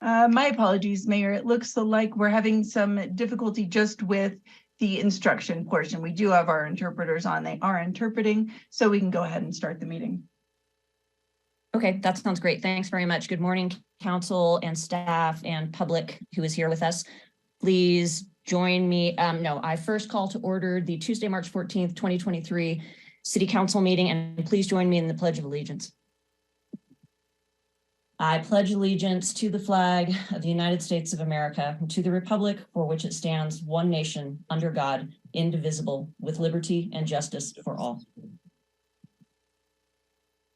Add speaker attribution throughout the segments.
Speaker 1: My apologies, Mayor. It looks like we're having some difficulty just with the instruction portion. We do have our interpreters on. They are interpreting, so we can go ahead and start the meeting.
Speaker 2: Okay, that sounds great. Thanks very much. Good morning, council and staff and public who is here with us. Please join me. I first call to order the Tuesday, March 14th, 2023 City Council meeting, and please join me in the Pledge of Allegiance. I pledge allegiance to the flag of the United States of America and to the republic for which it stands, one nation, under God, indivisible, with liberty and justice for all.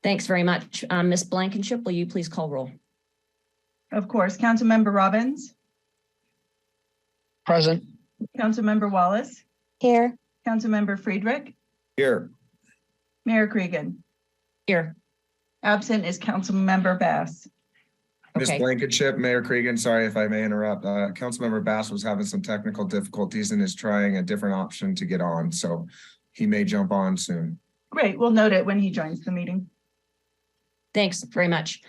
Speaker 2: Thanks very much. Ms. Blankenship, will you please call roll?
Speaker 1: Of course. Councilmember Robbins.
Speaker 3: Present.
Speaker 1: Councilmember Wallace.
Speaker 4: Here.
Speaker 1: Councilmember Friedrich.
Speaker 3: Here.
Speaker 1: Mayor Cregan.
Speaker 2: Here.
Speaker 1: Absent is Councilmember Bass.
Speaker 5: Ms. Blankenship, Mayor Cregan, sorry if I may interrupt. Councilmember Bass was having some technical difficulties and is trying a different option to get on, so he may jump on soon.
Speaker 1: Great, we'll note it when he joins the meeting.
Speaker 2: Thanks very much.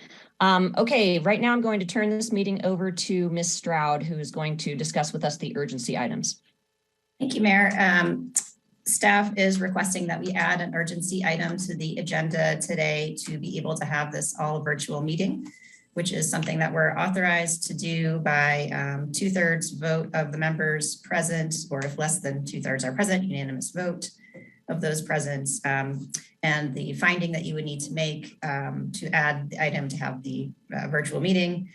Speaker 2: Okay, right now I'm going to turn this meeting over to Ms. Stroud, who is going to discuss with us the urgency items.
Speaker 6: Thank you, Mayor. Staff is requesting that we add an urgency item to the agenda today to be able to have this all virtual meeting, which is something that we're authorized to do by 2/3 vote of the members present, or if less than 2/3 are present, unanimous vote of those present. And the finding that you would need to make to add the item to have the virtual meeting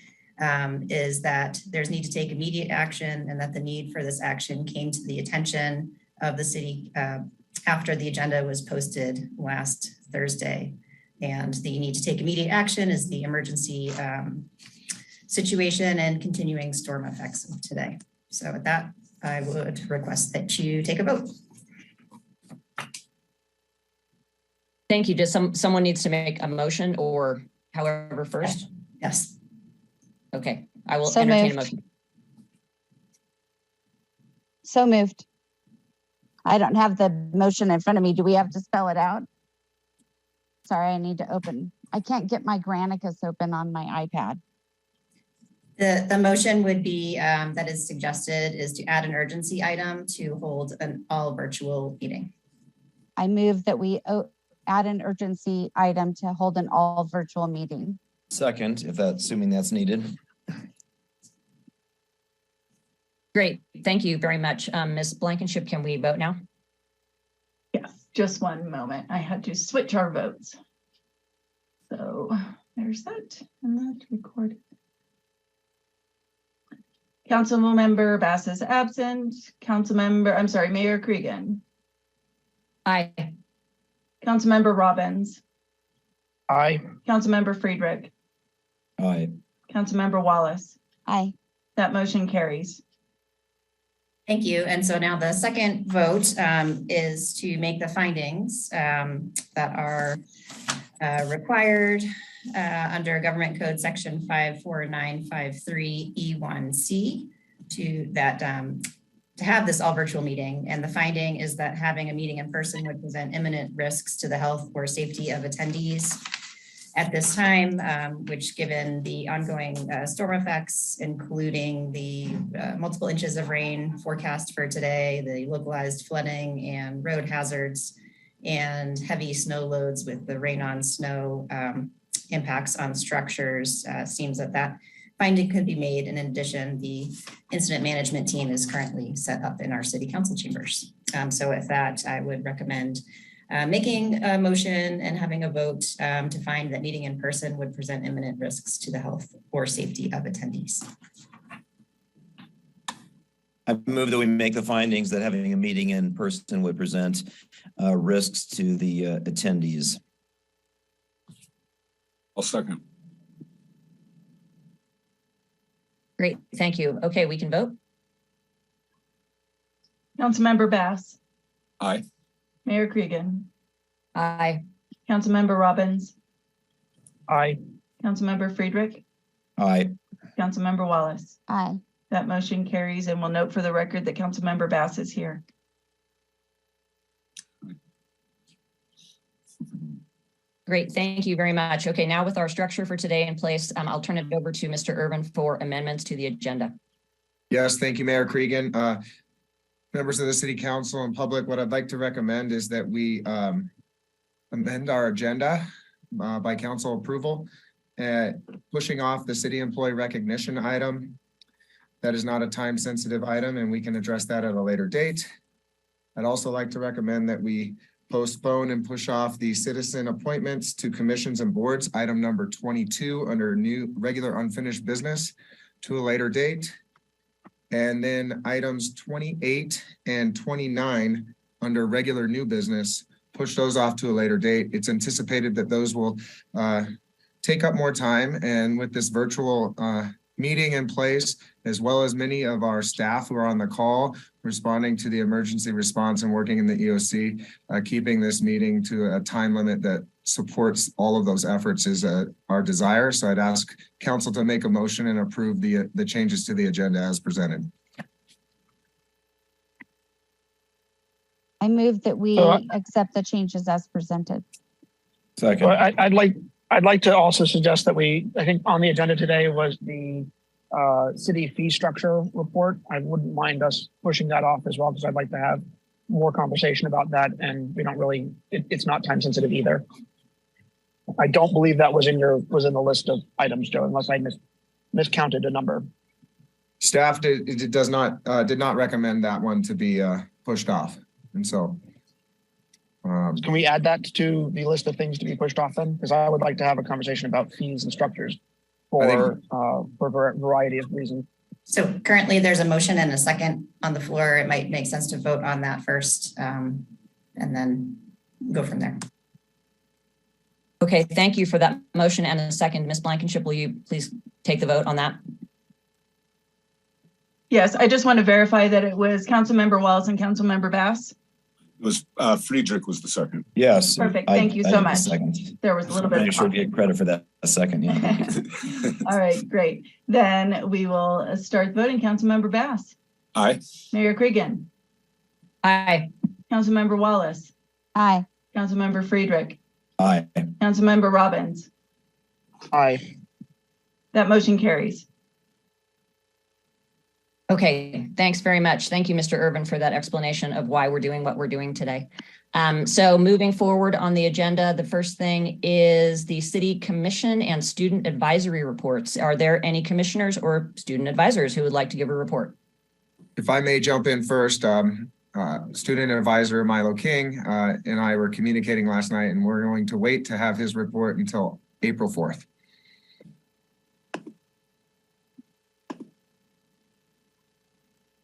Speaker 6: is that there's need to take immediate action, and that the need for this action came to the attention of the city after the agenda was posted last Thursday. And the need to take immediate action is the emergency situation and continuing storm effects of today. So with that, I would request that you take a vote.
Speaker 2: Thank you. Does someone needs to make a motion or however first?
Speaker 6: Yes.
Speaker 2: Okay, I will
Speaker 4: So
Speaker 2: entertain
Speaker 4: moved.
Speaker 2: a motion.
Speaker 4: So moved. I don't have the motion in front of me. Do we have to spell it out? Sorry, I need to open. I can't get my Granicus open on my iPad.
Speaker 6: The motion would be that is suggested is to add an urgency item to hold an all virtual meeting.
Speaker 4: I move that we add an urgency item to hold an all virtual meeting.
Speaker 3: Second, if that's assuming that's needed.
Speaker 2: Great, thank you very much. Ms. Blankenship, can we vote now?
Speaker 1: Yes, just one moment. I had to switch our votes. So there's that, and that's recorded. Councilmember Bass is absent. Mayor Cregan.
Speaker 2: Aye.
Speaker 1: Councilmember Robbins.
Speaker 3: Aye.
Speaker 1: Councilmember Friedrich.
Speaker 3: Aye.
Speaker 1: Councilmember Wallace.
Speaker 4: Aye.
Speaker 1: That motion carries.
Speaker 6: Thank you. And so now the second vote is to make the findings that are required under Government Code Section 54953E1C to have this all virtual meeting. And the finding is that having a meeting in person would present imminent risks to the health or safety of attendees at this time, which given the ongoing storm effects, including the multiple inches of rain forecast for today, the localized flooding and road hazards, and heavy snow loads with the rain on snow impacts on structures, seems that finding could be made. And in addition, the incident management team is currently set up in our city council chambers. So with that, I would recommend making a motion and having a vote to find that meeting in person would present imminent risks to the health or safety of attendees.
Speaker 3: I move that we make the findings that having a meeting in person would present risks to the attendees.
Speaker 7: I'll second.
Speaker 2: Great, thank you. Okay, we can vote.
Speaker 1: Councilmember Bass.
Speaker 7: Aye.
Speaker 1: Mayor Cregan.
Speaker 2: Aye.
Speaker 1: Councilmember Robbins.
Speaker 3: Aye.
Speaker 1: Councilmember Friedrich.
Speaker 3: Aye.
Speaker 1: Councilmember Wallace.
Speaker 4: Aye.
Speaker 1: That motion carries, and we'll note for the record that Councilmember Bass is here.
Speaker 2: Great, thank you very much. Okay, now with our structure for today in place, I'll turn it over to Mr. Irvin for amendments to the agenda.
Speaker 5: Yes, thank you, Mayor Cregan. Members of the city council and public, what I'd like to recommend is that we amend our agenda by council approval, pushing off the city employee recognition item. That is not a time sensitive item and we can address that at a later date. I'd also like to recommend that we postpone and push off the citizen appointments to commissions and boards, item number 22 under new regular unfinished business to a later date. And then items 28 and 29 under regular new business, push those off to a later date. It's anticipated that those will take up more time, and with this virtual meeting in place, as well as many of our staff who are on the call responding to the emergency response and working in the EOC, keeping this meeting to a time limit that supports all of those efforts is our desire. So I'd ask council to make a motion and approve the changes to the agenda as presented.
Speaker 4: I move that we accept the changes as presented.
Speaker 3: Second.
Speaker 7: Well, I'd like to also suggest that I think on the agenda today was the city fee structure report. I wouldn't mind us pushing that off as well, because I'd like to have more conversation about that. And we don't really, it's not time sensitive either. I don't believe that was in the list of items, Joe, unless I miscounted a number.
Speaker 5: Staff did not recommend that one to be pushed off. And so
Speaker 7: can we add that to the list of things to be pushed off then? Because I would like to have a conversation about fees and structures for a variety of reasons.
Speaker 6: So currently there's a motion and a second on the floor. It might make sense to vote on that first and then go from there.
Speaker 2: Okay, thank you for that motion and a second. Ms. Blankenship, will you please take the vote on that?
Speaker 1: Yes, I just want to verify that it was Councilmember Wallace and Councilmember Bass.
Speaker 8: It was Friedrich was the second.
Speaker 3: Yes.
Speaker 1: Perfect. Thank you so much.
Speaker 3: Second.
Speaker 1: There was a little bit of
Speaker 3: You should get credit for that a second. Yeah.
Speaker 1: All right, great. Then we will start voting. Councilmember Bass.
Speaker 8: Aye.
Speaker 1: Mayor Cregan.
Speaker 2: Aye.
Speaker 1: Councilmember Wallace.
Speaker 4: Aye.
Speaker 1: Councilmember Friedrich.
Speaker 3: Aye.
Speaker 1: Councilmember Robbins.
Speaker 7: Aye.
Speaker 1: That motion carries.
Speaker 2: Okay, thanks very much. Thank you, Mr. Irvin, for that explanation of why we're doing what we're doing today. So moving forward on the agenda, the first thing is the City Commission and Student Advisory reports. Are there any commissioners or student advisors who would like to give a report?
Speaker 5: if I may jump in first, student advisor Milo King and I were communicating last night, and we're going to wait to have his report until April 4th.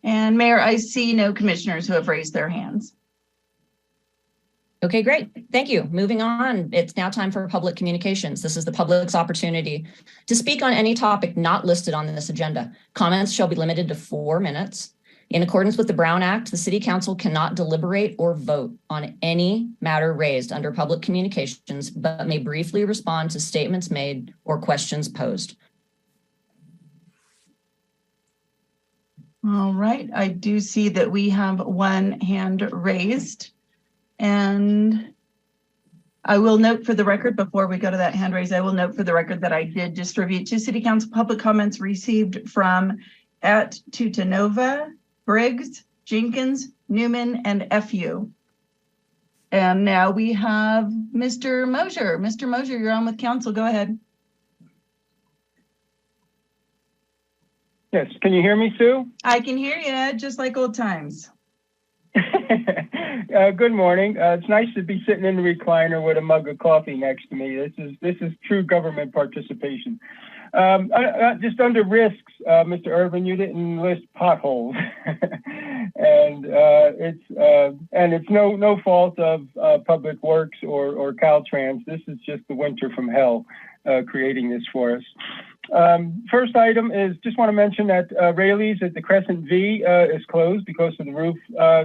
Speaker 1: And Mayor, I see no commissioners who have raised their hands.
Speaker 2: Okay, great. Thank you. Moving on. It's now time for public communications. This is the public's opportunity to speak on any topic not listed on this agenda. Comments shall be limited to 4 minutes. In accordance with the Brown Act, the City Council cannot deliberate or vote on any matter raised under public communications, but may briefly respond to statements made or questions posed.
Speaker 1: All right, I do see that we have one hand raised. And I will note for the record, before we go to that hand raise, I will note for the record that I did distribute 2 City Council public comments received from @Tutanova, Briggs, Jenkins, Newman, and FU. And now we have Mr. Mosier. Mr. Mosier, you're on with council. Go ahead.
Speaker 9: Yes, can you hear me, Sue?
Speaker 1: I can hear you, just like old times.
Speaker 9: Good morning. It's nice to be sitting in the recliner with a mug of coffee next to me. This is true government participation. Just under risks, Mr. Irvin, you didn't list potholes, and it's no fault of Public Works or Caltrans. This is just the winter from hell creating this for us. First item is just want to mention that Rayleigh's at the Crescent V is closed because of the roof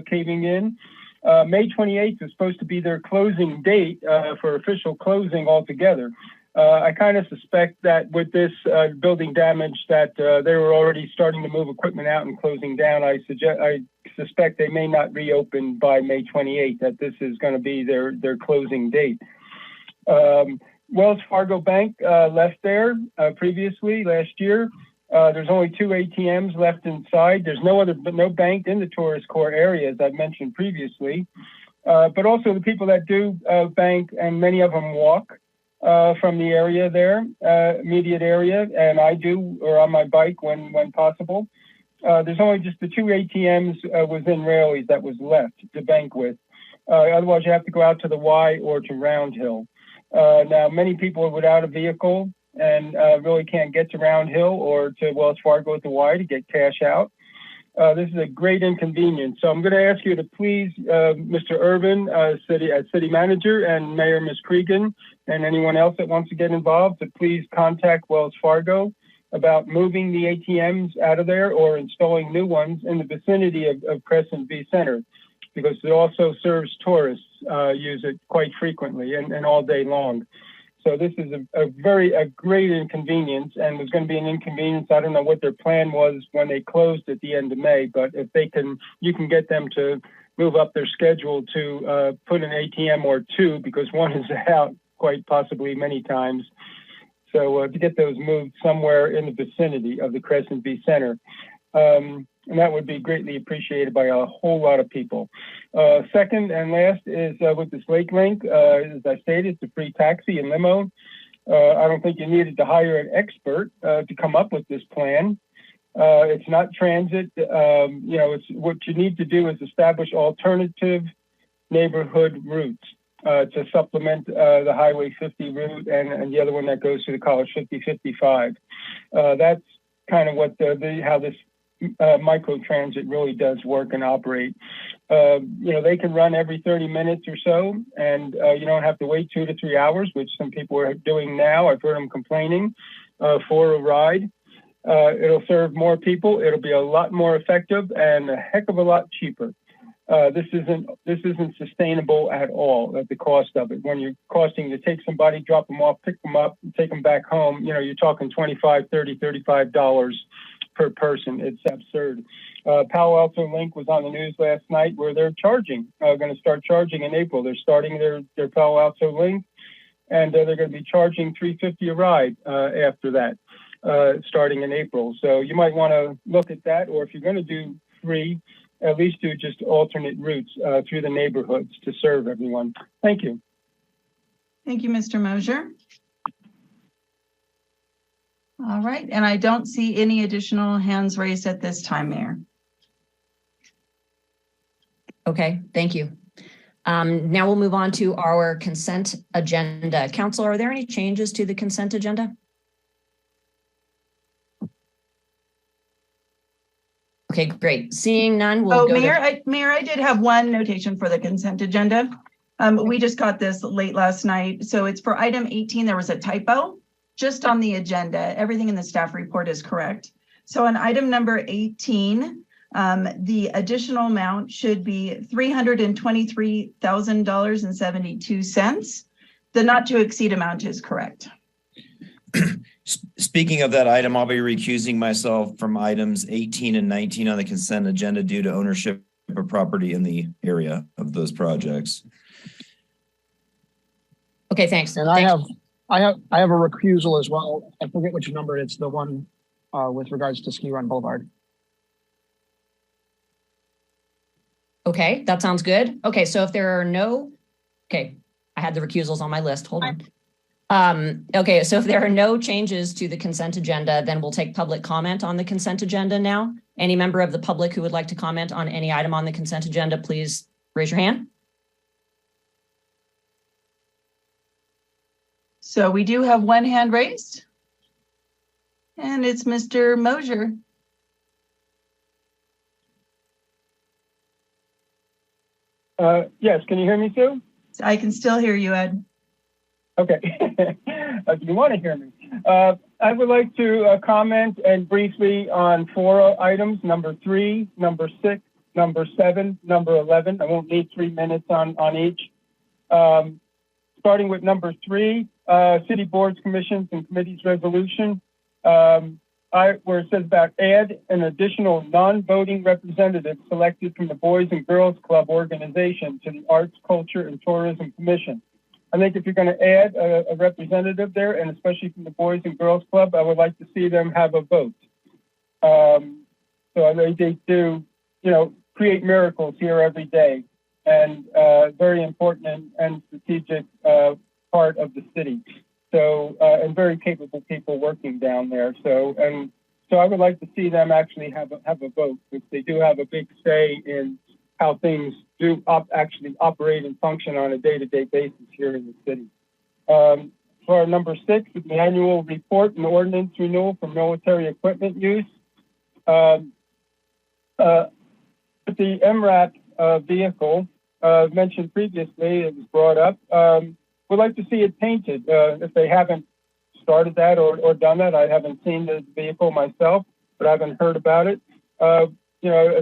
Speaker 9: caving in. May 28th is supposed to be their closing date for official closing altogether. I kind of suspect that with this building damage that they were already starting to move equipment out and closing down. I suspect they may not reopen by May 28th, that this is going to be their closing date. Wells Fargo Bank left there previously last year. There's only 2 ATMs left inside. There's no bank in the tourist core area, as I've mentioned previously. But also the people that do bank, and many of them walk from the area there, immediate area, and I do, or on my bike when possible. There's only just the 2 ATMs within Raley's that was left to bank with. Otherwise, you have to go out to the Y or to Round Hill. Now, many people are without a vehicle and really can't get to Round Hill or to Wells Fargo at the Y to get cash out. This is a great inconvenience. So I'm going to ask you to please, Mr. Urban, city manager, and Mayor Ms. Cregan, and anyone else that wants to get involved, to please contact Wells Fargo about moving the ATMs out of there or installing new ones in the vicinity of Crescent V Center, because it also serves tourists, use it quite frequently and all day long. So this is a great inconvenience, and was going to be an inconvenience. I don't know what their plan was when they closed at the end of May, but if you can get them to move up their schedule to put an ATM or 2, because one is out quite possibly many times. So to get those moved somewhere in the vicinity of the Crescent V Center. And that would be greatly appreciated by a whole lot of people. Second and last is with this Lake Link, as I stated, it's a free taxi and limo. I don't think you needed to hire an expert to come up with this plan. It's not transit. It's what you need to do is establish alternative neighborhood routes to supplement the Highway 50 route and the other one that goes to the College 5055. That's kind of what how this microtransit really does work and operate. They can run every 30 minutes or so, and you don't have to wait 2 to 3 hours, which some people are doing now. I've heard them complaining for a ride. It'll serve more people. It'll be a lot more effective and a heck of a lot cheaper. This isn't sustainable at all at the cost of it. When you're costing to take somebody, drop them off, pick them up, and take them back home, you're talking $25, $30, $35 per person. It's absurd. Palo Alto Link was on the news last night where they're going to start charging in April. They're starting their Palo Alto Link, and they're going to be charging $3.50 a ride after that, starting in April. So you might want to look at that, or if you're going to do free, at least do just alternate routes through the neighborhoods to serve everyone. Thank you.
Speaker 1: Thank you, Mr. Mosier. All right, and I don't see any additional hands raised at this time, Mayor.
Speaker 2: Okay, thank you. Now we'll move on to our consent agenda. Council, are there any changes to the consent agenda? Okay, great. Seeing none, we'll go
Speaker 1: Mayor, I did have one notation for the consent agenda. We just got this late last night. So it's for item 18, there was a typo just on the agenda. Everything in the staff report is correct. So on item number 18, the additional amount should be $323,000.72. The not to exceed amount is correct.
Speaker 3: Speaking of that item, I'll be recusing myself from items 18 and 19 on the consent agenda due to ownership of property in the area of those projects.
Speaker 2: Okay, thanks.
Speaker 7: And I have a recusal as well. I forget which number it's, the one with regards to Ski Run Boulevard.
Speaker 2: Okay, that sounds good. Okay, so if there are I had the recusals on my list. Hold on. Okay, so if there are no changes to the consent agenda, then we'll take public comment on the consent agenda now. Any member of the public who would like to comment on any item on the consent agenda, please raise your hand.
Speaker 1: So we do have one hand raised, and it's Mr. Mosier.
Speaker 9: Yes, can you hear me, Sue?
Speaker 1: I can still hear you, Ed.
Speaker 9: Okay, you want to hear me. I would like to comment and briefly on 4 items, number 3, number 6, number 7, number 11. I won't need 3 minutes on each. Starting with number 3, City Boards, Commissions, and Committees Resolution, where it says about add an additional non-voting representative selected from the Boys and Girls Club organization to the Arts, Culture, and Tourism Commission. I think if you're going to add a representative there, and especially from the Boys and Girls Club, I would like to see them have a vote. So I think they do, create miracles here every day, and very important and strategic part of the city. So, and very capable people working down there. So I would like to see them actually have a vote, because they do have a big say in how things do actually operate and function on a day-to-day basis here in the city. For number 6, the annual report and ordinance renewal for military equipment use. The MRAP vehicle mentioned previously, it was brought up. We'd like to see it painted. If they haven't started that or done that, I haven't seen the vehicle myself, but I haven't heard about it. As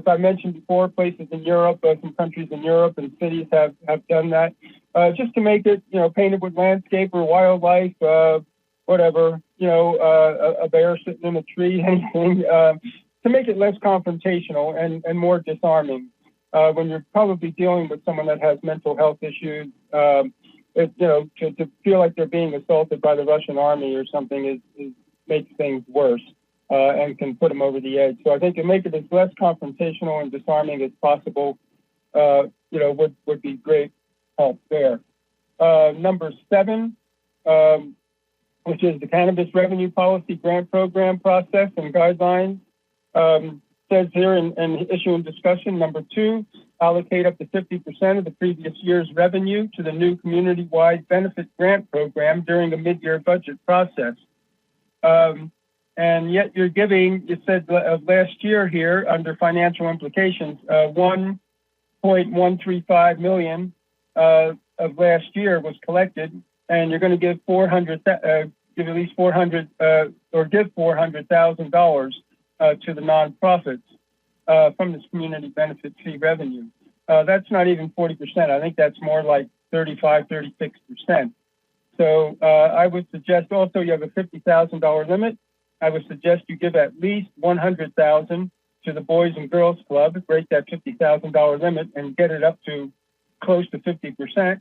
Speaker 9: I mentioned before, places in Europe, some countries in Europe and cities have done that. Just to make it, painted with landscape or wildlife, whatever, a bear sitting in a tree, anything, to make it less confrontational and more disarming. When you're probably dealing with someone that has mental health issues, to feel like they're being assaulted by the Russian army or something makes things worse and can put them over the edge. So I think to make it as less confrontational and disarming as possible, would be great help there. Number 7, which is the Cannabis Revenue Policy Grant Program process and guidelines. Says here in issue and discussion, number 2, allocate up to 50% of the previous year's revenue to the new community-wide benefit grant program during a mid-year budget process. And yet you're giving, you said last year here under financial implications, 1.135 million of last year was collected, and you're going to give give at least $400,000 to the nonprofits from this community benefit fee revenue. That's not even 40%. I think that's more like 35, 36%. So I would suggest also you have a $50,000 limit. I would suggest you give at least $100,000 to the Boys and Girls Club, break that $50,000 limit and get it up to close to 50%.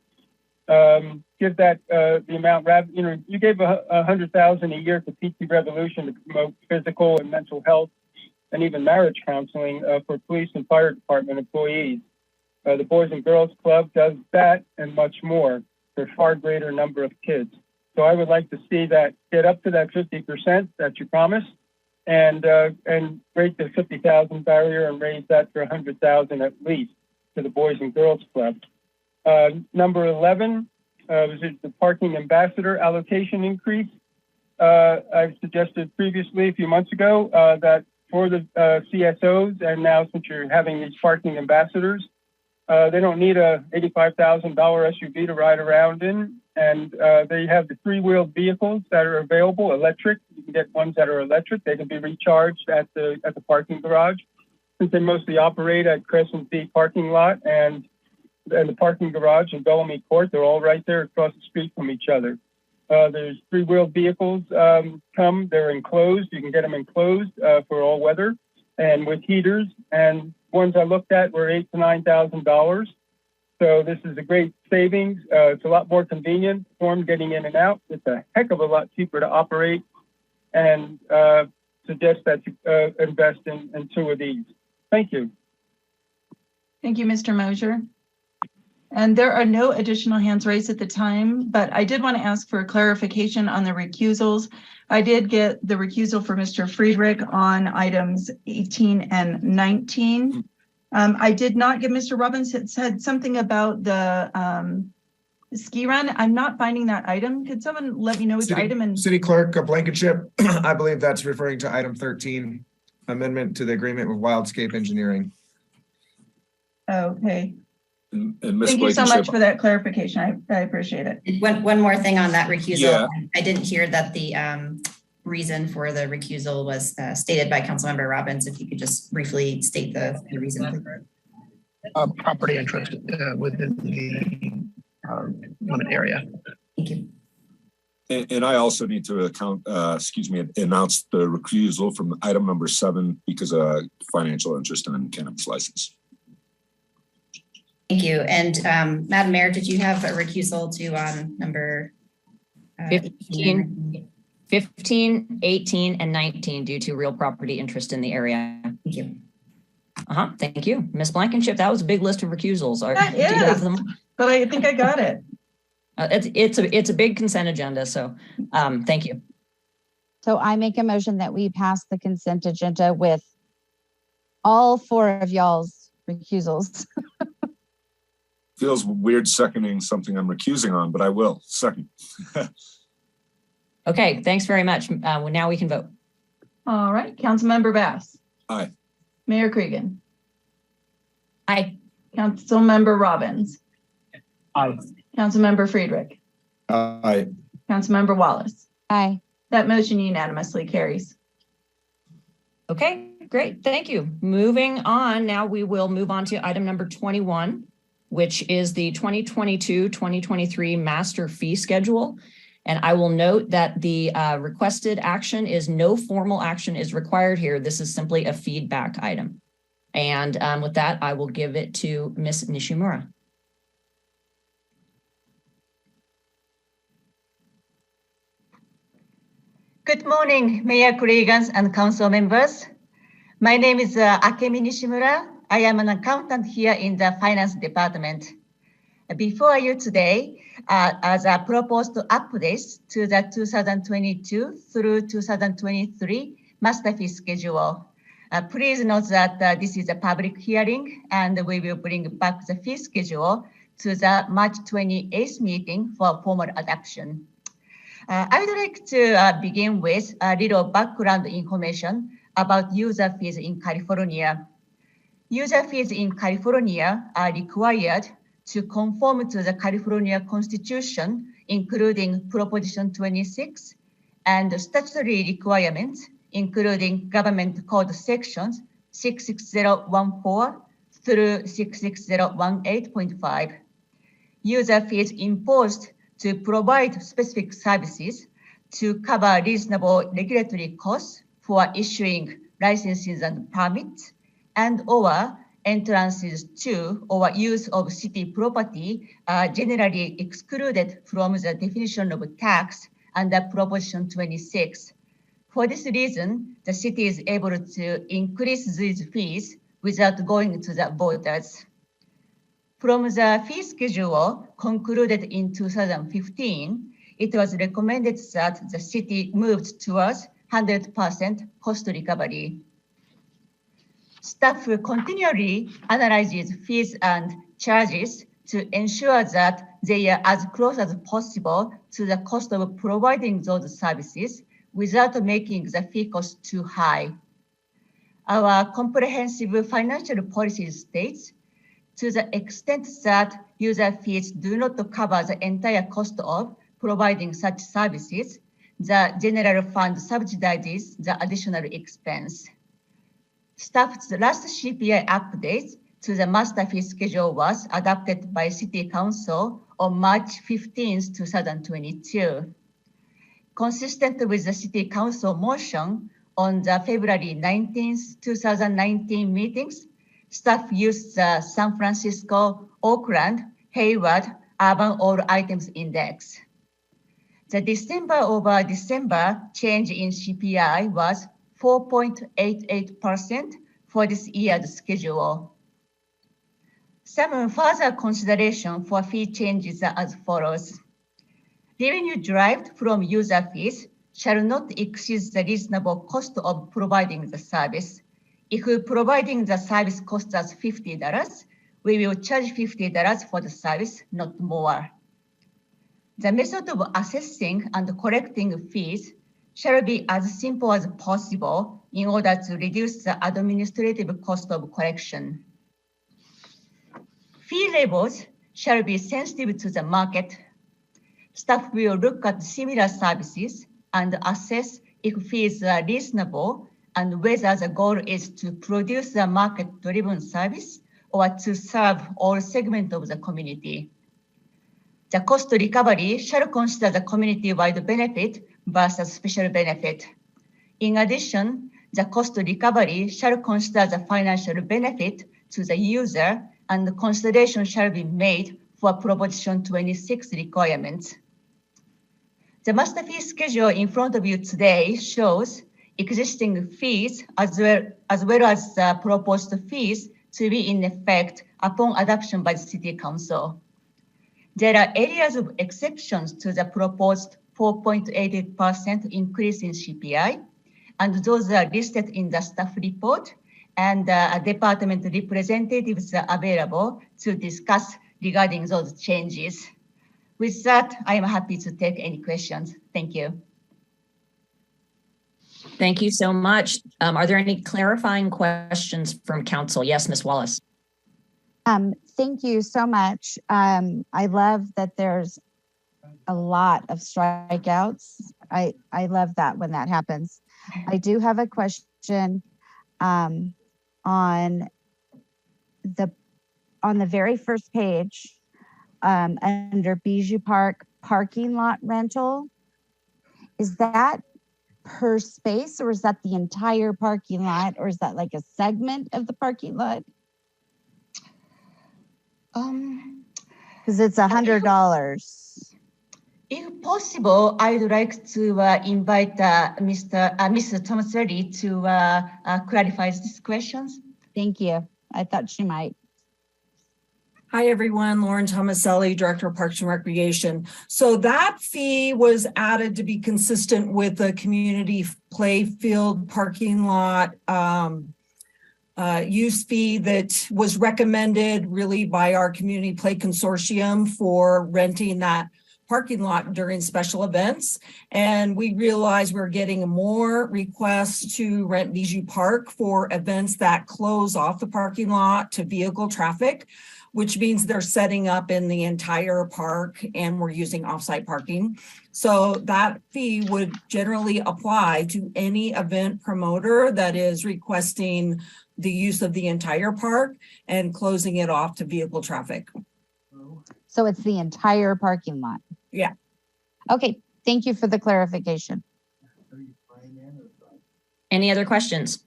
Speaker 9: Give that the amount, you gave $100,000 a year to PT Revolution to promote physical and mental health and even marriage counseling for police and fire department employees. The Boys and Girls Club does that and much more for a far greater number of kids. So I would like to see that get up to that 50% that you promised, and break the 50,000 barrier and raise that for 100,000 at least to the Boys and Girls Club. Number 11 was the parking ambassador allocation increase. I've suggested previously a few months ago that for the CSOs, and now since you're having these parking ambassadors, they don't need a $85,000 SUV to ride around in, and they have the 3-wheeled vehicles that are available, electric. You can get ones that are electric. They can be recharged at the parking garage, since they mostly operate at Crescent B parking lot and the parking garage in Bellamy Court. They're all right there across the street from each other. There's 3-wheeled vehicles they're enclosed. You can get them enclosed for all weather and with heaters. And ones I looked at were $8,000 to $9,000. So this is a great savings. It's a lot more convenient for them getting in and out. It's a heck of a lot cheaper to operate, and suggest that you invest in 2 of these. Thank you.
Speaker 1: Thank you, Mr. Mosier. And there are no additional hands raised at the time, but I did want to ask for a clarification on the recusals. I did get the recusal for Mr. Friedrich on items 18 and 19. I did not get Mr. Robbins. It said something about the ski run. I'm not finding that item. Could someone let me know which item? And
Speaker 5: City Clerk, Blankenship, I believe that's referring to item 13, amendment to the agreement with Wildscape Engineering.
Speaker 1: Okay.
Speaker 8: And Ms.
Speaker 1: Thank you so much
Speaker 8: Blankenship,
Speaker 1: for that clarification. I appreciate it.
Speaker 6: One more thing on that recusal.
Speaker 8: Yeah.
Speaker 6: I didn't hear that the reason for the recusal was stated by Councilmember Robbins. If you could just briefly state the reason, please.
Speaker 7: Property interest within the limit area.
Speaker 6: Thank you.
Speaker 8: and I also need to announce the recusal from item number 7 because of financial interest in cannabis license.
Speaker 6: you. And Madam Mayor, did you have a recusal too on number
Speaker 2: 15, 15, 18, and 19 due to real property interest in the area?
Speaker 6: Thank you.
Speaker 2: Thank you. Ms. Blankenship, that was a big list of recusals.
Speaker 1: That
Speaker 2: Do you have
Speaker 1: is,
Speaker 2: them?
Speaker 1: but I think I got it.
Speaker 2: It's a big consent agenda, so thank you.
Speaker 4: So I make a motion that we pass the consent agenda with all 4 of y'all's recusals.
Speaker 8: Feels weird seconding something I'm recusing on, but I will second.
Speaker 2: Okay, thanks very much. Now we can vote.
Speaker 1: All right, Councilmember Bass.
Speaker 8: Aye.
Speaker 1: Mayor Cregan.
Speaker 2: Aye.
Speaker 1: Councilmember Robbins.
Speaker 7: Aye.
Speaker 1: Councilmember Friedrich.
Speaker 3: Aye.
Speaker 1: Councilmember Wallace.
Speaker 4: Aye.
Speaker 1: That motion unanimously carries.
Speaker 2: Okay, great. Thank you. Moving on, now we will move on to item number 21, which is the 2022-2023 master fee schedule. And I will note that the requested action is no formal action is required here. This is simply a feedback item. And with that, I will give it to Ms. Nishimura.
Speaker 10: Good morning, Mayor Cregan and council members. My name is Akemi Nishimura. I am an accountant here in the finance department. Before you today, as a proposed updates to the 2022 through 2023 master fee schedule. Please note that this is a public hearing and we will bring back the fee schedule to the March 28th meeting for formal adoption. I would like to begin with a little background information about user fees in California. User fees in California are required to conform to the California Constitution, including Proposition 26, and statutory requirements, including Government Code Sections 66014 through 66018.5. User fees imposed to provide specific services to cover reasonable regulatory costs for issuing licenses and permits and/or entrances to or use of city property are generally excluded from the definition of tax under Proposition 26. For this reason, the city is able to increase these fees without going to the voters. From the fee schedule concluded in 2015, it was recommended that the city moved towards 100% cost recovery. Staff continually analyzes fees and charges to ensure that they are as close as possible to the cost of providing those services without making the fee cost too high. Our comprehensive financial policy states, to the extent that user fees do not cover the entire cost of providing such services, the general fund subsidizes the additional expense. Staff's last CPI update to the master fee schedule was adopted by City Council on March 15, 2022. Consistent with the City Council motion on the February 19, 2019 meetings, staff used the San Francisco, Oakland, Hayward Urban All Items Index. The December over December change in CPI was 4.88% for this year's schedule. Some further consideration for fee changes are as follows. Revenue derived from user fees shall not exceed the reasonable cost of providing the service. If providing the service costs us $50, we will charge $50 for the service, not more. The method of assessing and collecting fees shall be as simple as possible in order to reduce the administrative cost of collection. Fee levels shall be sensitive to the market. Staff will look at similar services and assess if fees are reasonable and whether the goal is to produce a market-driven service or to serve all segments of the community. The cost recovery shall consider the community-wide benefit versus special benefit. In addition, the cost recovery shall consider the financial benefit to the user and consideration shall be made for Proposition 26 requirements. The master fee schedule in front of you today shows existing fees as well as the proposed fees to be in effect upon adoption by the City Council. There are areas of exceptions to the proposed 4.88% increase in CPI, and those are listed in the staff report, and department representatives are available to discuss regarding those changes. With that, I am happy to take any questions. Thank you.
Speaker 2: Thank you so much. Are there any clarifying questions from council? Yes, Ms. Wallace.
Speaker 4: Thank you so much. I love that there's a lot of strikeouts. I love that when that happens. I do have a question on the very first page under Bijou Park parking lot rental. Is that per space, or is that the entire parking lot, or is that like a segment of the parking lot? Because it's $100.
Speaker 10: If possible, I'd like to invite Mr. Tomaselli to clarify these questions.
Speaker 4: Thank you. I thought she might.
Speaker 11: Hi, everyone. Lauren Tomaselli, Director of Parks and Recreation. So that fee was added to be consistent with the community play field parking lot use fee that was recommended really by our community play consortium for renting that parking lot during special events. And we realized we're getting more requests to rent Bijou Park for events that close off the parking lot to vehicle traffic, which means they're setting up in the entire park and we're using offsite parking. So that fee would generally apply to any event promoter that is requesting the use of the entire park and closing it off to vehicle traffic.
Speaker 4: So it's the entire parking lot?
Speaker 11: Yeah.
Speaker 4: Okay, thank you for the clarification.
Speaker 2: Any other questions?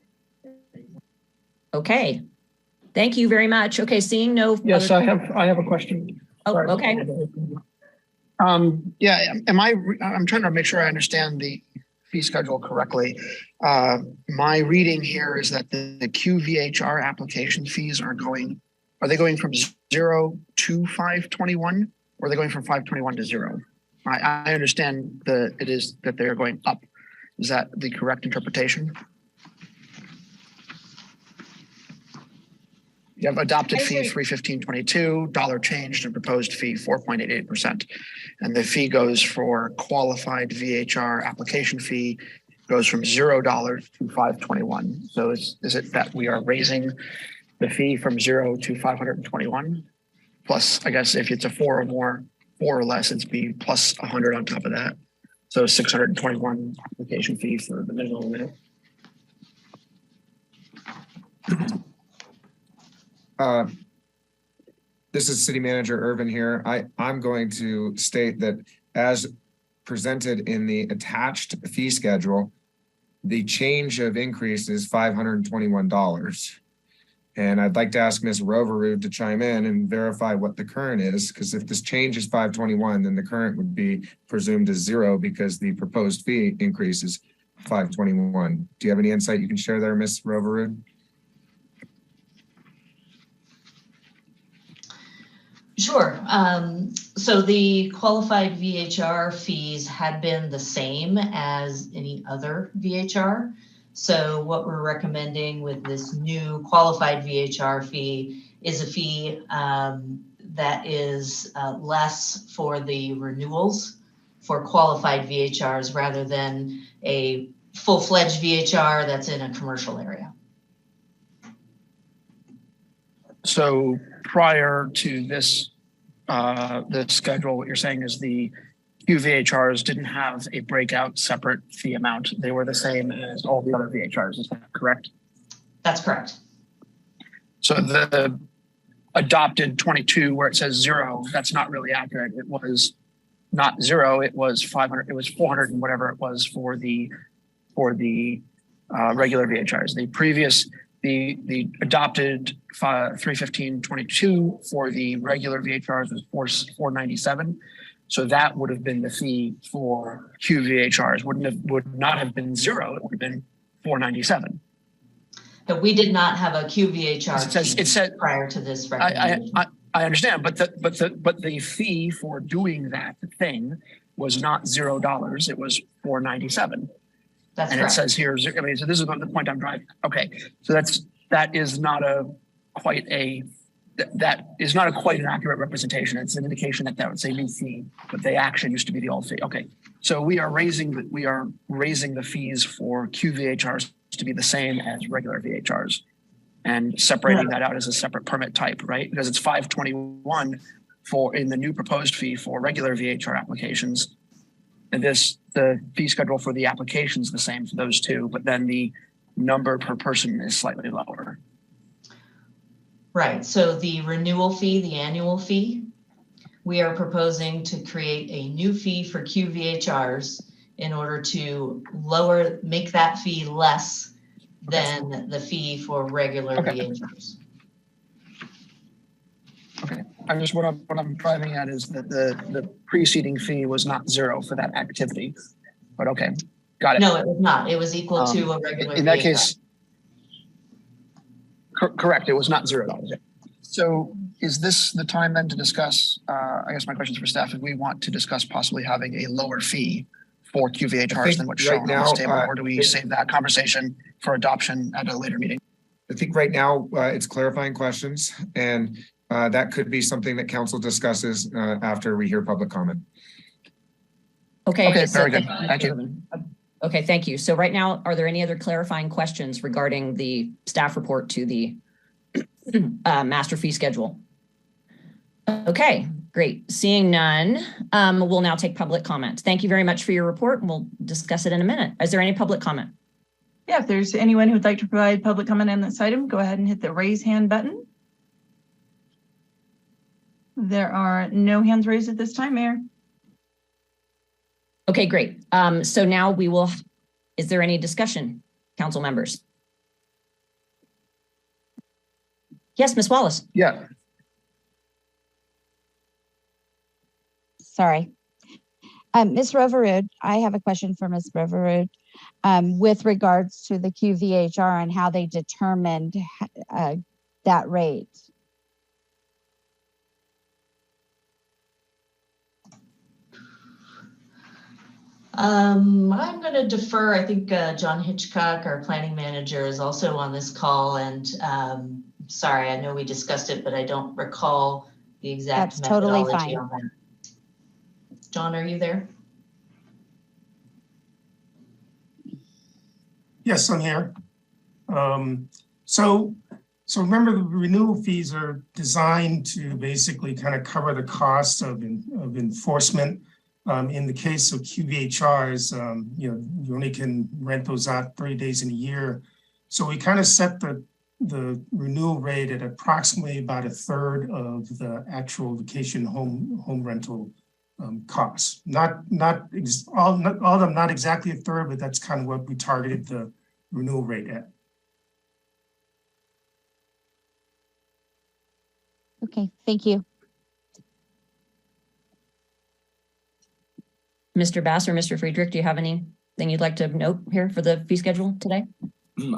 Speaker 2: Okay. Thank you very much. Okay, seeing no.
Speaker 7: Yes, I have a question.
Speaker 2: Oh,
Speaker 7: Sorry.
Speaker 2: okay.
Speaker 7: Yeah, I'm trying to make sure I understand the fee schedule correctly. My reading here is that the QVHR application fees are they going from 0 to 521, or are they going from 521 to 0? I understand that they're going up. Is that the correct interpretation? You have adopted fee 315.22, dollar changed, and proposed fee 4.88%. And the fee goes for qualified VHR application fee goes from $0 to $521. So is it that we are raising the fee from 0 to 521? Plus, I guess if it's a 4 or more, 4 or less, it's be plus 100 on top of that. So 621 application fee for the minimum limit.
Speaker 5: This is City Manager Irvin here. I'm going to state that as presented in the attached fee schedule, the change of increase is $521. And I'd like to ask Ms. Roverud to chime in and verify what the current is, because if this change is 521, then the current would be presumed as 0 because the proposed fee increase is 521. Do you have any insight you can share there, Ms. Roverud?
Speaker 12: Sure. So the qualified VHR fees had been the same as any other VHR. So what we're recommending with this new qualified VHR fee is a fee that is less for the renewals for qualified VHRs rather than a full-fledged VHR that's in a commercial area.
Speaker 7: So prior to this schedule, what you're saying is the QVHRs didn't have a breakout separate fee amount. They were the same as all the other VHRs. Is that correct? That's correct. So the adopted 22 where it says 0, that's not really accurate. It was not 0. It was 500. It was 400 and whatever it was for the regular VHRs. The previous the adopted 315.22 for the regular VHRs was $497. So that would have been the fee for QVHRs. Would not have been zero. It would have been $497.
Speaker 12: But we did not have a QVHR
Speaker 7: It says
Speaker 12: prior to this recommendation.
Speaker 7: I understand, but the fee for doing that thing was not $0. It was $497.
Speaker 12: That's
Speaker 7: and
Speaker 12: correct.
Speaker 7: It says here, I mean, so this is the point I'm driving. Okay, so that is not quite an accurate representation. It's an indication that would say new fee, but the action used to be the old fee. Okay, so we are raising the fees for QVHRs to be the same as regular VHRs, and separating that out as a separate permit type, right? Because it's $521 in the new proposed fee for regular VHR applications. And the fee schedule for the application is the same for those two, but then the number per person is slightly lower.
Speaker 12: Right. So the renewal fee, the annual fee, we are proposing to create a new fee for QVHRs in order to make that fee less than the fee for regular VHRs.
Speaker 7: Okay. What I'm driving at is that the preceding fee was not zero for that activity, but okay, got it.
Speaker 12: No, it was not. It was equal to a regular
Speaker 7: in that
Speaker 12: VHR.
Speaker 7: case. Correct. It was not $0. So is this the time then to discuss, I guess my question is for staff, if we want to discuss possibly having a lower fee for QVHRs than what's shown on this table, or do we save that conversation for adoption at a later meeting?
Speaker 5: I think right now it's clarifying questions, and that could be something that council discusses after we hear public comment.
Speaker 2: Okay,
Speaker 7: so very good. Thank you.
Speaker 2: Okay, thank you. So right now, are there any other clarifying questions regarding the staff report to the master fee schedule? Okay, great. Seeing none, we'll now take public comment. Thank you very much for your report, and we'll discuss it in a minute. Is there any public comment?
Speaker 1: Yeah, if there's anyone who'd like to provide public comment on this item, go ahead and hit the raise hand button. There are no hands raised at this time, Mayor.
Speaker 2: Okay, great. So now is there any discussion, council members? Yes, Ms. Wallace.
Speaker 7: Yeah.
Speaker 4: Sorry. Ms. Roverud, I have a question for Ms. Roverud with regards to the QVHR and how they determined that rate.
Speaker 12: I'm going to defer. I think John Hitchcock, our planning manager, is also on this call. And sorry, I know we discussed it, but I don't recall the exact methodology totally fine. On that. John, are you there?
Speaker 13: Yes, I'm here. So remember, the renewal fees are designed to basically kind of cover the cost of enforcement. In the case of QVHRs, you only can rent those out 30 days in a year. So we kind of set the renewal rate at approximately about a third of the actual vacation home rental costs. Not all of them, not exactly a third, but that's kind of what we targeted the renewal rate at.
Speaker 4: Okay, thank you.
Speaker 2: Mr. Bass or Mr. Friedrich, do you have anything you'd like to note here for the fee schedule today?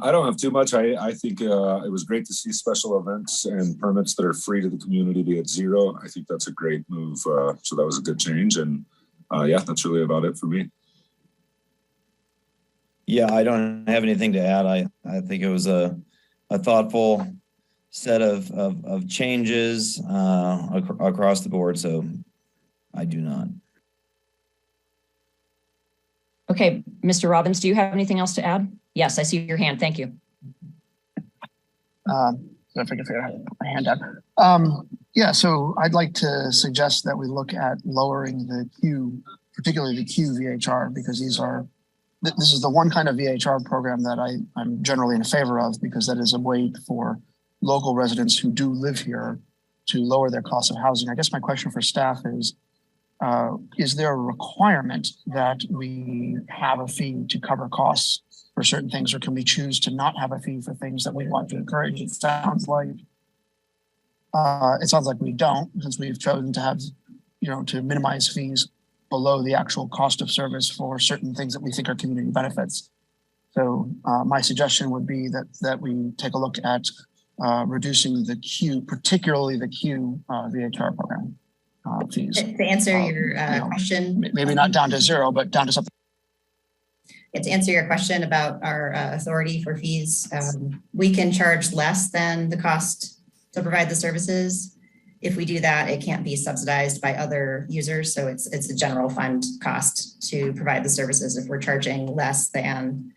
Speaker 8: I don't have too much. I think it was great to see special events and permits that are free to the community be at zero. I think that's a great move. So that was a good change. And yeah, that's really about it for me.
Speaker 3: Yeah, I don't have anything to add. I think it was a thoughtful set of changes across the board. So I do not.
Speaker 2: Okay, Mr. Robbins, do you have anything else to add? Yes, I see your hand. Thank you.
Speaker 7: If I can figure out my hand up. Yeah, so I'd like to suggest that we look at lowering the Q, particularly the QVHR, because this is the one kind of VHR program that I'm generally in favor of, because that is a way for local residents who do live here to lower their cost of housing. I guess my question for staff is, is there a requirement that we have a fee to cover costs for certain things, or can we choose to not have a fee for things that we want to encourage? It sounds like we don't, since we've chosen to have, to minimize fees below the actual cost of service for certain things that we think are community benefits. So my suggestion would be that we take a look at reducing the Q, particularly the Q VHR program fees.
Speaker 6: To answer your question.
Speaker 7: Maybe not down to zero, but down to something.
Speaker 6: To answer your question about our authority for fees, we can charge less than the cost to provide the services. If we do that, it can't be subsidized by other users. So it's a general fund cost to provide the services if we're charging less than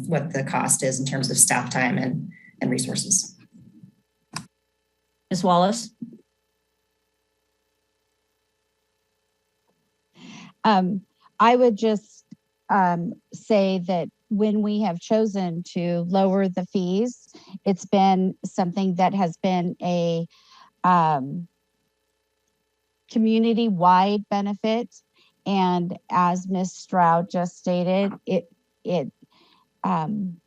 Speaker 6: what the cost is in terms of staff time and resources.
Speaker 2: Ms. Wallace?
Speaker 4: I would just say that when we have chosen to lower the fees, it's been something that has been a community-wide benefit. And as Ms. Stroud just stated, on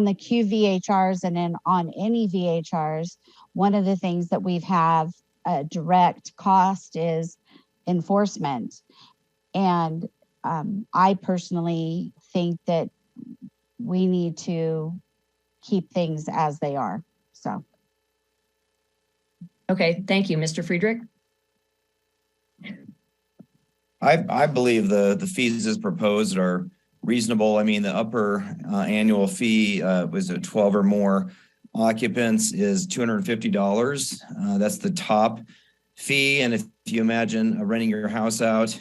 Speaker 4: the QVHRs and then on any VHRs, one of the things that we've have a direct cost is enforcement. And I personally think that we need to keep things as they are. So.
Speaker 2: Okay, thank you. Mr. Friedrich?
Speaker 3: I believe the fees as proposed are reasonable. I mean, the upper annual fee was at 12 or more occupants is $250. That's the top fee. And if you imagine renting your house out,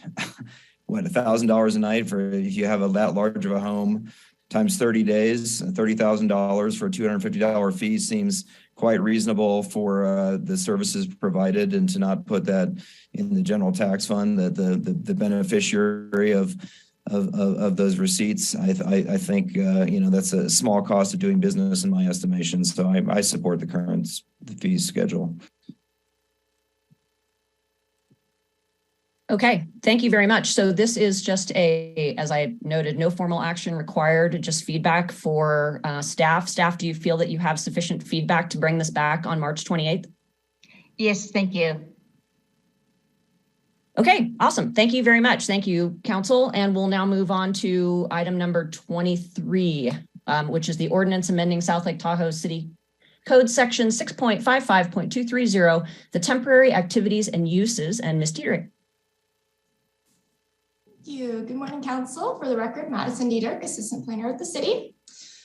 Speaker 3: what, $1,000 a night for if you have that large of a home times 30 days, $30,000 for a $250 fee seems quite reasonable for the services provided, and to not put that in the general tax fund, that the beneficiary of those receipts. I think that's a small cost of doing business in my estimation. So I support the fee schedule.
Speaker 2: Okay, thank you very much. So this is just as I noted, no formal action required, just feedback for staff. Staff, do you feel that you have sufficient feedback to bring this back on March 28th?
Speaker 10: Yes, thank you.
Speaker 2: Okay, awesome. Thank you very much. Thank you, Council. And we'll now move on to item number 23, which is the ordinance amending South Lake Tahoe City Code Section 6.55.230, the temporary activities and uses. And Ms. Dietrich.
Speaker 14: Thank you. Good morning, Council. For the record, Madison Dietrich, Assistant Planner at the City.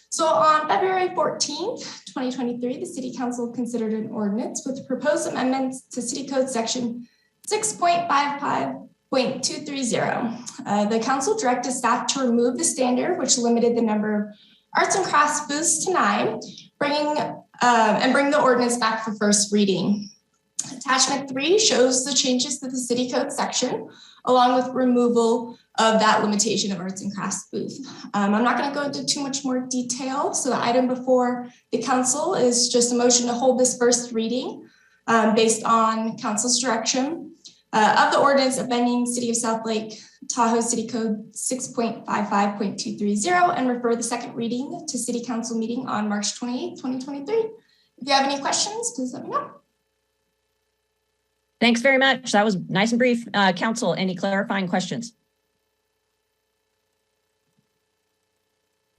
Speaker 14: So on February 14th, 2023, the City Council considered an ordinance with proposed amendments to City Code Section 6.55.230. The Council directed staff to remove the standard, which limited the number of arts and crafts booths to 9, bring the ordinance back for first reading. Attachment 3 shows the changes to the City Code section, along with removal of that limitation of arts and crafts booth. I'm not going to go into too much more detail. So the item before the council is just a motion to hold this first reading based on council's direction of the ordinance amending City of South Lake Tahoe City Code 6.55.230 and refer the second reading to City Council meeting on March 28, 2023. If you have any questions, please let me know.
Speaker 2: Thanks very much. That was nice and brief. Council, any clarifying questions?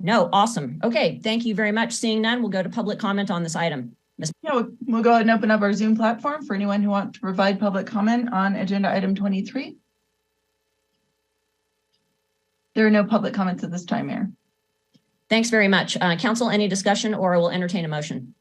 Speaker 2: No, awesome. Okay, thank you very much. Seeing none, we'll go to public comment on this item.
Speaker 1: Yeah, we'll go ahead and open up our Zoom platform for anyone who wants to provide public comment on agenda item 23. There are no public comments at this time, Mayor.
Speaker 2: Thanks very much. Council, any discussion, or we'll entertain a motion?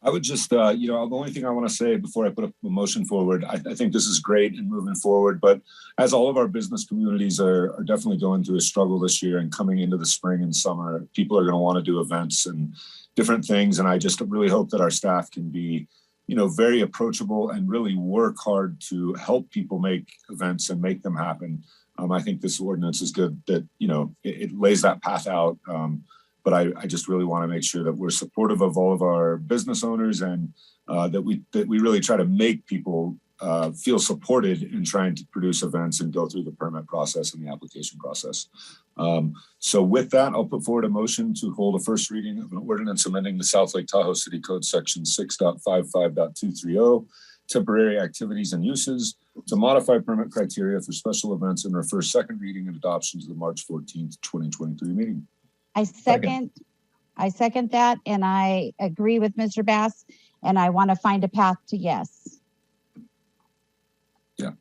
Speaker 8: I would just, the only thing I want to say before I put a motion forward, I think this is great and moving forward, but as all of our business communities are definitely going through a struggle this year and coming into the spring and summer, people are going to want to do events and different things. And I just really hope that our staff can be, very approachable and really work hard to help people make events and make them happen. I think this ordinance is good that, it lays that path out But I just really want to make sure that we're supportive of all of our business owners and that we really try to make people feel supported in trying to produce events and go through the permit process and the application process. So with that, I'll put forward a motion to hold a first reading of an ordinance amending the South Lake Tahoe City Code Section 6.55.230, temporary activities and uses, to modify permit criteria for special events and refer second reading and adoption to the March 14th, 2023 meeting.
Speaker 4: I second that, and I agree with Mr. Bass, and I want to find a path to yes.
Speaker 8: Yeah.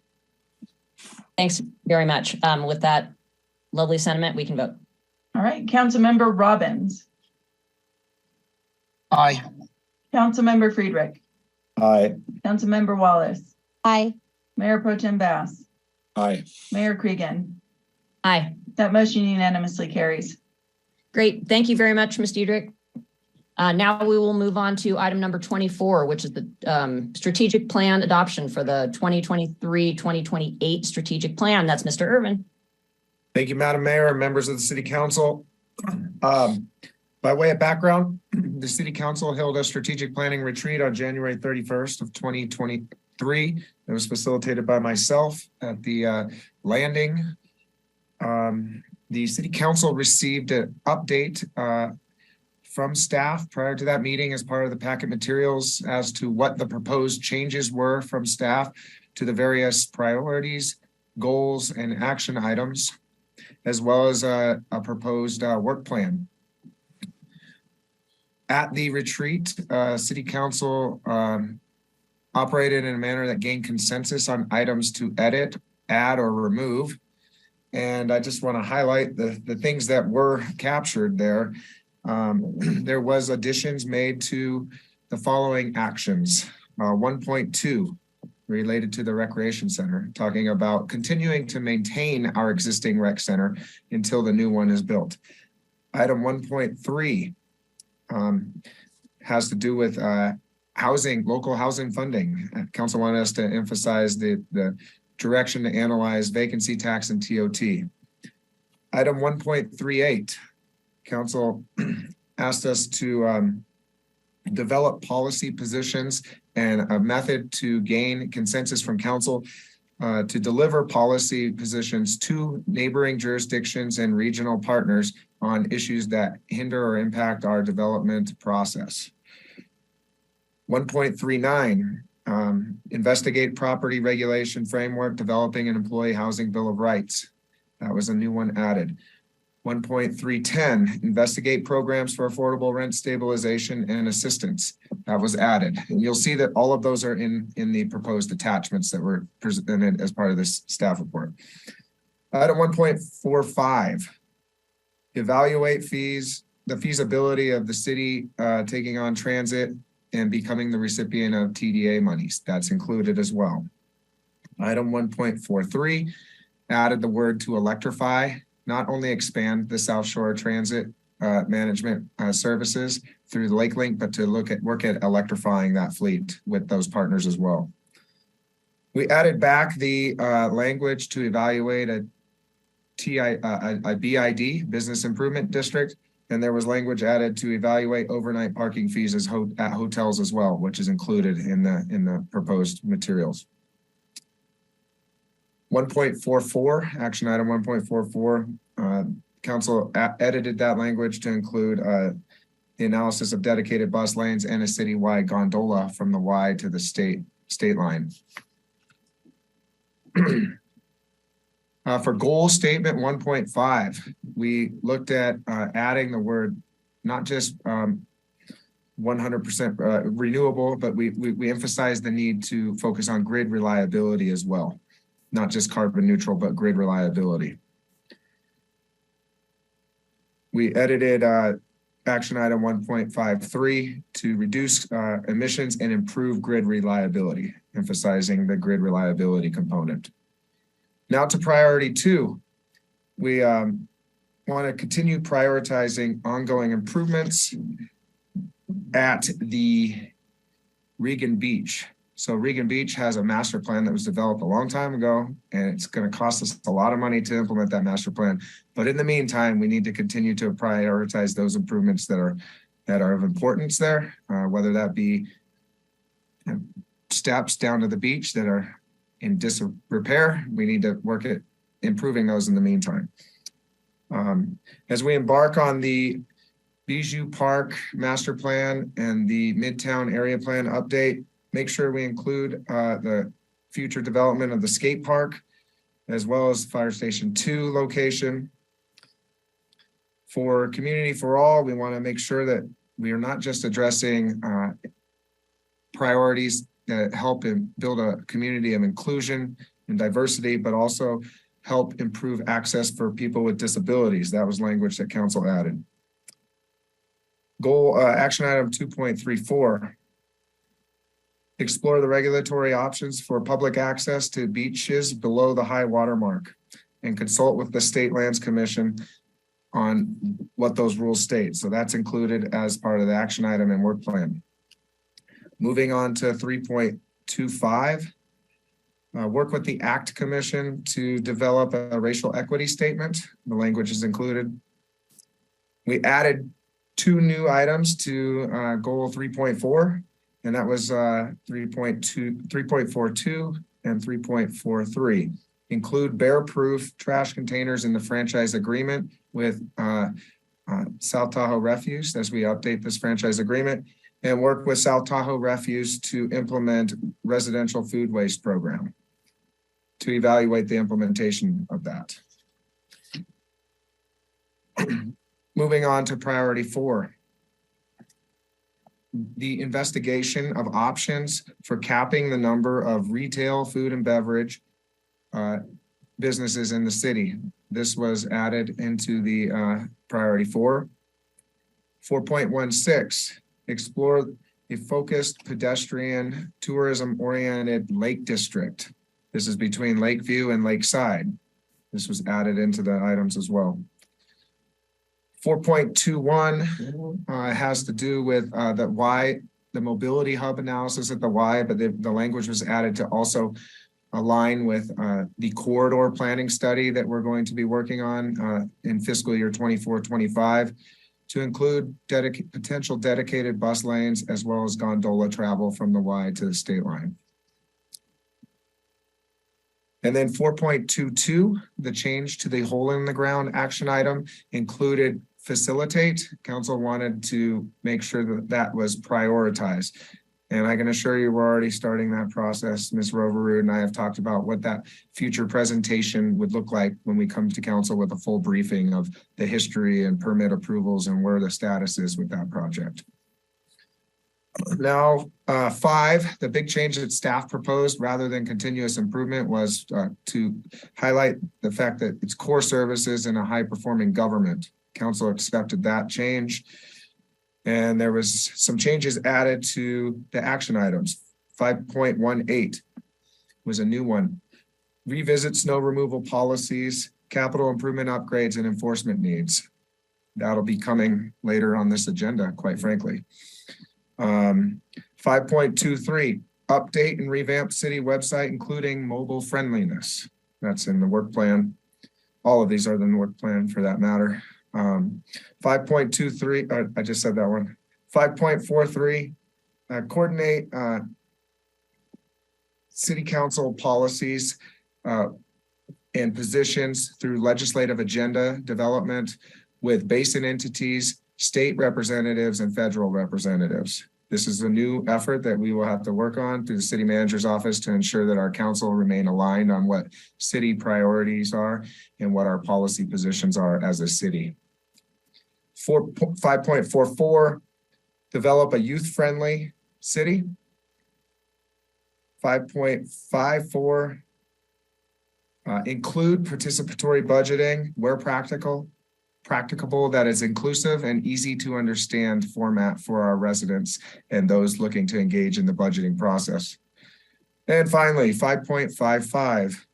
Speaker 2: Thanks very much. With that lovely sentiment, we can vote.
Speaker 1: All right, Councilmember Robbins.
Speaker 7: Aye.
Speaker 1: Councilmember Friedrich.
Speaker 3: Aye.
Speaker 1: Councilmember Wallace.
Speaker 4: Aye.
Speaker 1: Mayor Pro Tem Bass.
Speaker 8: Aye.
Speaker 1: Mayor Cregan.
Speaker 2: Aye.
Speaker 1: That motion unanimously carries.
Speaker 2: Great. Thank you very much, Ms. Diedrich. Now we will move on to item number 24, which is the strategic plan adoption for the 2023-2028 strategic plan. That's Mr. Irvin.
Speaker 5: Thank you, Madam Mayor and members of the City Council. By way of background, the City Council held a strategic planning retreat on January 31st of 2023. It was facilitated by myself at the landing. The City Council received an update from staff prior to that meeting as part of the packet materials as to what the proposed changes were from staff to the various priorities, goals, and action items, as well as a proposed work plan. At the retreat, City Council operated in a manner that gained consensus on items to edit, add, or remove. And I just want to highlight the things that were captured there. There was additions made to the following actions. 1.2 related to the recreation center, talking about continuing to maintain our existing rec center until the new one is built. Item 1.3 has to do with housing, local housing funding. Council wanted us to emphasize the direction to analyze vacancy tax and TOT. Item 1.38, Council asked us to develop policy positions and a method to gain consensus from Council to deliver policy positions to neighboring jurisdictions and regional partners on issues that hinder or impact our development process. 1.39, investigate property regulation framework, developing an employee housing bill of rights. That was a new one added. 1.310, investigate programs for affordable rent stabilization and assistance. That was added. And you'll see that all of those are in the proposed attachments that were presented as part of this staff report. Item 1.45, evaluate the feasibility of the city taking on transit and becoming the recipient of TDA monies. That's included as well. Item 1.43, added the word to electrify, not only expand the South Shore Transit management services through the Lake Link, but to work at electrifying that fleet with those partners as well. We added back the language to evaluate a BID, Business Improvement District, and there was language added to evaluate overnight parking fees at hotels as well, which is included in the proposed materials. 1.44, action item 1.44, Council edited that language to include the analysis of dedicated bus lanes and a citywide gondola from the Y to the state line. For goal statement 1.5, we looked at adding the word, not just 100% renewable, but we emphasized the need to focus on grid reliability as well. Not just carbon neutral, but grid reliability. We edited action item 1.53 to reduce emissions and improve grid reliability, emphasizing the grid reliability component. Now to priority 2, we want to continue prioritizing ongoing improvements at the Regan Beach. So Regan Beach has a master plan that was developed a long time ago, and it's going to cost us a lot of money to implement that master plan. But in the meantime, we need to continue to prioritize those improvements that are of importance there, whether that be steps down to the beach that are in disrepair. We need to work at improving those in the meantime. As we embark on the Bijou Park master plan and the Midtown area plan update, make sure we include the future development of the skate park, as well as Fire Station 2 location. For Community for All, we want to make sure that we are not just addressing priorities that help build a community of inclusion and diversity, but also help improve access for people with disabilities. That was language that council added. Action item 2.34. Explore the regulatory options for public access to beaches below the high water mark and consult with the State Lands Commission on what those rules state. So that's included as part of the action item and work plan. Moving on to 3.25, work with the ACT Commission to develop a racial equity statement. The language is included. We added 2 new items to goal 3.4. And that was 3.42 and 3.43. Include bear-proof trash containers in the franchise agreement with South Tahoe Refuse as we update this franchise agreement, and work with South Tahoe Refuse to implement residential food waste program to evaluate the implementation of that. Moving on to priority 4. The investigation of options for capping the number of retail, food and beverage businesses in the city. This was added into the priority 4. 4.16, explore a focused pedestrian tourism-oriented lake district. This is between Lakeview and Lakeside. This was added into the items as well. 4.21 has to do with the mobility hub analysis at the Y, but the language was added to also align with the corridor planning study that we're going to be working on in fiscal year 24-25 to include potential dedicated bus lanes as well as gondola travel from the Y to the state line. And then 4.22, the change to the hole in the ground action item included facilitate. Council wanted to make sure that that was prioritized. And I can assure you we're already starting that process. Ms. Roverud and I have talked about what that future presentation would look like when we come to council with a full briefing of the history and permit approvals and where the status is with that project. Now, 5, the big change that staff proposed rather than continuous improvement was to highlight the fact that it's core services in a high performing government. Council accepted that change. And there was some changes added to the action items. 5.18 was a new one. Revisit snow removal policies, capital improvement upgrades, and enforcement needs. That'll be coming later on this agenda, quite frankly. 5.23, update and revamp city website, including mobile friendliness. That's in the work plan. All of these are in the work plan for that matter. 5.23, I just said that one. 5.43, coordinate city council policies and positions through legislative agenda development with basin entities, state representatives, and federal representatives. This is a new effort that we will have to work on through the city manager's office to ensure that our council remain aligned on what city priorities are and what our policy positions are as a city. 5.44, develop a youth-friendly city. 5.54, include participatory budgeting where practicable that is inclusive and easy to understand format for our residents and those looking to engage in the budgeting process. And finally, 5.55,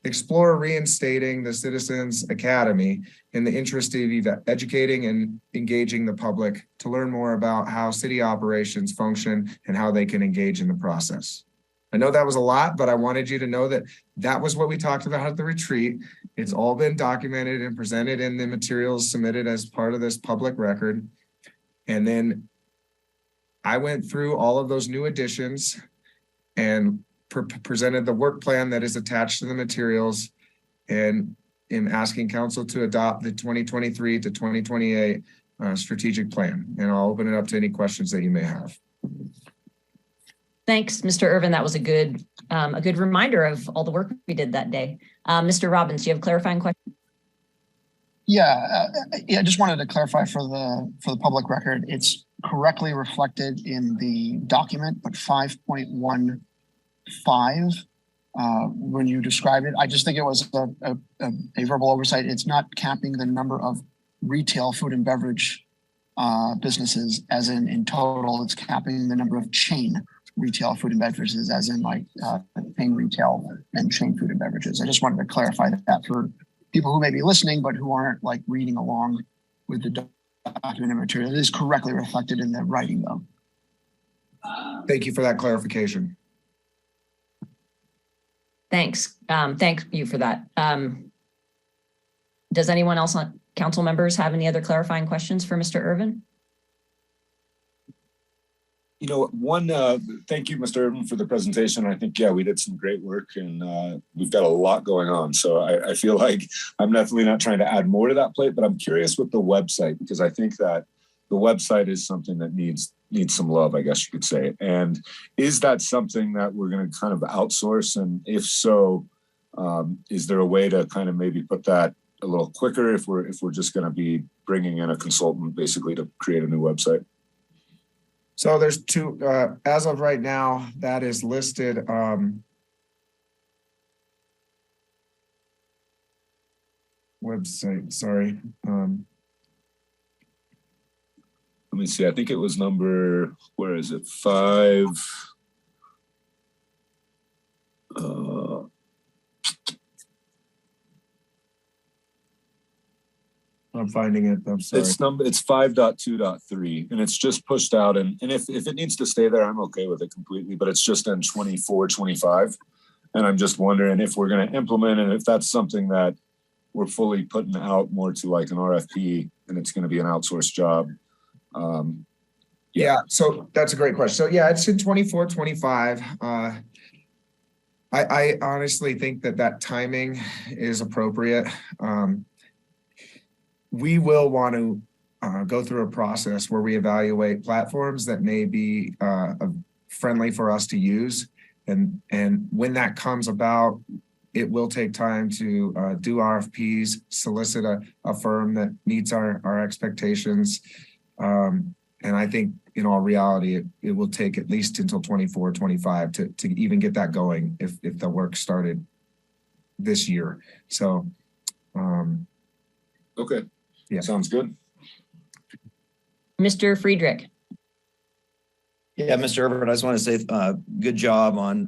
Speaker 5: explore reinstating the Citizens Academy in the interest of educating and engaging the public to learn more about how city operations function and how they can engage in the process. I know that was a lot, but I wanted you to know that that was what we talked about at the retreat. It's all been documented and presented in the materials submitted as part of this public record. And then I went through all of those new additions and presented the work plan that is attached to the materials, and am asking council to adopt the 2023 to 2028 strategic plan. And I'll open it up to any questions that you may have.
Speaker 2: Thanks, Mr. Irvin. That was a good reminder of all the work we did that day. Mr. Robbins, do you have a clarifying question?
Speaker 7: Yeah, I just wanted to clarify for the public record, it's correctly reflected in the document, but 5.15 when you describe it, I just think it was a verbal oversight. It's not capping the number of retail food and beverage businesses as in total. It's capping the number of chain retail food and beverages as in like chain retail and chain food and beverages. I just wanted to clarify that for people who may be listening, but who aren't like reading along with the documented material. It is correctly reflected in the writing though.
Speaker 5: Thank you for that clarification.
Speaker 2: Thanks. Thank you for that. Does anyone else on council members have any other clarifying questions for Mr. Irvin?
Speaker 8: You know, thank you, Mr. Irvin, for the presentation. I think, yeah, we did some great work and we've got a lot going on. So I feel like I'm definitely not trying to add more to that plate, but I'm curious with the website, because I think that the website is something that needs some love, I guess you could say. And is that something that we're going to kind of outsource? And if so, is there a way to kind of maybe put that a little quicker if we're just going to be bringing in a consultant basically to create a new website?
Speaker 5: So there's two, as of right now, that is listed. Website, sorry.
Speaker 8: Let me see, I think it was number, where is it? 5.
Speaker 5: I'm finding it. I'm sorry.
Speaker 8: It's 5.2.3 and it's just pushed out. And if it needs to stay there, I'm okay with it completely, but it's just in 24, 25. And I'm just wondering if we're going to implement and if that's something that we're fully putting out more to like an RFP and it's going to be an outsourced job.
Speaker 5: Yeah, so that's a great question. So yeah, it's in 24, 25. I honestly think that timing is appropriate. We will want to go through a process where we evaluate platforms that may be friendly for us to use. And when that comes about, it will take time to do RFPs, solicit a firm that meets our expectations. And I think in all reality, it will take at least until 24, 25 to even get that going if the work started this year. So,
Speaker 8: okay.
Speaker 5: Yeah.
Speaker 8: Sounds good.
Speaker 2: Mr. Friedrich.
Speaker 3: Yeah, Mr. Irvin, I just want to say good job on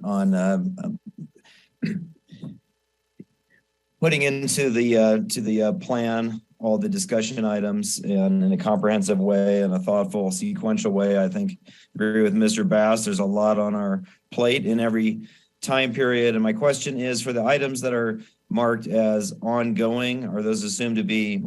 Speaker 3: putting into the plan all the discussion items in a comprehensive way and a thoughtful, sequential way. I think agree with Mr. Bass. There's a lot on our plate in every time period. And my question is, for the items that are marked as ongoing, are those assumed to be,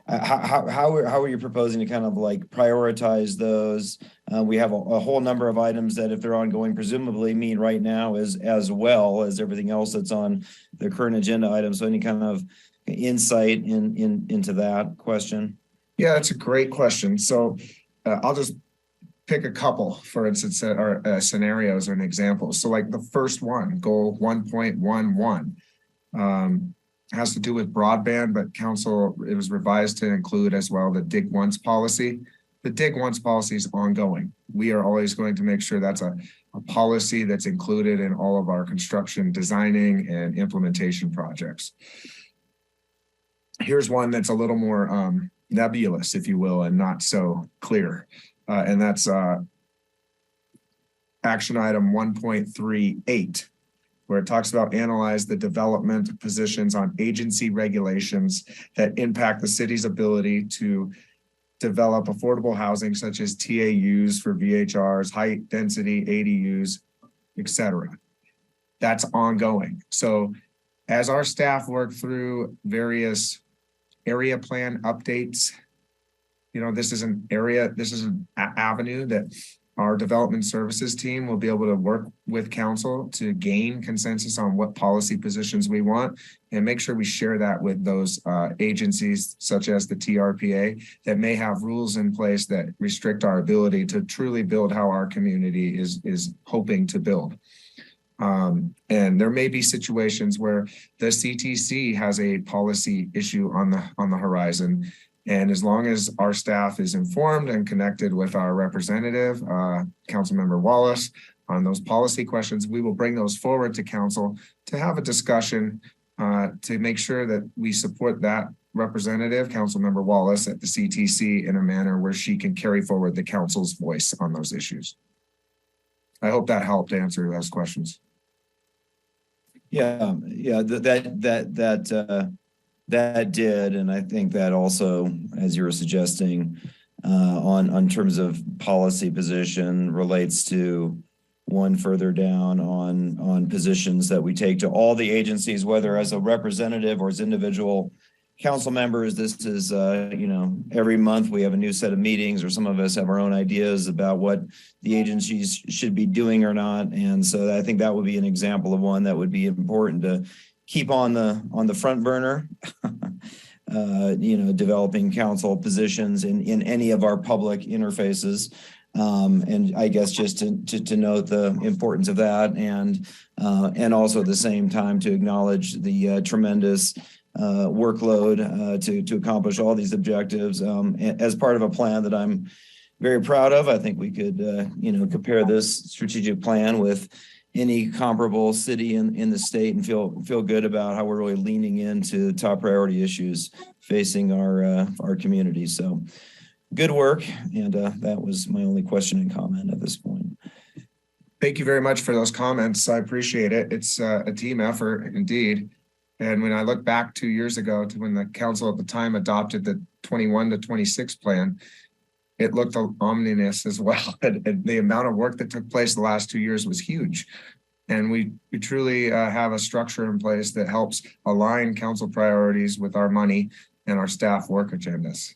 Speaker 3: how are you proposing to kind of like prioritize those? We have a whole number of items that if they're ongoing, presumably mean right now as well as everything else that's on the current agenda item. So any kind of insight into that question?
Speaker 5: Yeah, that's a great question. So I'll just pick a couple, for instance, or scenarios or an example. So like the first one, goal 1.11, has to do with broadband, but council, it was revised to include as well the dig once policy. The dig once policy is ongoing. We are always going to make sure that's a policy that's included in all of our construction, designing, and implementation projects. Here's one that's a little more nebulous, if you will, and not so clear. And that's action item 1.38, where it talks about analyze the development positions on agency regulations that impact the city's ability to develop affordable housing, such as TAUs for VHRs, high density ADUs, etc. That's ongoing. So as our staff work through various area plan updates, this is an avenue that our development services team will be able to work with council to gain consensus on what policy positions we want and make sure we share that with those agencies such as the TRPA that may have rules in place that restrict our ability to truly build how our community is hoping to build. And there may be situations where the CTC has a policy issue on the horizon. And as long as our staff is informed and connected with our representative, Councilmember Wallace, on those policy questions, we will bring those forward to council to have a discussion to make sure that we support that representative, Councilmember Wallace, at the CTC in a manner where she can carry forward the council's voice on those issues. I hope that helped answer those questions.
Speaker 3: Yeah, that did, and I think that also, as you were suggesting, on terms of policy position, relates to one further down on positions that we take to all the agencies, whether as a representative or as individual council members. This is, every month we have a new set of meetings, or some of us have our own ideas about what the agencies should be doing or not. And so I think that would be an example of one that would be important to keep on the front burner, developing council positions in any of our public interfaces. And I guess just to note the importance of that, and also at the same time to acknowledge the tremendous workload to accomplish all these objectives as part of a plan that I'm very proud of. I think we could, compare this strategic plan with any comparable city in the state and feel good about how we're really leaning into top priority issues facing our community. So good work. And that was my only question and comment at this point.
Speaker 5: Thank you very much for those comments. I appreciate it. It's a team effort indeed. And when I look back 2 years ago to when the council at the time adopted the 21 to 26 plan, it looked ominous as well. And the amount of work that took place the last 2 years was huge. And we truly have a structure in place that helps align council priorities with our money and our staff work agendas.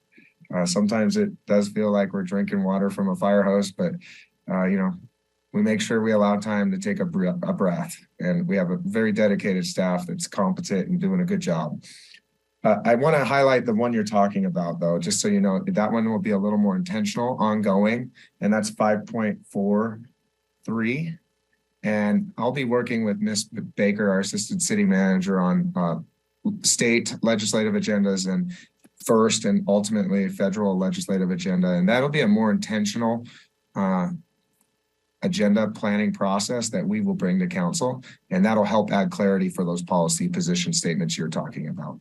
Speaker 5: Sometimes it does feel like we're drinking water from a fire hose, but we make sure we allow time to take a breath. And we have a very dedicated staff that's competent and doing a good job. I want to highlight the one you're talking about, though, just so you know, that one will be a little more intentional, ongoing, and that's 5.43. And I'll be working with Ms. Baker, our assistant city manager, on state legislative agendas and first and ultimately federal legislative agenda. And that'll be a more intentional agenda planning process that we will bring to council, and that'll help add clarity for those policy position statements you're talking about.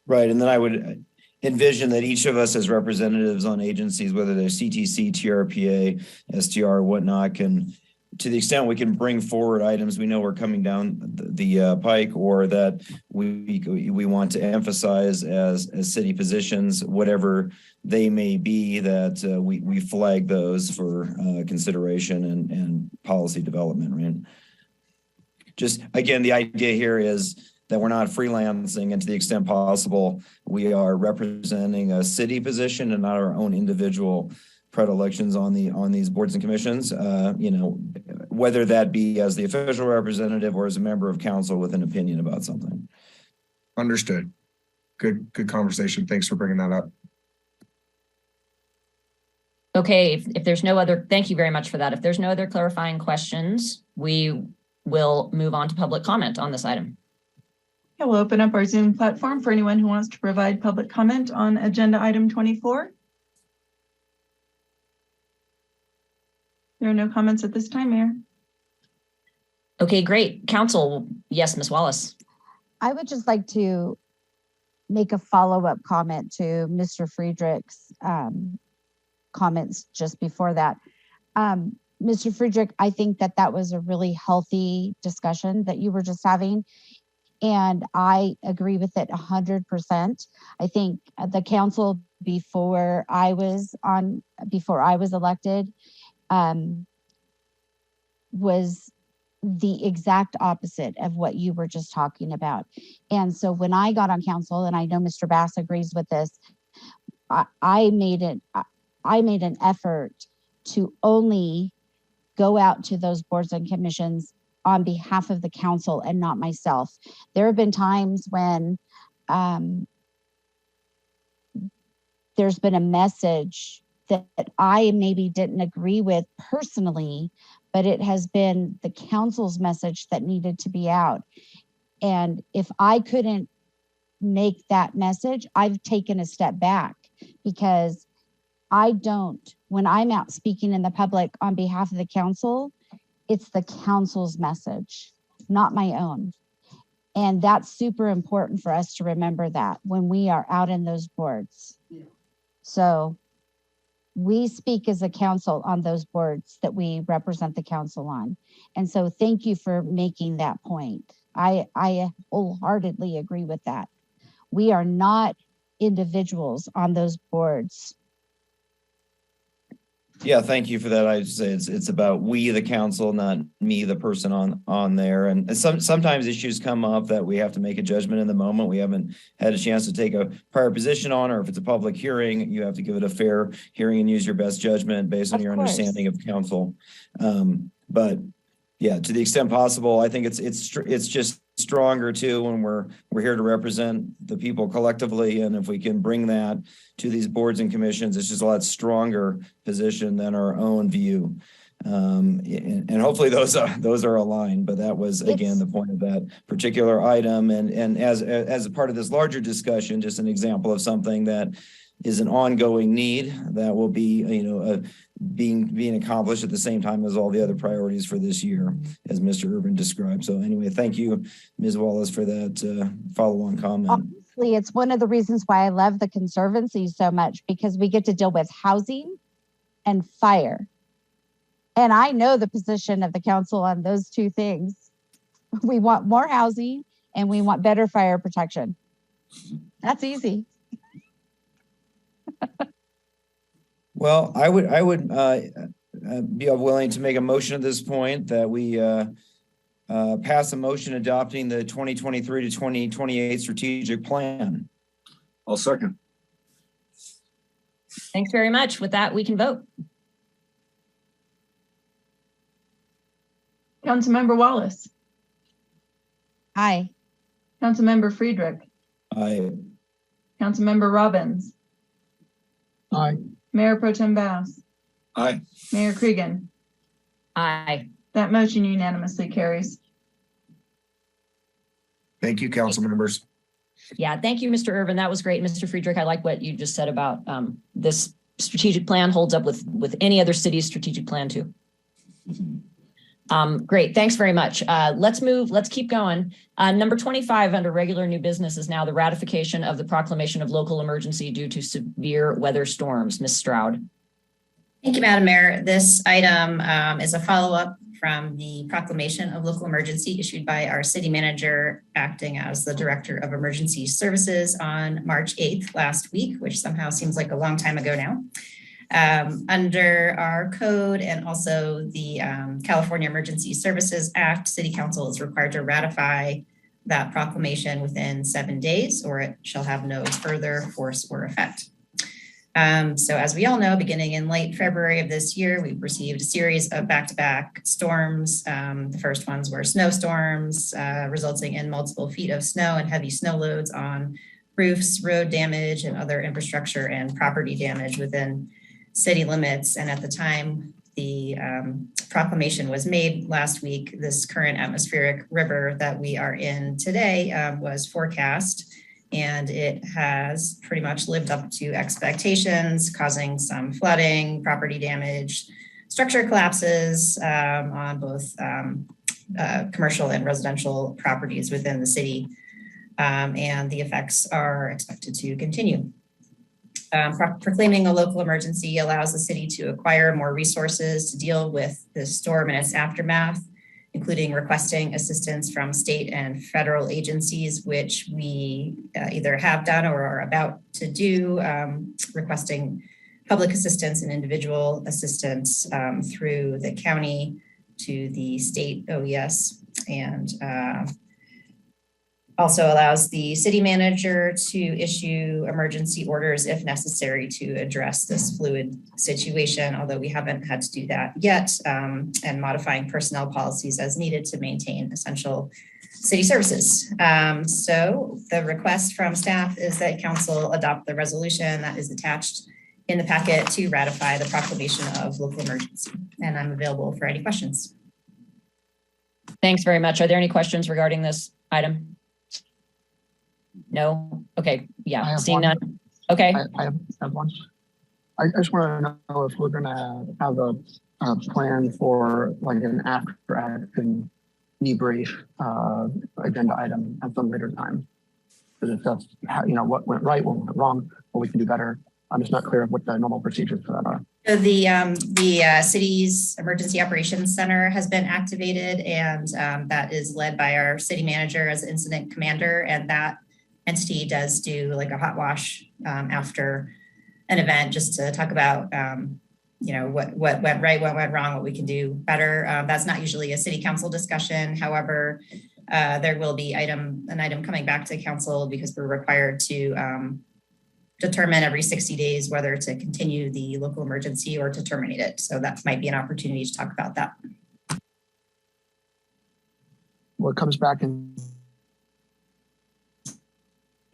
Speaker 3: Right, and then I would envision that each of us as representatives on agencies, whether they're CTC, TRPA, STR, or whatnot, can, to the extent we can bring forward items we know are coming down the pike, or that we want to emphasize as city positions, whatever they may be, that we flag those for consideration and policy development, right? Just, again, the idea here is that we're not freelancing, and to the extent possible, we are representing a city position and not our own individual predilections on these boards and commissions, whether that be as the official representative or as a member of council with an opinion about something.
Speaker 5: Understood. Good conversation. Thanks for bringing that up.
Speaker 2: Okay, if there's no other, thank you very much for that. If there's no other clarifying questions, we will move on to public comment on this item.
Speaker 1: Yeah, we'll open up our Zoom platform for anyone who wants to provide public comment on agenda item 24. There are no comments at this time, Mayor.
Speaker 2: Okay, great. Council, yes, Ms. Wallace.
Speaker 4: I would just like to make a follow-up comment to Mr. Friedrich's comments just before that. Mr. Friedrich, I think that was a really healthy discussion that you were just having. And I agree with it 100%. I think the council before I was elected, was the exact opposite of what you were just talking about. And so when I got on council, and I know Mr. Bass agrees with this, I made an effort to only go out to those boards and commissions on behalf of the council and not myself. There have been times when there's been a message that I maybe didn't agree with personally, but it has been the council's message that needed to be out. And if I couldn't make that message, I've taken a step back, because when I'm out speaking in the public on behalf of the council, it's the council's message, not my own. And that's super important for us to remember that when we are out in those boards. Yeah. So we speak as a council on those boards that we represent the council on. And so thank you for making that point. I wholeheartedly agree with that. We are not individuals on those boards.
Speaker 3: Yeah, thank you for that. I just say it's about we, the council, not me, the person on there. And sometimes issues come up that we have to make a judgment in the moment. We haven't had a chance to take a prior position on, or if it's a public hearing, you have to give it a fair hearing and use your best judgment based on your understanding of council. But yeah, to the extent possible, I think it's just stronger too when we're here to represent the people collectively, and if we can bring that to these boards and commissions, it's just a lot stronger position than our own view, and hopefully those are aligned. But that was again the point of that particular item, and as a part of this larger discussion, just an example of something that is an ongoing need that will be being accomplished at the same time as all the other priorities for this year, as Mr. Urban described. So anyway, thank you, Ms. Wallace, for that follow-on comment.
Speaker 4: Obviously, it's one of the reasons why I love the Conservancy so much, because we get to deal with housing and fire. And I know the position of the council on those two things. We want more housing and we want better fire protection. That's easy.
Speaker 3: Well, I would be willing to make a motion at this point that we pass a motion adopting the 2023 to 2028 strategic plan.
Speaker 8: I'll second.
Speaker 2: Thanks very much. With that, we can vote.
Speaker 1: Councilmember Wallace.
Speaker 4: Aye.
Speaker 1: Councilmember Friedrich.
Speaker 3: Aye.
Speaker 1: Councilmember Robbins.
Speaker 7: Aye.
Speaker 1: Mayor Pro Tem Bass.
Speaker 8: Aye.
Speaker 1: Mayor Cregan.
Speaker 2: Aye.
Speaker 1: That motion unanimously carries.
Speaker 5: Thank you, council members.
Speaker 2: Yeah, thank you, Mr. Urban. That was great. Mr. Friedrich, I like what you just said about this strategic plan holds up with any other city's strategic plan too. Great, thanks very much. Let's keep going. Number 25 under regular new business is now the ratification of the proclamation of local emergency due to severe weather storms. Ms. Stroud.
Speaker 6: Thank you, Madam Mayor. This item is a follow-up from the proclamation of local emergency issued by our city manager acting as the director of emergency services on March 8th last week, which somehow seems like a long time ago now. Under our code and also the California Emergency Services Act, City Council is required to ratify that proclamation within 7 days, or it shall have no further force or effect. So as we all know, beginning in late February of this year, we've received a series of back-to-back storms. The first ones were snowstorms, resulting in multiple feet of snow and heavy snow loads on roofs, road damage, and other infrastructure and property damage within city limits. And at the time the proclamation was made last week, this current atmospheric river that we are in today was forecast, and it has pretty much lived up to expectations, causing some flooding, property damage, structure collapses on both commercial and residential properties within the city. And the effects are expected to continue. Proclaiming a local emergency allows the city to acquire more resources to deal with the storm and its aftermath, including requesting assistance from state and federal agencies, which we either have done or are about to do, requesting public assistance and individual assistance through the county to the state OES, and also allows the city manager to issue emergency orders if necessary to address this fluid situation, although we haven't had to do that yet, and modifying personnel policies as needed to maintain essential city services. So the request from staff is that council adopt the resolution that is attached in the packet to ratify the proclamation of local emergency. And I'm available for any questions.
Speaker 2: Thanks very much. Are there any questions regarding this item? No? Okay, yeah, seeing none. Okay.
Speaker 7: I have one. I just want to know if we're gonna have a plan for like an after action debrief agenda item at some later time. To discuss how, you know, what went right, what went wrong, what we can do better. I'm just not clear of what the normal procedures for that are.
Speaker 6: So the city's emergency operations center has been activated, and that is led by our city manager as incident commander, and that entity does do like a hot wash after an event, just to talk about you know, what went right, what went wrong, what we can do better. That's not usually a city council discussion. However, there will be an item coming back to council because we're required to determine every 60 days whether to continue the local emergency or to terminate it. So that might be an opportunity to talk about that.
Speaker 7: What comes back in?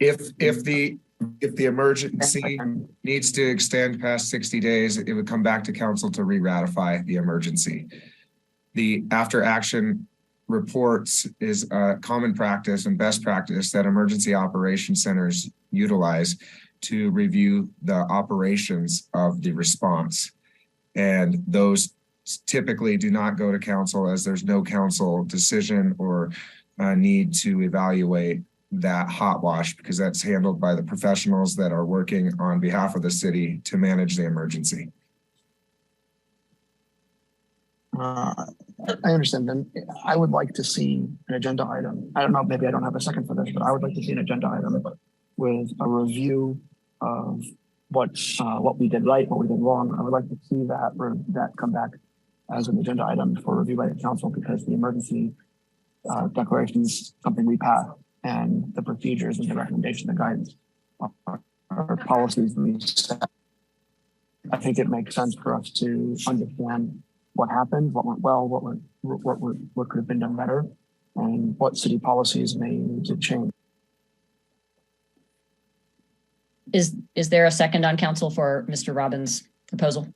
Speaker 5: If the emergency needs to extend past 60 days, it would come back to council to re-ratify the emergency. The after action reports is a common practice and best practice that emergency operations centers utilize to review the operations of the response. And those typically do not go to council, as there's no council decision or need to evaluate that hot wash, because that's handled by the professionals that are working on behalf of the city to manage the emergency.
Speaker 7: I understand. Then I would like to see an agenda item. I don't know, maybe I don't have a second for this, but I would like to see an agenda item with a review of what we did right, what we did wrong. I would like to see that come back as an agenda item for review by the council, because the emergency declaration is something we pass, and the procedures and the recommendation, the guidance are policies we set. I think it makes sense for us to understand what happened, what went well, what could have been done better, and what city policies may need to change.
Speaker 2: Is there a second on council for Mr. Robbins' proposal?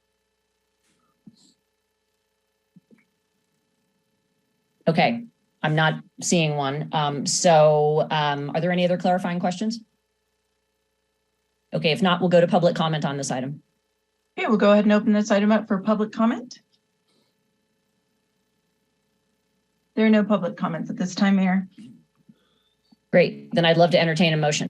Speaker 2: Okay, I'm not seeing one. Are there any other clarifying questions? Okay, if not, we'll go to public comment on this item.
Speaker 1: Okay, we'll go ahead and open this item up for public comment. There are no public comments at this time, Mayor.
Speaker 2: Great, then I'd love to entertain a motion.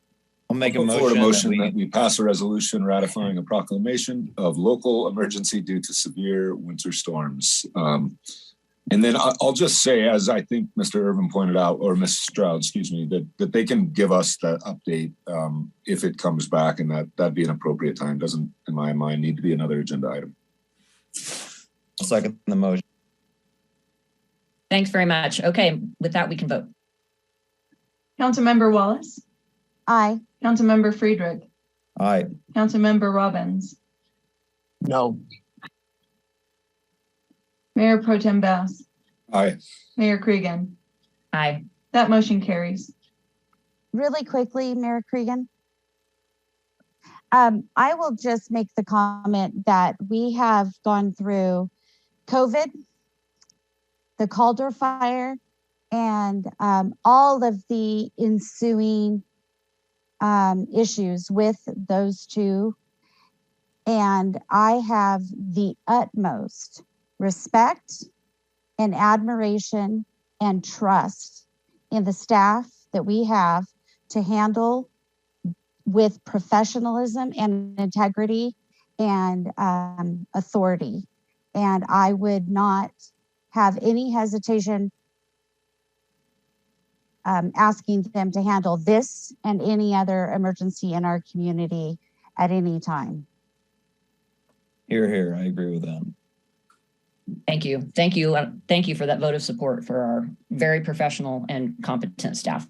Speaker 3: I'll make a
Speaker 8: motion that we pass a resolution ratifying a proclamation of local emergency due to severe winter storms. And then I'll just say, as I think Mr. Irvin pointed out, or Ms. Stroud, excuse me, that they can give us that update if it comes back, and that'd be an appropriate time. Doesn't, in my mind, need to be another agenda item.
Speaker 3: I'll second the motion.
Speaker 2: Thanks very much. Okay, with that, we can vote.
Speaker 1: Councilmember Wallace?
Speaker 4: Aye.
Speaker 1: Councilmember Friedrich?
Speaker 3: Aye.
Speaker 1: Councilmember Robbins?
Speaker 7: No.
Speaker 1: Mayor Pro Tem Bass?
Speaker 8: Aye.
Speaker 1: Mayor Cregan?
Speaker 2: Aye.
Speaker 1: That motion carries.
Speaker 4: Really quickly, Mayor Cregan. I will just make the comment that we have gone through COVID, the Calder fire, and all of the ensuing issues with those two. And I have the utmost respect and admiration and trust in the staff that we have to handle with professionalism and integrity and authority. And I would not have any hesitation asking them to handle this and any other emergency in our community at any time.
Speaker 3: Here, I agree with that.
Speaker 2: Thank you. Thank you. Thank you for that vote of support for our very professional and competent staff.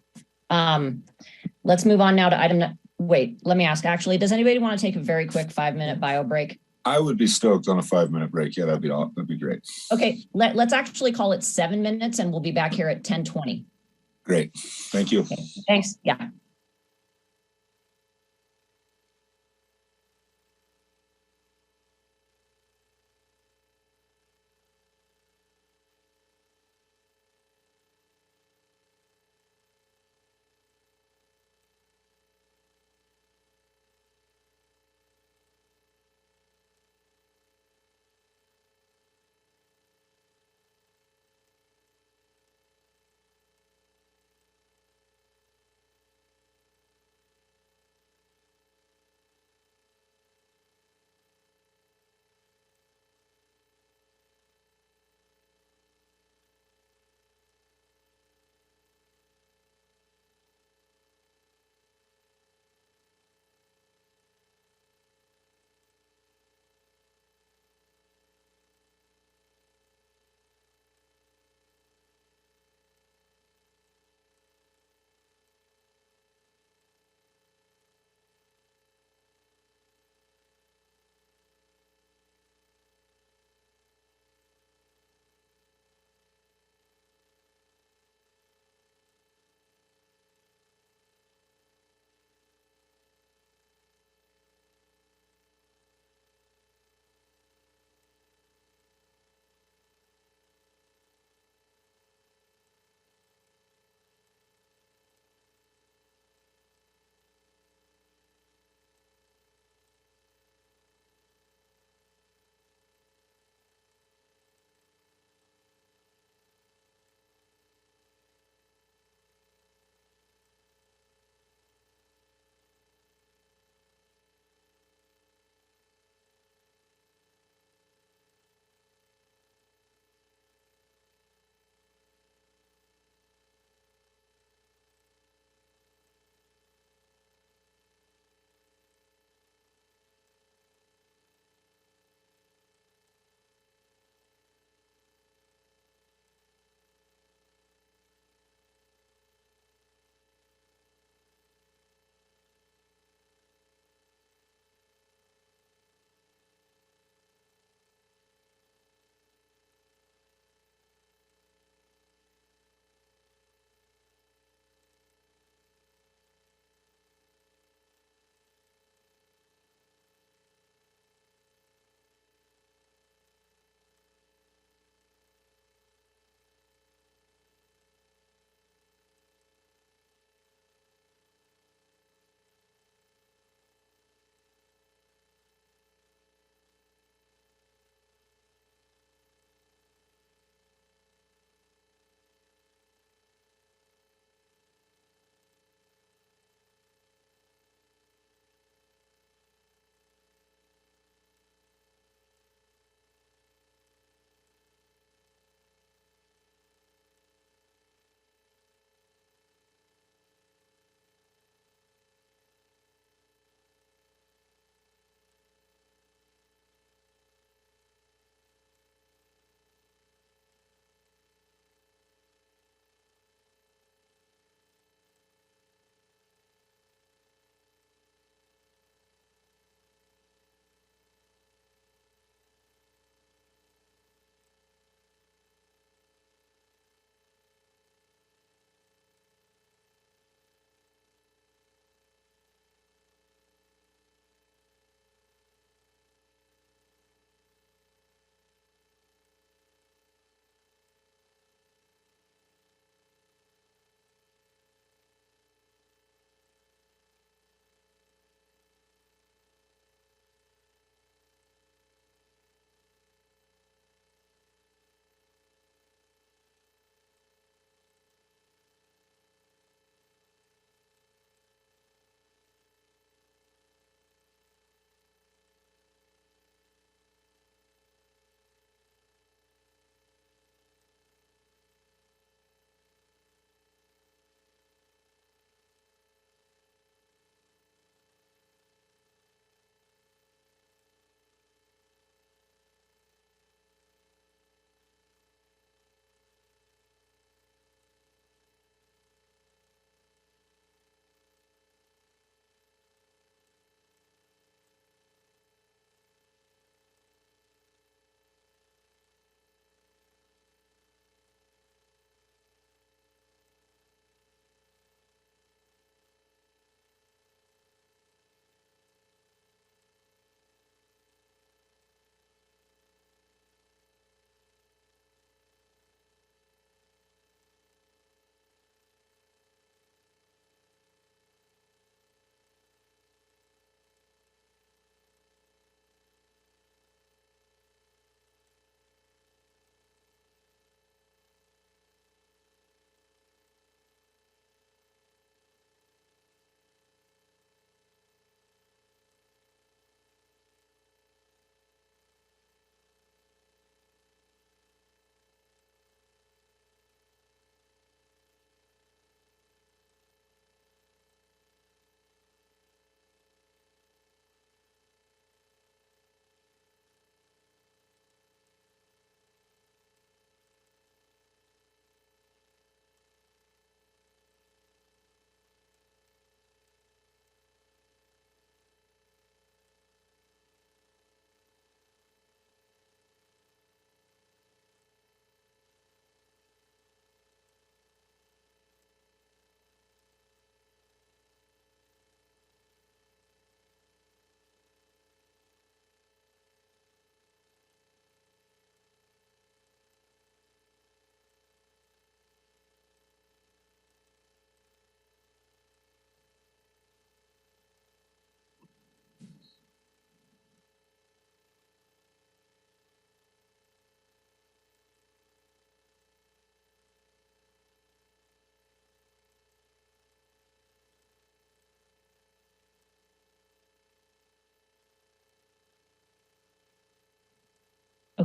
Speaker 2: Let's move on now to wait, let me ask, actually, does anybody want to take a very quick 5-minute bio break?
Speaker 8: I would be stoked on a 5-minute break. Yeah, that'd be great.
Speaker 2: Okay, let's actually call it 7 minutes and we'll be back here at 10:20.
Speaker 8: Great. Thank you.
Speaker 2: Okay, thanks. Yeah.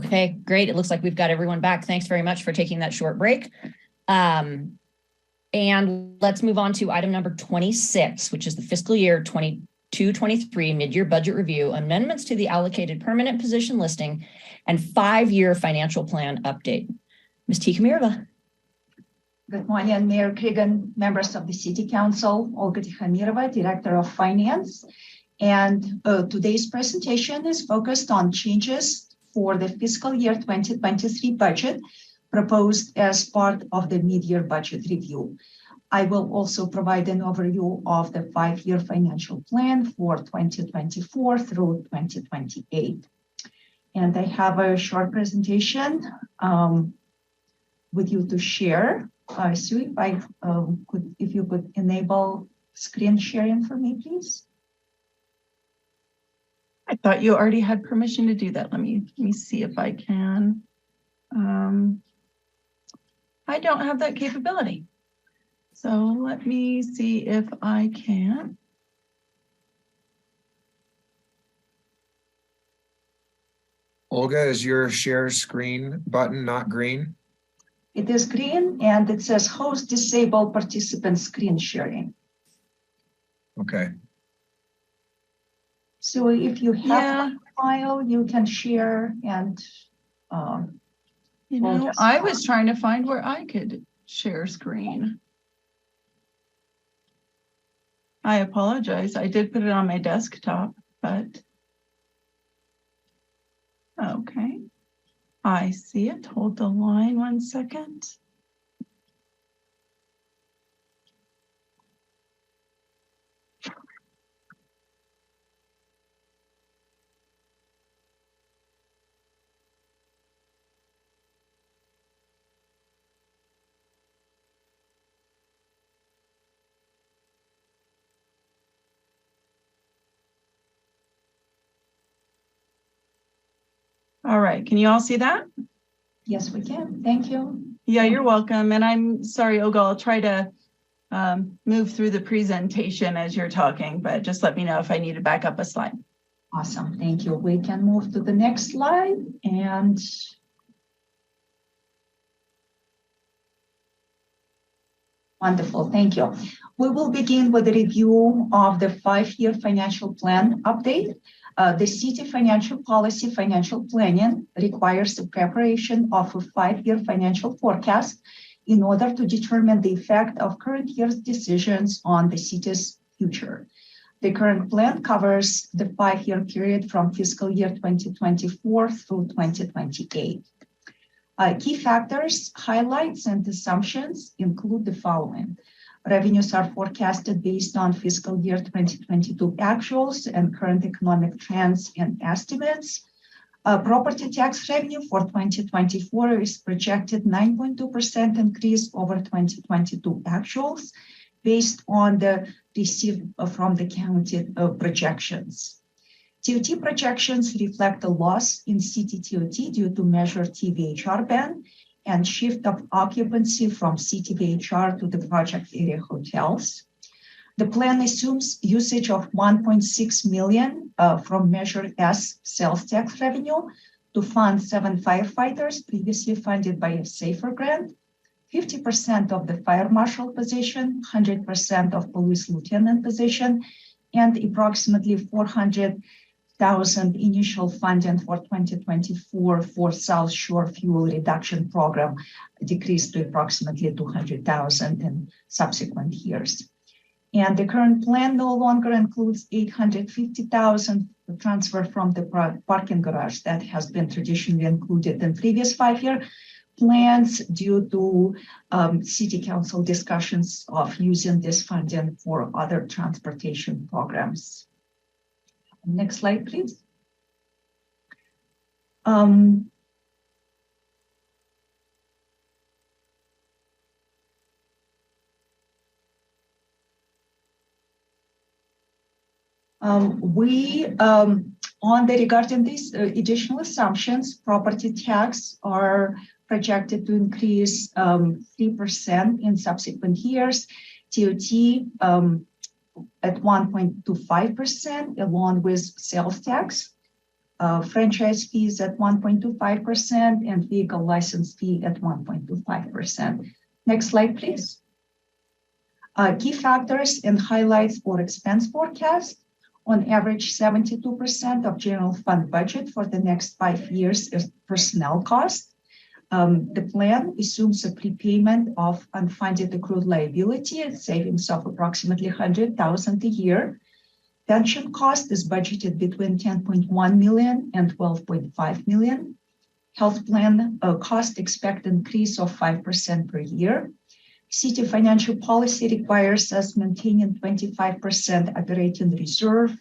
Speaker 2: Okay, great. It looks like we've got everyone back. Thanks very much for taking that short break. And let's move on to item number 26, which is the fiscal year 22-23 mid-year budget review, amendments to the allocated permanent position listing, and 5-year financial plan update. Ms. Tikhamirova.
Speaker 15: Good morning, Mayor Cregan, members of the City Council, Olga Tikhamirova, Director of Finance. And today's presentation is focused on changes for the fiscal year 2023 budget proposed as part of the mid-year budget review. I will also provide an overview of the 5-year financial plan for 2024 through 2028. And I have a short presentation with you to share. Sue, if you could enable screen sharing for me, please.
Speaker 1: I thought you already had permission to do that. Let me see if I can. I don't have that capability. So let me see if I can.
Speaker 5: Olga, is your share screen button not green?
Speaker 15: It is green and it says host disable participant screen sharing.
Speaker 5: Okay.
Speaker 15: So if you have a file, you can share and
Speaker 1: you know, I was trying to find where I could share screen. I apologize. I did put it on my desktop, but okay. I see it. Hold the line 1 second. All right, can you all see that?
Speaker 15: Yes, we can. Thank you.
Speaker 1: Yeah, you're welcome. And I'm sorry, Olga, I'll try to move through the presentation as you're talking, but just let me know if I need to back up a slide.
Speaker 15: Awesome, thank you. We can move to the next slide and wonderful, thank you. We will begin with a review of the 5-year financial plan update. The city financial policy financial planning requires the preparation of a 5-year financial forecast in order to determine the effect of current year's decisions on the city's future. The current plan covers the 5-year period from fiscal year 2024 through 2028. Key factors, highlights, and assumptions include the following. Revenues are forecasted based on fiscal year 2022 actuals and current economic trends and estimates. Property tax revenue for 2024 is projected 9.2% increase over 2022 actuals based on the received from the county projections. TOT projections reflect a loss in city TOT due to measured TVHR ban and shift of occupancy from city VHR to the project area hotels. The plan assumes usage of 1.6 million from Measure S sales tax revenue to fund 7 firefighters previously funded by a SAFER grant, 50% of the fire marshal position, 100% of police lieutenant position, and approximately 400,000 initial funding for 2024 for South Shore fuel reduction program, decreased to approximately 200,000 in subsequent years. And the current plan no longer includes 850,000 transfer from the parking garage that has been traditionally included in previous 5-year plans due to city council discussions of using this funding for other transportation programs. Next slide, please. Regarding these additional assumptions, property tax are projected to increase 3% in subsequent years. TOT at 1.25% along with sales tax. franchise fees at 1.25%, and vehicle license fee at 1.25%. Next slide, please. Key factors and highlights for expense forecast. On average, 72% of general fund budget for the next 5 years is personnel cost. The plan assumes a prepayment of unfunded accrued liability and savings of approximately $100,000 a year. Pension cost is budgeted between 10.1 million and 12.5 million. Health plan cost expect increase of 5% per year. City financial policy requires us maintaining 25% operating reserve.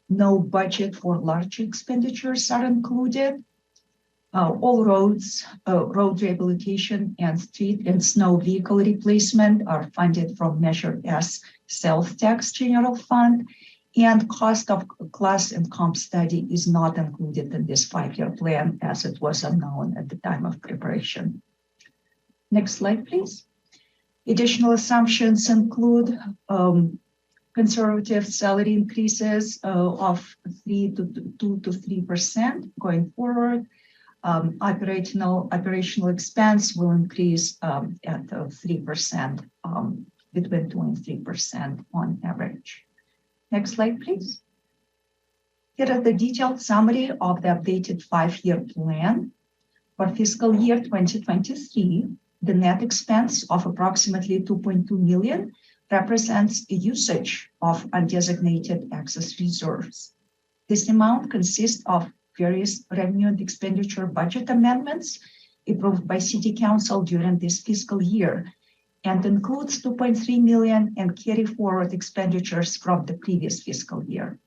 Speaker 15: No budget for large expenditures are included. All roads, road rehabilitation and street and snow vehicle replacement are funded from Measure S sales tax general fund, and cost of class and comp study is not included in this 5-year plan as it was unknown at the time of preparation. Next slide, please. Additional assumptions include conservative salary increases of 2 to 3% going forward. Operational expense will increase at 3%, between 2 and 3% on average. Next slide, please. Here are the detailed summary of the updated 5-year plan. For fiscal year 2023, the net expense of approximately 2.2 million represents a usage of undesignated excess reserves. This amount consists of various revenue and expenditure budget amendments approved by City Council during this fiscal year and includes 2.3 million in carry forward expenditures from the previous fiscal year.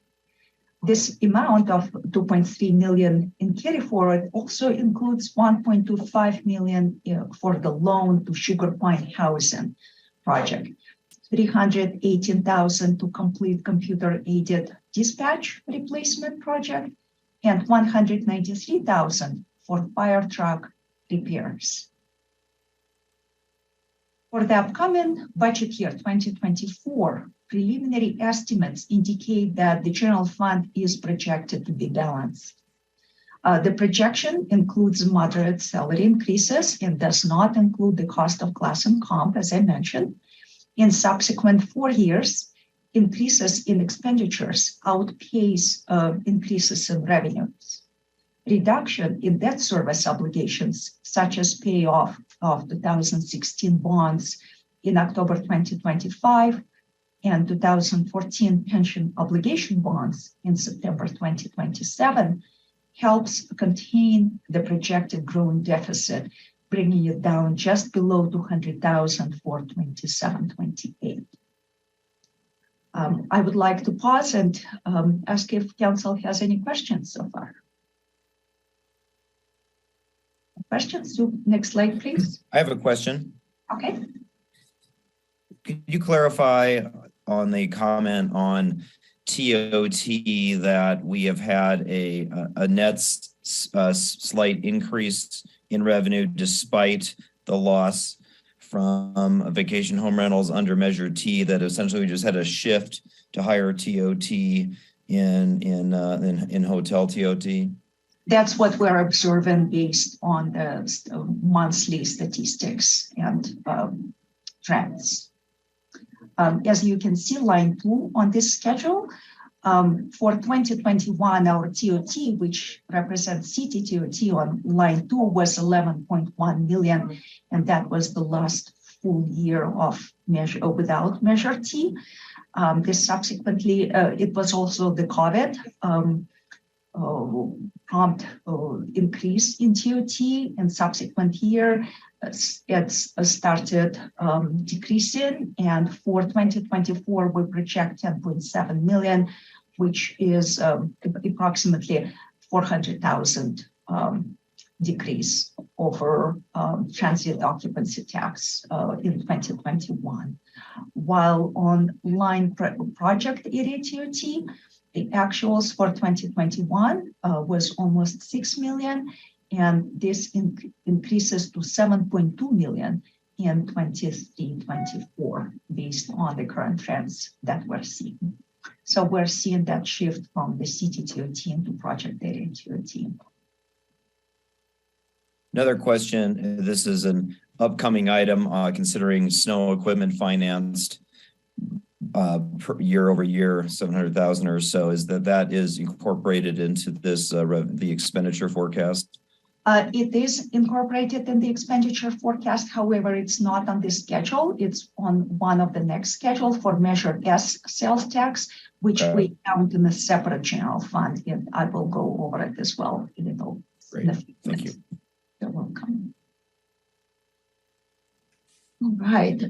Speaker 15: This amount of 2.3 million in carry forward also includes 1.25 million for the loan to Sugar Pine Housing project, 318,000 to complete computer aided dispatch replacement project, and 193,000 for fire truck repairs. For the upcoming budget year 2024, preliminary estimates indicate that the general fund is projected to be balanced. The projection includes moderate salary increases and does not include the cost of class and comp, as I mentioned. In subsequent 4 years, increases in expenditures outpace increases in revenues. Reduction in debt service obligations, such as payoff of 2016 bonds in October 2025 and 2014 pension obligation bonds in September 2027, helps contain the projected growing deficit, bringing it down just below 200,000 for 27-28. I would like to pause and ask if council has any questions so far. Questions? Next slide, please.
Speaker 3: I have a question.
Speaker 15: Okay.
Speaker 3: Could you clarify on the comment on TOT that we have had a net slight increase in revenue despite the loss from vacation home rentals under Measure T, that essentially we just had a shift to higher TOT in hotel TOT?
Speaker 15: That's what we're observing based on the monthly statistics and trends. As you can see, line 2 on this schedule, for 2021, our TOT, which represents city TOT on line 2, was 11.1 million, and that was the last full year of measure without Measure T. This subsequently, it was also the COVID prompt increase in TOT, and subsequent year it's started decreasing, and for 2024 we project 10.7 million, which is approximately 400,000 decrease over transient occupancy tax in 2021. While on line project area TOT, the actuals for 2021 was almost 6 million, and this increases to 7.2 million in 23-24 based on the current trends that we're seeing. So we're seeing that shift from the city TOT into project area TOT.
Speaker 3: Another question, this is an upcoming item, considering snow equipment financed year over year, 700,000 or so, is that is incorporated into this, the expenditure forecast?
Speaker 15: It is incorporated in the expenditure forecast. However, it's not on this schedule. It's on one of the next schedule for Measure S sales tax, which we count in a separate general fund. And I will go over it as well in a little.
Speaker 3: Great, thank you.
Speaker 15: You're welcome. All right.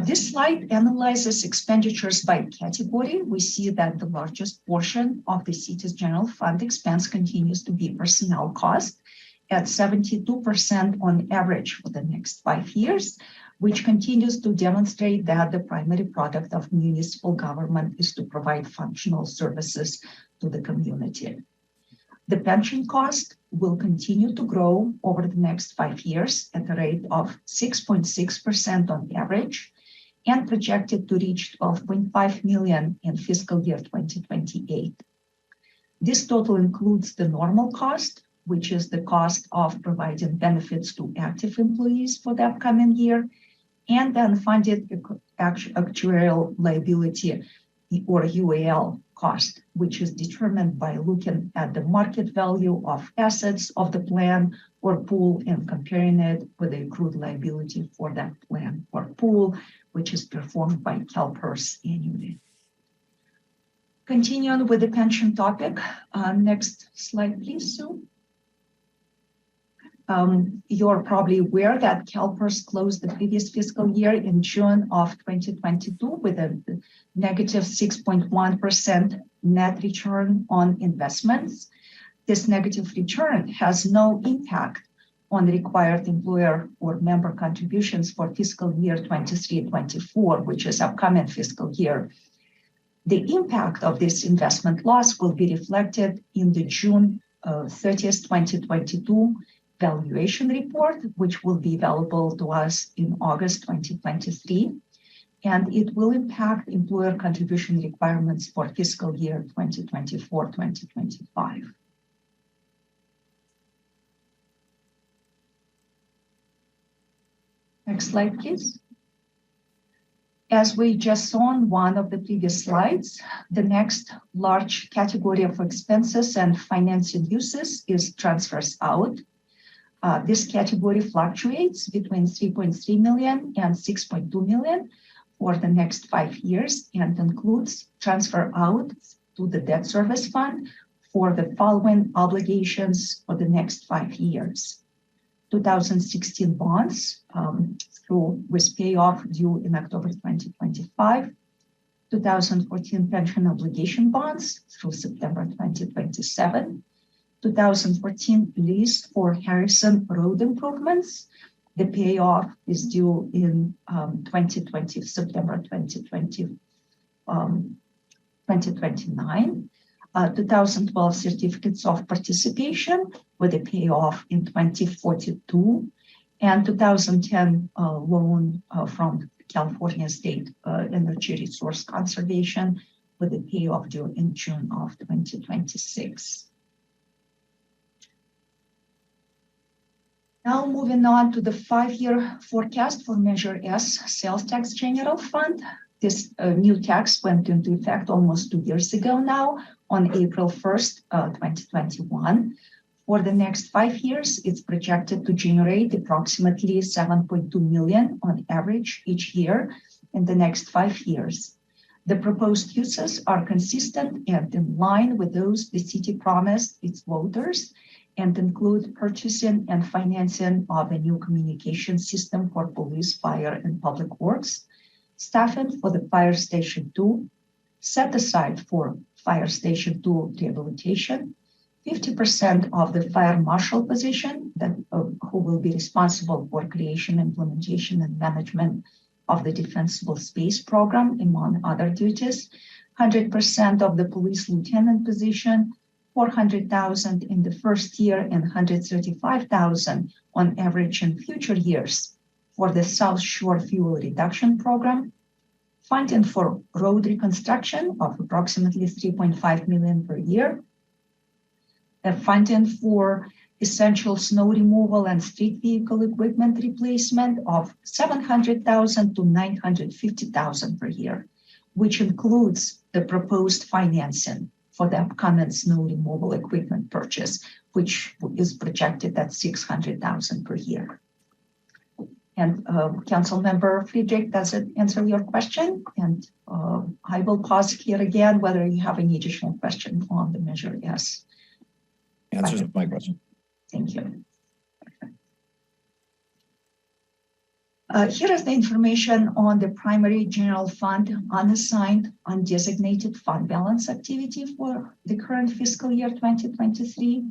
Speaker 15: This slide analyzes expenditures by category. We see that the largest portion of the city's general fund expense continues to be personnel cost at 72% on average for the next 5 years, which continues to demonstrate that the primary product of municipal government is to provide functional services to the community. The pension cost will continue to grow over the next 5 years at a rate of 6.6% on average and projected to reach 12.5 million in fiscal year 2028. This total includes the normal cost, which is the cost of providing benefits to active employees for the upcoming year, and the unfunded actuarial liability, or UAL cost, which is determined by looking at the market value of assets of the plan or pool and comparing it with the accrued liability for that plan or pool, which is performed by CalPERS annually. Continuing with the pension topic, next slide, please, Sue. You're probably aware that CalPERS closed the previous fiscal year in June of 2022 with a negative 6.1% net return on investments. This negative return has no impact on required employer or member contributions for fiscal year 23-24, which is upcoming fiscal year. The impact of this investment loss will be reflected in the June 30th, 2022 valuation report, which will be available to us in August 2023, and it will impact employer contribution requirements for fiscal year 2024-2025. Next slide, please. As we just saw on one of the previous slides, the next large category of expenses and financing uses is transfers out. This category fluctuates between 3.3 million and 6.2 million for the next 5 years and includes transfer out to the debt service fund for the following obligations for the next 5 years. 2016 bonds with payoff due in October 2025, 2014 pension obligation bonds through September 2027, 2014 lease for Harrison Road improvements. The payoff is due in September 2029. 2012 certificates of participation with a payoff in 2042, and 2010 loan from California State Energy Resource Conservation with a payoff due in June of 2026. Now moving on to the 5-year forecast for Measure S Sales Tax General Fund. This new tax went into effect almost 2 years ago now on April 1st, 2021. For the next 5 years, it's projected to generate approximately 7.2 million on average each year in the next 5 years. The proposed uses are consistent and in line with those the city promised its voters and include purchasing and financing of a new communication system for police, fire, and public works, staffing for the Fire Station 2, set aside for Fire Station 2 rehabilitation, 50% of the fire marshal position that who will be responsible for creation, implementation, and management of the Defensible Space Program, among other duties, 100% of the police lieutenant position, 400,000 in the first year and 135,000 on average in future years for the South Shore Fuel Reduction Program, funding for road reconstruction of approximately 3.5 million per year, funding for essential snow removal and street vehicle equipment replacement of 700,000 to 950,000 per year, which includes the proposed financing for the upcoming snow removal equipment purchase, which is projected at 600,000 per year. And Councilmember Friedrich, does it answer your question? And I will pause here again, whether you have any additional question on the Measure S.
Speaker 3: Answers my question.
Speaker 15: Thank you. Here is the information on the primary general fund unassigned undesignated fund balance activity for the current fiscal year 2023.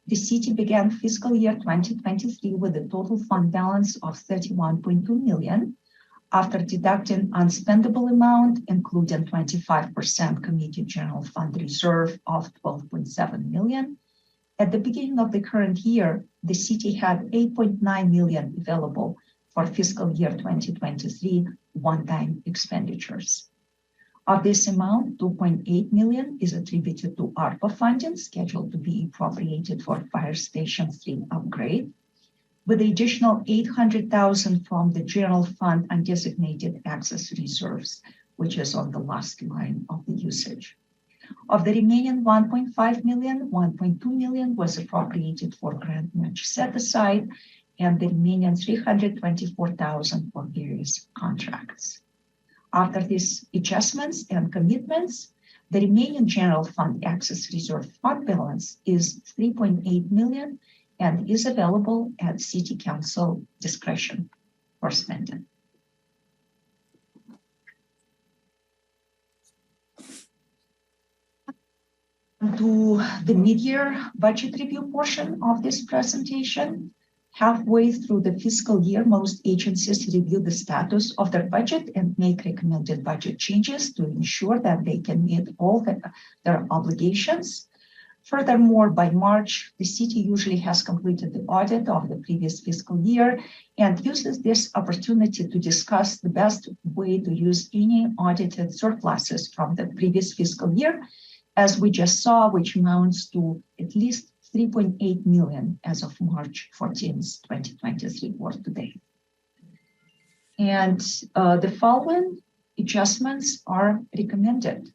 Speaker 15: The city began fiscal year 2023 with a total fund balance of 31.2 million after deducting unspendable amount, including 25% committed general fund reserve of 12.7 million. At the beginning of the current year, the city had 8.9 million available for fiscal year 2023 one-time expenditures. Of this amount, 2.8 million is attributed to ARPA funding scheduled to be appropriated for Fire Station 3 upgrade, with the additional 800,000 from the general fund undesignated access reserves, which is on the last line of the usage. Of the remaining 1.5 million, 1.2 million was appropriated for grant match set aside, and the remaining 324,000 for various contracts. After these adjustments and commitments, the remaining general fund access reserve fund balance is 3.8 million and is available at City Council discretion for spending. To the mid-year budget review portion of this presentation. Halfway through the fiscal year, most agencies review the status of their budget and make recommended budget changes to ensure that they can meet all their obligations. Furthermore, by March, the city usually has completed the audit of the previous fiscal year and uses this opportunity to discuss the best way to use any audited surpluses from the previous fiscal year, as we just saw, which amounts to at least 3.8 million as of March 14th, 2023, or today. And the following adjustments are recommended.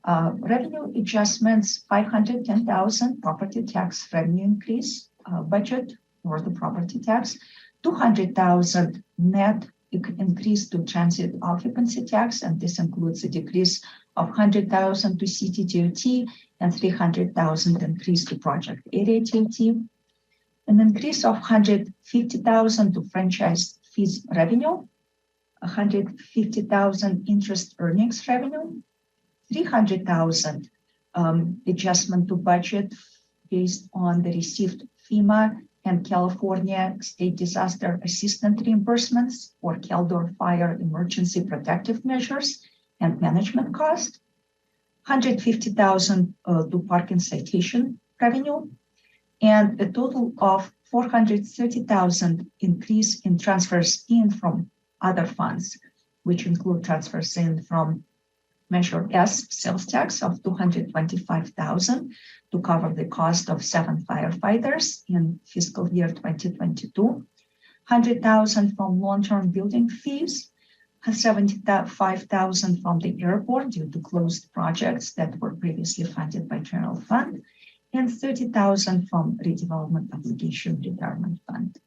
Speaker 15: Revenue adjustments, 510,000 property tax revenue increase budget for the property tax, 200,000 net increase to transit occupancy tax, and this includes a decrease of 100,000 to city DOT and 300,000 increase to project area DOT, an increase of 150,000 to franchise fees revenue, 150,000 interest earnings revenue, 300,000 adjustment to budget based on the received FEMA and California State Disaster Assistance reimbursements for Caldor Fire emergency protective measures and management cost, 150,000 to parking citation revenue, and a total of 430,000 increase in transfers in from other funds, which include transfers in from Measure S sales tax of 225,000 to cover the cost of 7 firefighters in fiscal year 2022, 100,000 from long-term building fees, 75,000 from the airport due to closed projects that were previously funded by general fund, and 30,000 from redevelopment obligation retirement fund.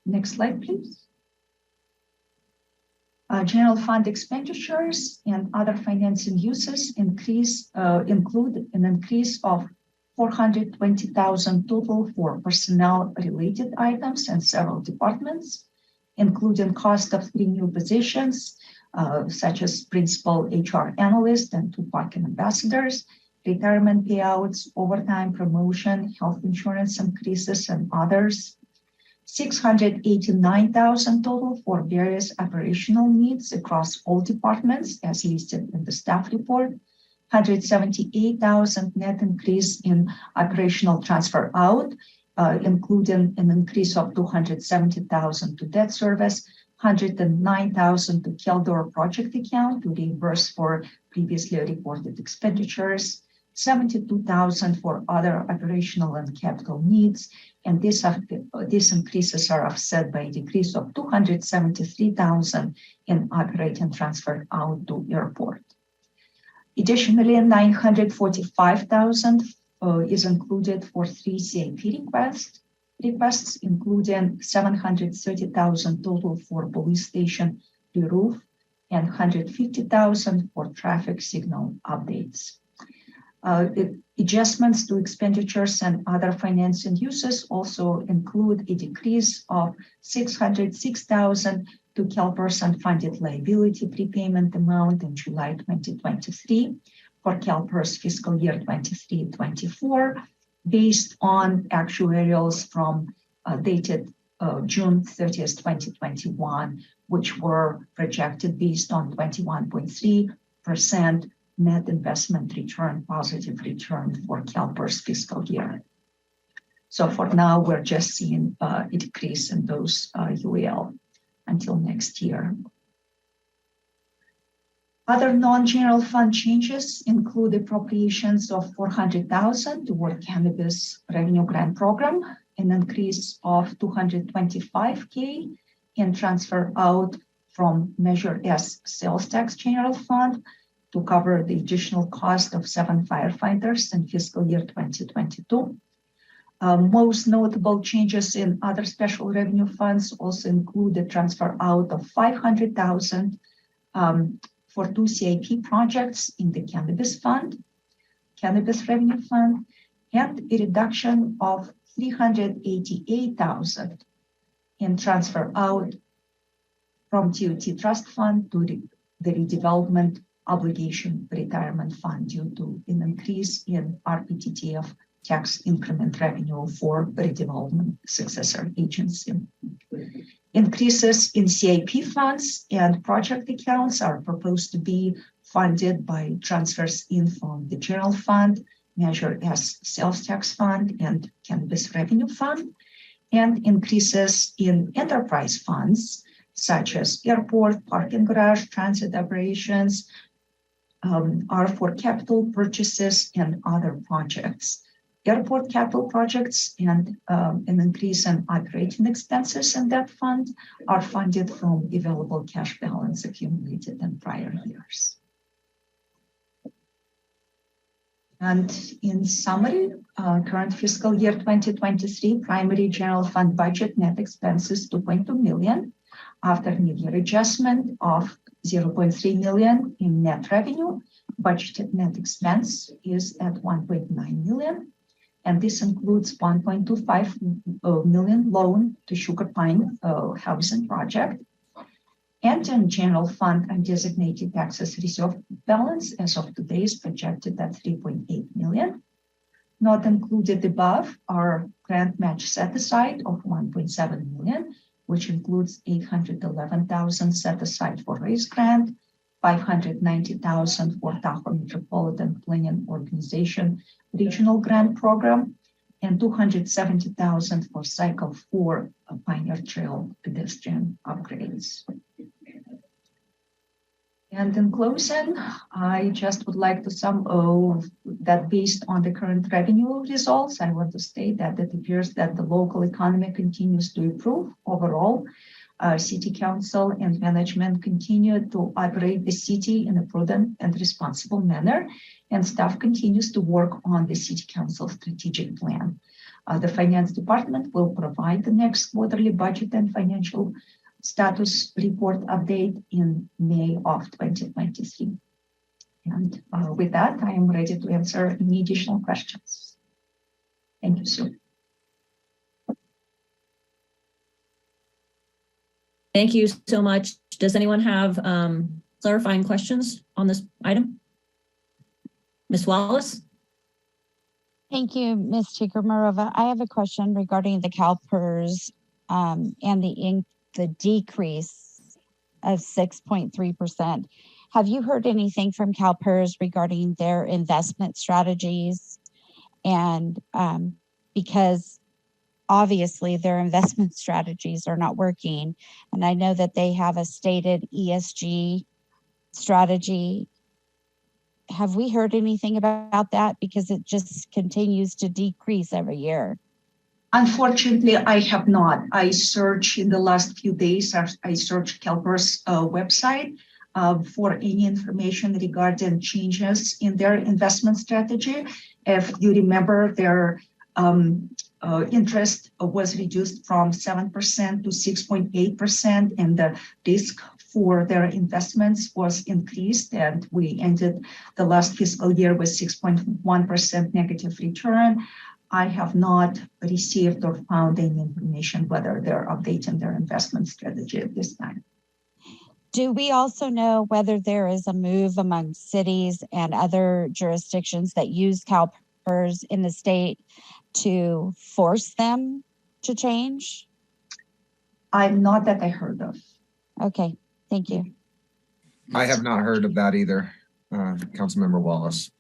Speaker 15: Next slide, please. General fund expenditures and other financing uses include an increase of 420,000 total for personnel related items and several departments, including cost of 3 new positions, such as principal HR analyst and 2 parking ambassadors, retirement payouts, overtime promotion, health insurance increases, and others. 689,000 total for various operational needs across all departments as listed in the staff report. 178,000 net increase in operational transfer out, including an increase of 270,000 to debt service, 109,000 to Keldor project account to reimburse for previously reported expenditures, 72,000 for other operational and capital needs, and these increases are offset by a decrease of 273,000 in operating transfer out to airport. Additionally, 945,000 is included for 3 CIP requests, including 730,000 total for police station re-roof and 150,000 for traffic signal updates. Adjustments to expenditures and other financing uses also include a decrease of 606,000 to CalPERS unfunded liability prepayment amount in July 2023 for CalPERS fiscal year 23-24, based on actuarials from dated June 30th, 2021, which were projected based on 21.3% net investment return, positive return for CalPERS fiscal year. So for now, we're just seeing a decrease in those UAL until next year. Other non-general fund changes include appropriations of 400,000 toward cannabis revenue grant program, an increase of 225K in transfer out from Measure S sales tax general fund to cover the additional cost of 7 firefighters in fiscal year 2022. Most notable changes in other special revenue funds also include the transfer out of 500,000 for 2 CIP projects in the cannabis revenue fund, and a reduction of 388,000 in transfer out from TOT trust fund to the redevelopment obligation retirement fund due to an increase in RPTTF tax increment revenue for redevelopment successor agency. Increases in CIP funds and project accounts are proposed to be funded by transfers in from the general fund, Measure S sales tax fund, and cannabis revenue fund, and increases in enterprise funds such as airport, parking garage, transit operations, are for capital purchases and other projects. Airport capital projects and an increase in operating expenses in that fund are funded from available cash balance accumulated in prior years. And in summary, current fiscal year 2023 primary general fund budget net expenses 2.2 million after mid-year adjustment of 0.3 million in net revenue. Budgeted net expense is at 1.9 million. And this includes 1.25 million loan to Sugar Pine housing project. And in general fund undesignated taxes reserve balance as of today is projected at 3.8 million. Not included above are grant match set aside of 1.7 million, which includes 811,000 set aside for raise grant, 590,000 for Tahoe Metropolitan Planning Organization Regional Grant Program, and 270,000 for Cycle 4 Pioneer Trail pedestrian upgrades. And in closing, I just would like to sum up that based on the current revenue results, I want to state that it appears that the local economy continues to improve overall. City Council and management continue to operate the city in a prudent and responsible manner, and staff continues to work on the City Council strategic plan. The Finance Department will provide the next quarterly budget and financial status report update in May of 2023. And with that, I am ready to answer any additional questions. Thank you, Sue.
Speaker 2: Thank you so much. Does anyone have clarifying questions on this item? Ms. Wallace?
Speaker 4: Thank you, Ms. Chikamarova. I have a question regarding the CalPERS and the decrease of 6.3%. Have you heard anything from CalPERS regarding their investment strategies? And because obviously their investment strategies are not working. And I know that they have a stated ESG strategy. Have we heard anything about that? Because it just continues to decrease every year.
Speaker 15: Unfortunately, I have not. I searched in the last few days, I searched CalPERS website for any information regarding changes in their investment strategy. If you remember, their interest was reduced from 7% to 6.8%, and the risk for their investments was increased, and we ended the last fiscal year with 6.1% negative return. I have not received or found any information whether they're updating their investment strategy at this time.
Speaker 4: Do we also know whether there is a move among cities and other jurisdictions that use CalPERS in the state to force them to change?
Speaker 15: I'm not that I heard of.
Speaker 4: Okay, thank you.
Speaker 5: I have not heard of that either, Councilmember Wallace.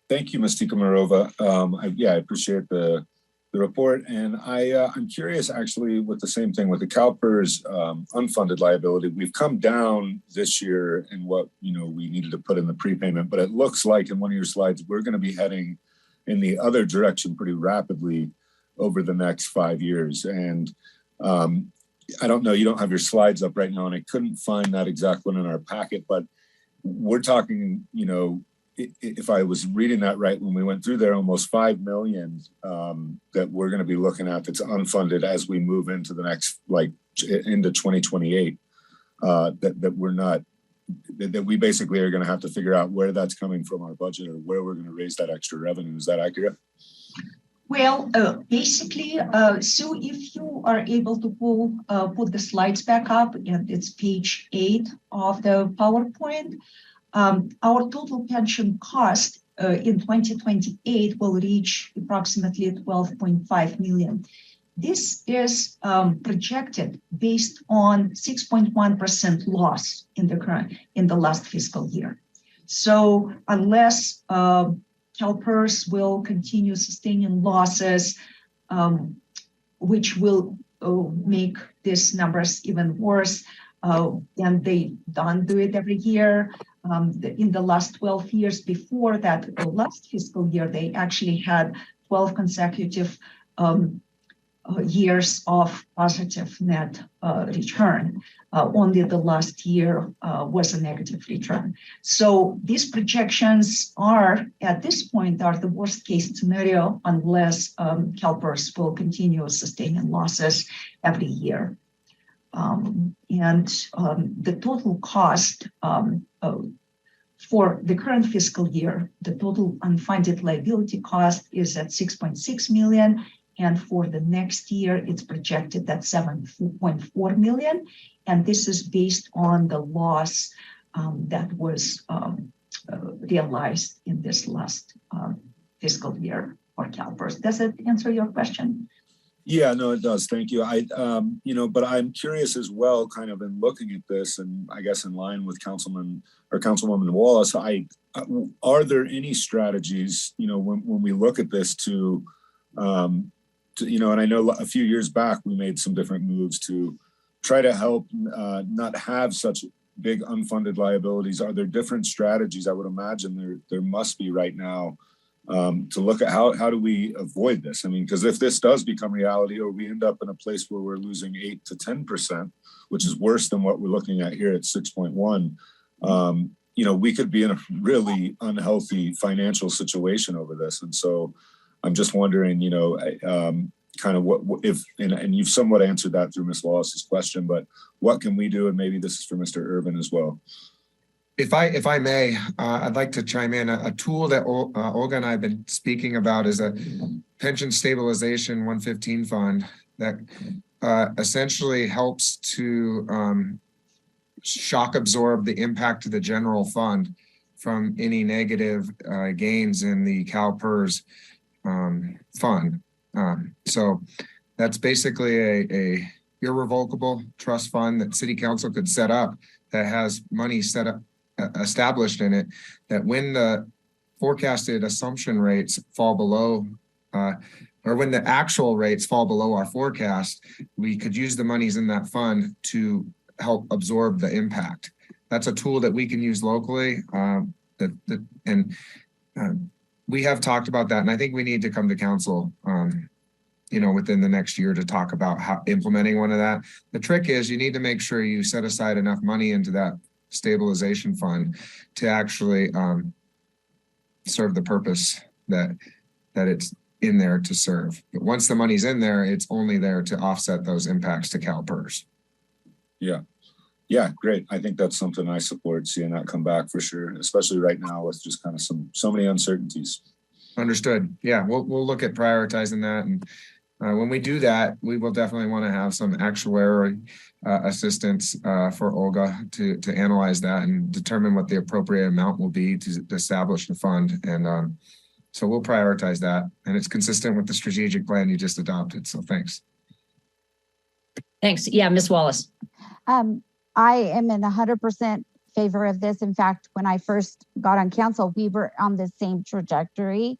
Speaker 8: Thank you, Ms. Tikomarova. I appreciate the report, and I'm curious actually with the same thing with the CalPERS unfunded liability. We've come down this year in what we needed to put in the prepayment, but it looks like in one of your slides we're going to be heading in the other direction pretty rapidly over the next 5 years. And I don't know, you don't have your slides up right now, and I couldn't find that exact one in our packet, but we're talking, if I was reading that right, when we went through there, almost 5 million that we're going to be looking at that's unfunded as we move into the next, into 2028, that we basically are going to have to figure out where that's coming from our budget or where we're going to raise that extra revenue. Is that accurate?
Speaker 15: Well, basically, so if you are able to put the slides back up, and it's page 8 of the PowerPoint, our total pension cost in 2028 will reach approximately 12.5 million. This is projected based on 6.1% loss in the last fiscal year. So unless CalPERS will continue sustaining losses, which will make these numbers even worse, and they don't do it every year. In the last 12 years before that, the last fiscal year, they actually had 12 consecutive years of positive net return. Only the last year was a negative return. So these projections are, at this point, are the worst case scenario unless CalPERS will continue sustaining losses every year. The total cost for the current fiscal year, the total unfunded liability cost is at 6.6 million. And for the next year, it's projected at 7.4 million. And this is based on the loss that was realized in this last fiscal year for CalPERS. Does it answer your question?
Speaker 8: Yeah, no, it does. Thank you. But I'm curious as well, kind of in looking at this, and I guess in line with Councilwoman Wallace, are there any strategies, when we look at this to and I know a few years back we made some different moves to try to help not have such big unfunded liabilities. Are there different strategies? I would imagine there must be right now. To look at how do we avoid this? I mean, because if this does become reality, or we end up in a place where we're losing 8 to 10%, which is worse than what we're looking at here at 6.1, we could be in a really unhealthy financial situation over this. And so I'm just wondering, kind of what if, and you've somewhat answered that through Ms. Wallace's question, but what can we do? And maybe this is for Mr. Irvin as well.
Speaker 5: If I may, I'd like to chime in. A tool that Olga and I have been speaking about is a pension stabilization 115 fund that essentially helps to shock absorb the impact to the general fund from any negative gains in the CalPERS fund. So that's basically a irrevocable trust fund that City Council could set up that has money established in it, that when the forecasted assumption rates fall below or when the actual rates fall below our forecast, we could use the monies in that fund to help absorb the impact. That's a tool that we can use locally. We have talked about that, and I think we need to come to council, within the next year to talk about how implementing one of that. The trick is you need to make sure you set aside enough money into that stabilization fund to actually serve the purpose that it's in there to serve. But once the money's in there, it's only there to offset those impacts to CalPERS.
Speaker 8: Yeah, great. I think that's something I support, seeing that come back for sure, especially right now with just kind of so many uncertainties.
Speaker 5: Understood. Yeah, we'll look at prioritizing that, and when we do that, we will definitely want to have some actuary assistance for Olga to analyze that and determine what the appropriate amount will be to establish the fund. And so we'll prioritize that, and it's consistent with the strategic plan you just adopted. So thanks.
Speaker 2: Thanks. Yeah, Ms. Wallace.
Speaker 4: I am in 100% favor of this. In fact, when I first got on council, we were on the same trajectory.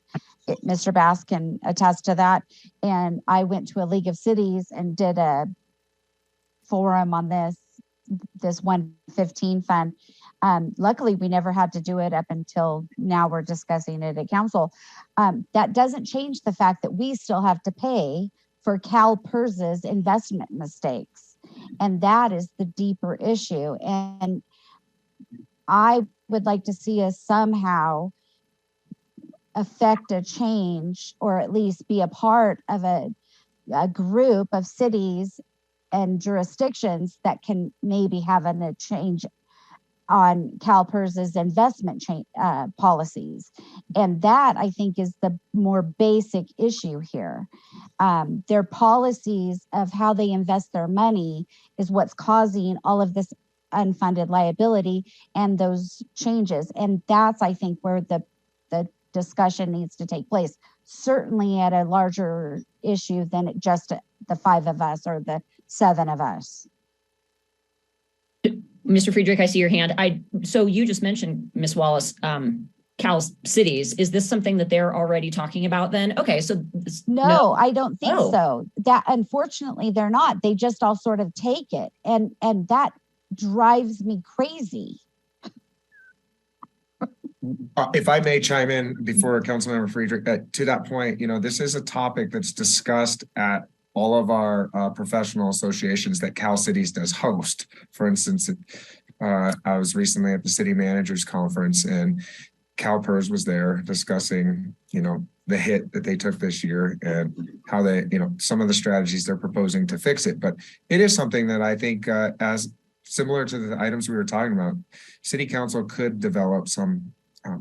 Speaker 4: Mr. Bass can attest to that. And I went to a League of Cities and did a forum on this 115 fund. Luckily, we never had to do it up until now. We're discussing it at council. That doesn't change the fact that we still have to pay for CalPERS's investment mistakes. And that is the deeper issue. And I would like to see us somehow affect a change, or at least be a part of a group of cities and jurisdictions that can maybe have a change on CalPERS's investment policies. And that, I think, is the more basic issue here. Their policies of how they invest their money is what's causing all of this unfunded liability and those changes. And that's, I think, where the discussion needs to take place, certainly at a larger issue than just the 5 of us or the 7 of us.
Speaker 2: Mr. Friedrich, I see your hand. So you just mentioned, Ms. Wallace, Cal cities. Is this something that they're already talking about then? Okay, so
Speaker 4: no, I don't think so. That, unfortunately, they're not. They just all sort of take it, and that drives me crazy.
Speaker 5: If I may chime in before Councilmember Friedrich, to that point, this is a topic that's discussed at all of our professional associations that Cal Cities does host. For instance, I was recently at the City Managers Conference, and CalPERS was there discussing, the hit that they took this year and how they, some of the strategies they're proposing to fix it. But it is something that I think, as similar to the items we were talking about, City Council could develop some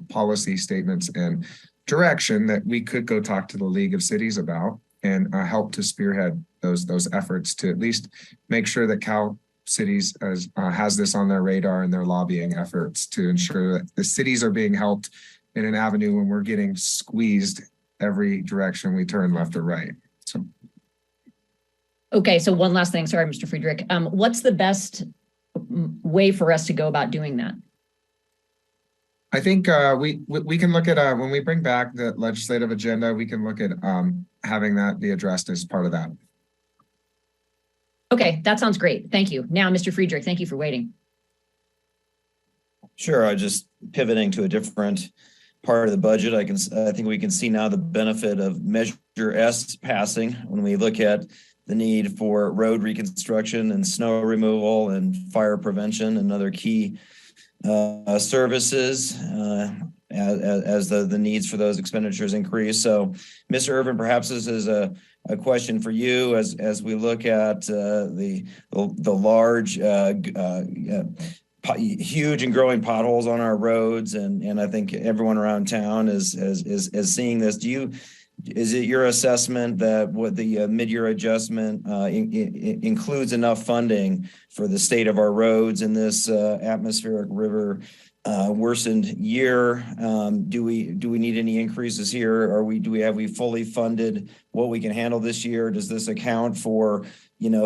Speaker 5: policy statements and direction that we could go talk to the League of Cities about, and help to spearhead those efforts to at least make sure that Cal Cities has this on their radar and their lobbying efforts to ensure that the cities are being helped in an avenue when we're getting squeezed every direction we turn, left or right. So.
Speaker 2: Okay, so one last thing. Sorry, Mr. Friedrich. What's the best way for us to go about doing that?
Speaker 5: I think we can look at when we bring back the legislative agenda, we can look at having that be addressed as part of that.
Speaker 2: Okay, that sounds great. Thank you. Now, Mr. Friedrich, thank you for waiting.
Speaker 3: Sure, I just pivoting to a different part of the budget. I think we can see now the benefit of Measure S passing when we look at the need for road reconstruction and snow removal and fire prevention and other key services as the needs for those expenditures increase. So, Mr. Irvin, perhaps this is a question for you as we look at the large, huge and growing potholes on our roads, and I think everyone around town is seeing this. Is it your assessment that what the mid-year adjustment includes enough funding for the state of our roads in this atmospheric river worsened year? Do we need any increases here? Have we fully funded what we can handle this year? Does this account for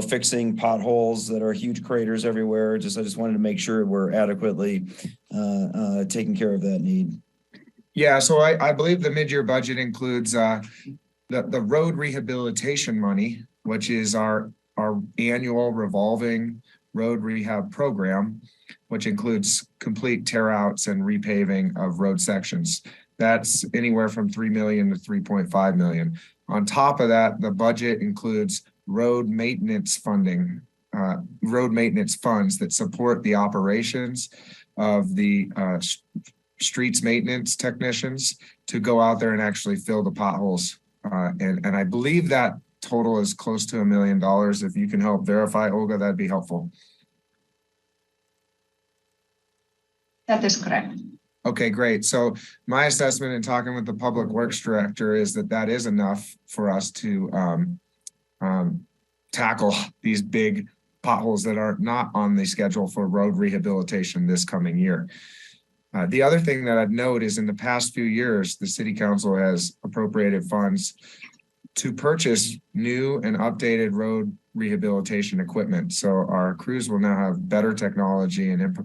Speaker 3: fixing potholes that are huge craters everywhere? I just wanted to make sure we're adequately taking care of that need.
Speaker 5: Yeah, so I believe the mid-year budget includes the road rehabilitation money, which is our annual revolving road rehab program, which includes complete tear outs and repaving of road sections. That's anywhere from 3 million to 3.5 million. On top of that, the budget includes road maintenance funding, road maintenance funds that support the operations of the streets maintenance technicians to go out there and actually fill the potholes. And I believe that total is close to $1 million. If you can help verify, Olga, that'd be helpful.
Speaker 15: That is correct.
Speaker 5: Okay, great. So my assessment in talking with the Public Works Director is that that is enough for us to tackle these big potholes that are not on the schedule for road rehabilitation this coming year. The other thing that I'd note is in the past few years, the City Council has appropriated funds to purchase new and updated road rehabilitation equipment. So our crews will now have better technology and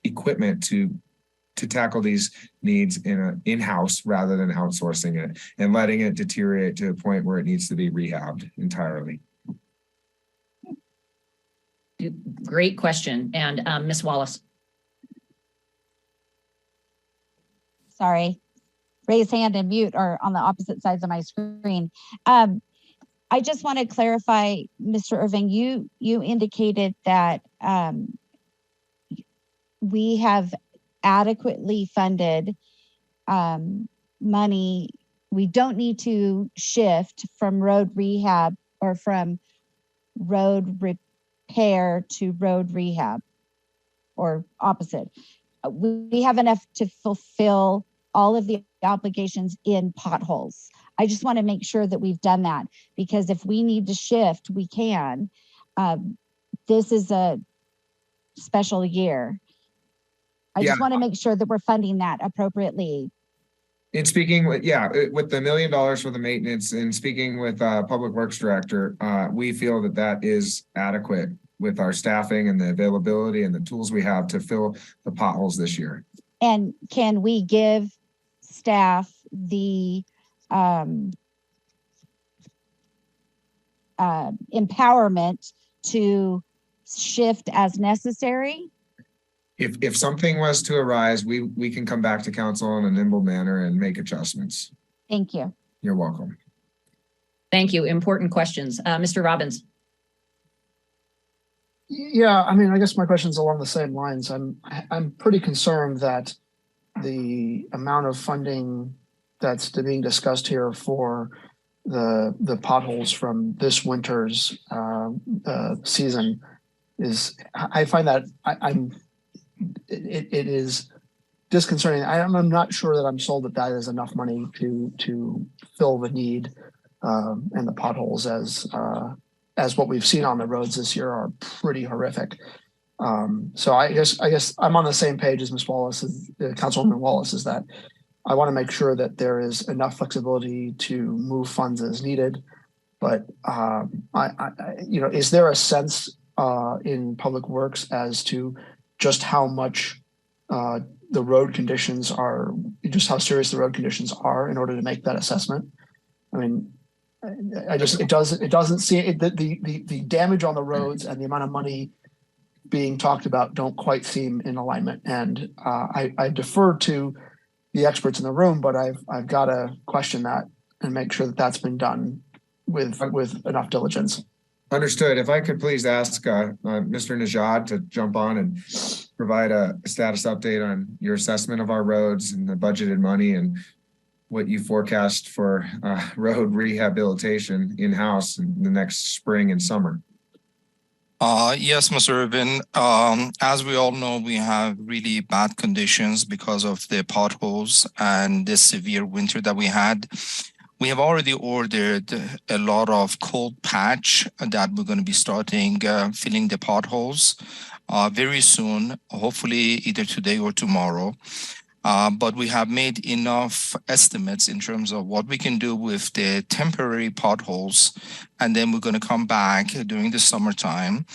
Speaker 5: equipment to tackle these needs in-house rather than outsourcing it and letting it deteriorate to a point where it needs to be rehabbed entirely.
Speaker 2: Great question. And Ms. Wallace.
Speaker 4: Sorry, raise hand and mute are on the opposite sides of my screen. I just want to clarify, Mr. Irving, you indicated that we have adequately funded money. We don't need to shift from road rehab or from road repair to road rehab or opposite. We have enough to fulfill all of the obligations in potholes. I just want to make sure that we've done that, because if we need to shift, we can. This is a special year. I just want to make sure that we're funding that appropriately.
Speaker 5: In speaking with, with the $1 million for the maintenance and speaking with Public Works Director, we feel that that is adequate with our staffing and the availability and the tools we have to fill the potholes this year.
Speaker 4: And can we give staff the empowerment to shift as necessary?
Speaker 5: If something was to arise, we can come back to council in a nimble manner and make adjustments.
Speaker 4: Thank you.
Speaker 5: You're welcome.
Speaker 2: Thank you. Important questions. Mr. Robbins.
Speaker 7: Yeah, I mean, I guess my question's along the same lines. I'm pretty concerned that the amount of funding that's being discussed here for the potholes from this winter's season is, I find that it is disconcerting. I'm not sure that I'm sold that that is enough money to fill the need and the potholes as what we've seen on the roads this year are pretty horrific. So I guess I'm on the same page as Ms. Wallace, Councilwoman Wallace, is that I want to make sure that there is enough flexibility to move funds as needed. But is there a sense in Public Works as to just how much the road conditions are, just how serious the road conditions are in order to make that assessment? I mean, it doesn't seem the damage on the roads and the amount of money being talked about don't quite seem in alignment. And I defer to the experts in the room, but I've got to question that and make sure that that's been done with enough diligence.
Speaker 5: Understood. If I could please ask Mr. Najad to jump on and provide a status update on your assessment of our roads and the budgeted money and what you forecast for road rehabilitation in-house in the next spring and summer.
Speaker 16: Yes, Mr. Irvin. As we all know, we have really bad conditions because of the potholes and the severe winter that we had. We have already ordered a lot of cold patch that we're going to be starting filling the potholes very soon, hopefully either today or tomorrow. But we have made enough estimates in terms of what we can do with the temporary potholes. And then we're going to come back during the summertime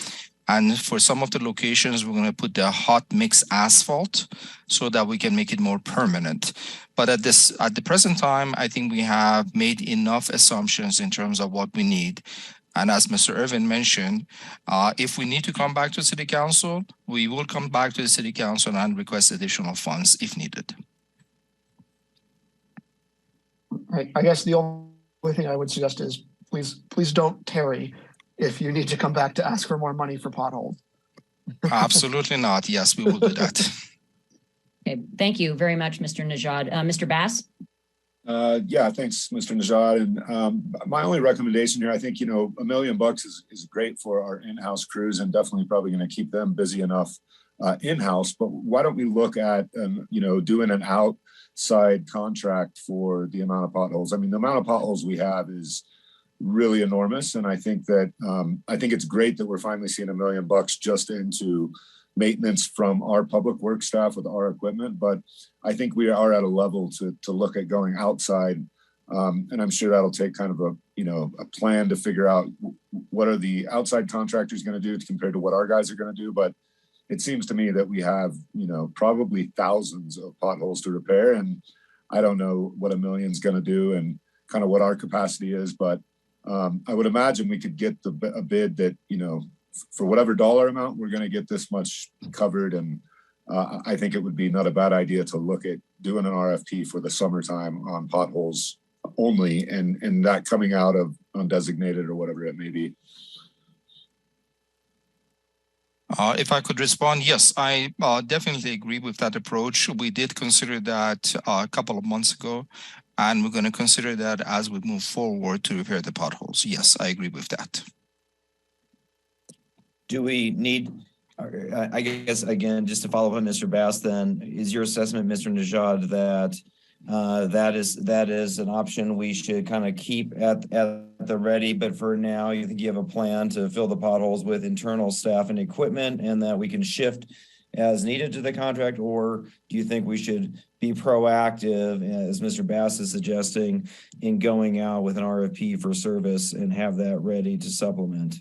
Speaker 16: And for some of the locations, we're going to put the hot mix asphalt so that we can make it more permanent. But at the present time, I think we have made enough assumptions in terms of what we need. And as Mr. Irvin mentioned, if we need to come back to City Council, we will come back to the City Council and request additional funds if needed.
Speaker 7: Right. I guess the only thing I would suggest is please don't tarry if you need to come back to ask for more money for potholes.
Speaker 16: Absolutely not. Yes, we will do that.
Speaker 2: Okay, thank you very much, Mr. Najad. Mr. Bass?
Speaker 8: Yeah, thanks, Mr. Najad. And my only recommendation here, I think, you know, $1 million is great for our in-house crews and definitely probably going to keep them busy enough in-house. But why don't we look at, you know, doing an outside contract for the amount of potholes? I mean, the amount of potholes we have is really enormous. And I think that, I think it's great that we're finally seeing $1 million just into maintenance from our public works staff with our equipment. But I think we are at a level to look at going outside. And I'm sure that'll take kind of a, you know, a plan to figure out what are the outside contractors going to do compared to what our guys are going to do. But it seems to me that we have, you know, probably thousands of potholes to repair. And I don't know what $1 million is going to do and kind of what our capacity is. But I would imagine we could get a bid that, you know, for whatever dollar amount, we're going to get this much covered. And I think it would be not a bad idea to look at doing an RFP for the summertime on potholes only, and that coming out of undesignated or whatever it may be.
Speaker 16: If I could respond, yes, I definitely agree with that approach. We did consider that a couple of months ago, and we're going to consider that as we move forward to repair the potholes. Yes, I agree with that.
Speaker 3: Do we need, I guess, again, just to follow up on Mr. Bass, then, is your assessment, Mr. Najad, that that is an option we should kind of keep at the ready, but for now, you think you have a plan to fill the potholes with internal staff and equipment and that we can shift as needed to the contract? Or do you think we should be proactive, as Mr. Bass is suggesting, in going out with an RFP for service and have that ready to supplement?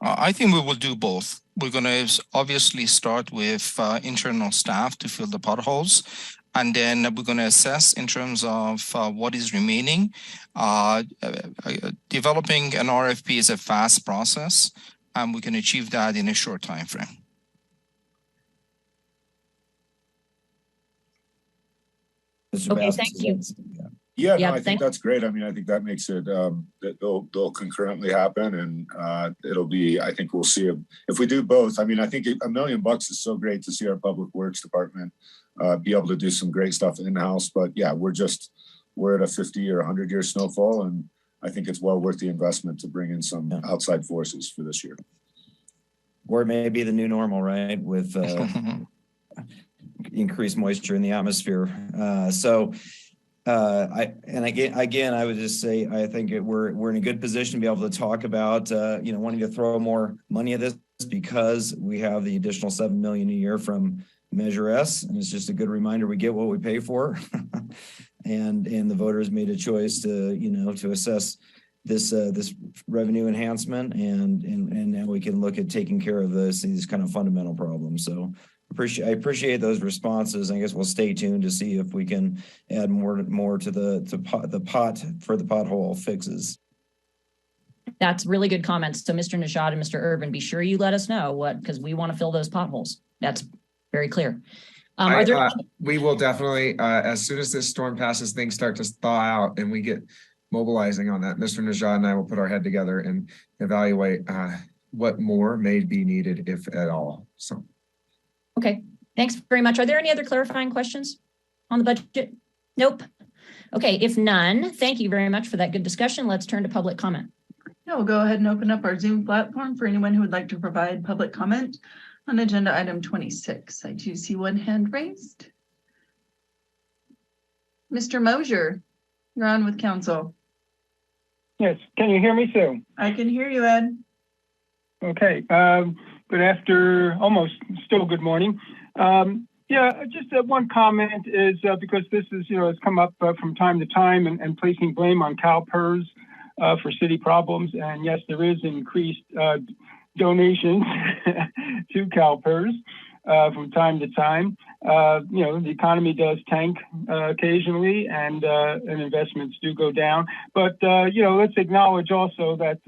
Speaker 16: I think we will do both. We're going to obviously start with internal staff to fill the potholes. And then we're going to assess in terms of what is remaining. Developing an RFP is a fast process, and we can achieve that in a short time frame.
Speaker 2: Okay, thank you.
Speaker 8: Yeah, no, I think that's great. I mean, I think that makes it, they'll concurrently happen, and it'll be, I think we'll see if we do both. I mean, I think $1 million is so great to see our public works department be able to do some great stuff in-house. But yeah, we're at a 50 or 100-year snowfall, and I think it's well worth the investment to bring in some outside forces for this year.
Speaker 3: Or it may be the new normal, right? With increased moisture in the atmosphere. I would just say, I think we're in a good position to be able to talk about, wanting to throw more money at this because we have the additional $7 million a year from Measure S, and it's just a good reminder we get what we pay for, and the voters made a choice to assess this revenue enhancement, and now we can look at taking care of these kind of fundamental problems. So I appreciate those responses. I guess we'll stay tuned to see if we can add more to the pot for the pothole fixes.
Speaker 2: That's really good comments. So Mr. Najad and Mr. Irvin, be sure you let us know because we want to fill those potholes. That's very clear.
Speaker 5: We will definitely, as soon as this storm passes, things start to thaw out and we get mobilizing on that. Mr. Najad and I will put our head together and evaluate what more may be needed, if at all. So.
Speaker 2: Okay, thanks very much. Are there any other clarifying questions on the budget? Nope. Okay, if none, thank you very much for that good discussion. Let's turn to public comment.
Speaker 1: Yeah, we'll go ahead and open up our Zoom platform for anyone who would like to provide public comment on agenda item 26. I do see one hand raised. Mr. Mosier, you're on with council.
Speaker 9: Yes, can you hear me, Sue?
Speaker 1: I can hear you, Ed.
Speaker 9: Okay, good after, almost still good morning. Yeah, just one comment is because this is, has come up from time to time and placing blame on CalPERS for city problems. And yes, there is increased donations to CalPERS from time to time. The economy does tank occasionally, and investments do go down. But let's acknowledge also that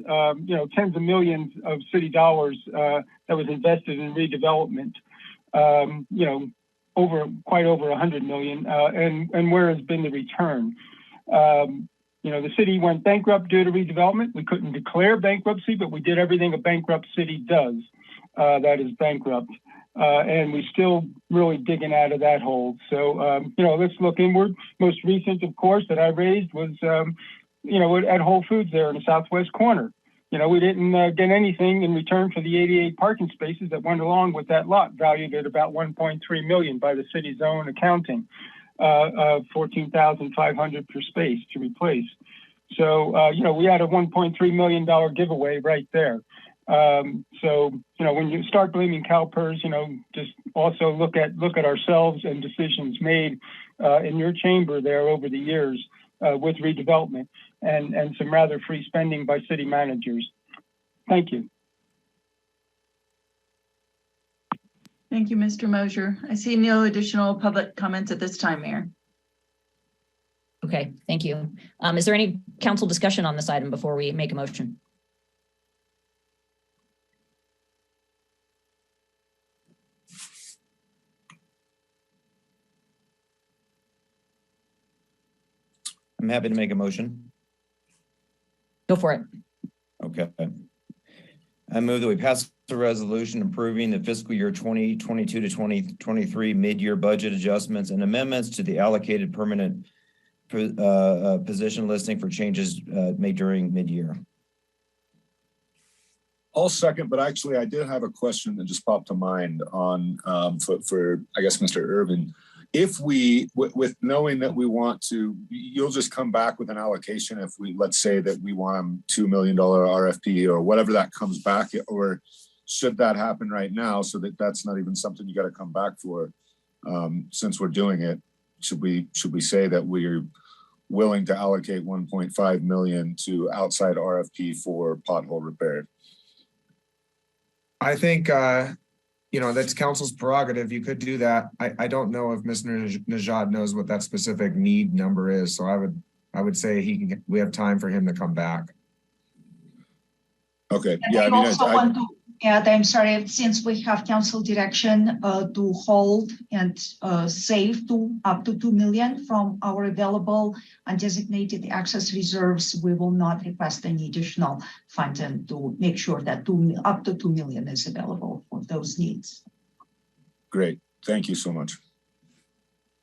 Speaker 9: tens of millions of city dollars that was invested in redevelopment. Quite over 100 million, and where has been the return? The city went bankrupt due to redevelopment. We couldn't declare bankruptcy, but we did everything a bankrupt city does, that is bankrupt. And we're still really digging out of that hole. So, let's look inward. Most recent, of course, that I raised was, at Whole Foods there in the southwest corner. We didn't get anything in return for the 88 parking spaces that went along with that lot, valued at about 1.3 million by the city's own accounting, 14,500 per space to replace. So, we had a $1.3 million giveaway right there. When you start blaming CalPERS, just also look at ourselves and decisions made in your chamber there over the years with redevelopment and some rather free spending by city managers. Thank you.
Speaker 1: Thank you, Mr. Mosier. I see no additional public comments at this time, Mayor.
Speaker 2: Okay, thank you. Is there any council discussion on this item before we make a motion?
Speaker 3: I'm happy to make a motion.
Speaker 2: Go for it.
Speaker 3: Okay. I move that we pass a resolution approving the fiscal year 2022 to 2023 mid-year budget adjustments and amendments to the allocated permanent position listing for changes made during mid-year.
Speaker 8: I'll second, but actually I did have a question that just popped to mind on for I guess Mr. Irvin. If we, with knowing that we want to, you'll just come back with an allocation if we, let's say that we want a $2 million RFP or whatever that comes back, or should that happen right now so that that's not even something you got to come back for since we're doing it? Should we say that we're willing to allocate 1.5 million to outside RFP for pothole repair?
Speaker 5: I think, that's council's prerogative. You could do that. I don't know if Mr. Najad knows what that specific need number is. So I would say we have time for him to come back.
Speaker 8: Okay.
Speaker 15: And I also want to add, I'm sorry, since we have council direction to hold and save up to 2 million from our available undesignated access reserves, we will not request any additional funding to make sure that up to 2 million is available for those needs.
Speaker 8: Great. Thank you so much.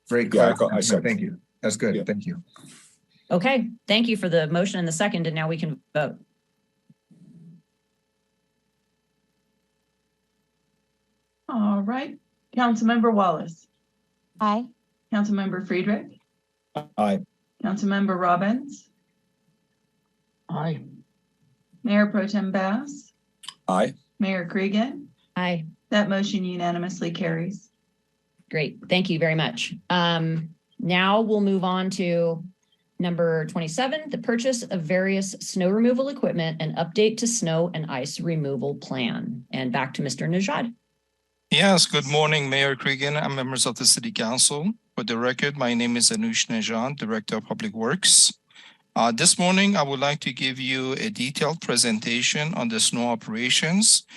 Speaker 5: Great.
Speaker 8: Yeah,
Speaker 5: thank you. That's good. Yeah. Thank you.
Speaker 2: Okay. Thank you for the motion and the second, and now we can vote.
Speaker 1: All right. Councilmember Wallace.
Speaker 4: Aye.
Speaker 1: Councilmember Friedrich.
Speaker 3: Aye.
Speaker 1: Councilmember Robbins.
Speaker 7: Aye.
Speaker 1: Mayor Pro Tem Bass.
Speaker 8: Aye.
Speaker 1: Mayor Cregan.
Speaker 2: Aye.
Speaker 1: That motion unanimously carries.
Speaker 2: Great. Thank you very much. Now we'll move on to number 27, the purchase of various snow removal equipment and update to snow and ice removal plan. And back to Mr. Najad.
Speaker 16: Yes, good morning, Mayor Cregan and members of the City Council. For the record, my name is Anush Najan, Director of Public Works. This morning, I would like to give you a detailed presentation on the snow operations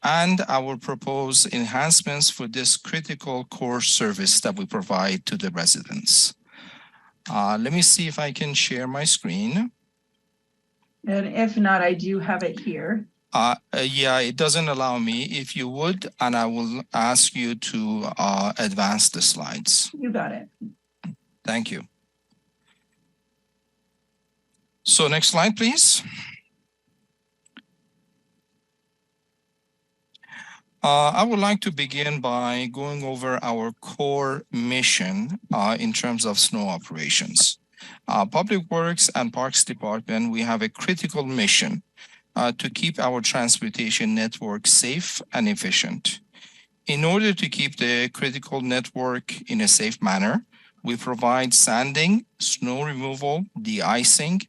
Speaker 16: and our proposed enhancements for this critical core service that we provide to the residents. Let me see if I can share my screen.
Speaker 1: And if not, I do have it here.
Speaker 16: Yeah, it doesn't allow me. If you would, and I will ask you to advance the slides.
Speaker 1: You got it.
Speaker 16: Thank you. So next slide, please. I would like to begin by going over our core mission in terms of snow operations. Public Works and Parks Department, we have a critical mission to keep our transportation network safe and efficient. In order to keep the critical network in a safe manner, we provide sanding, snow removal, de-icing,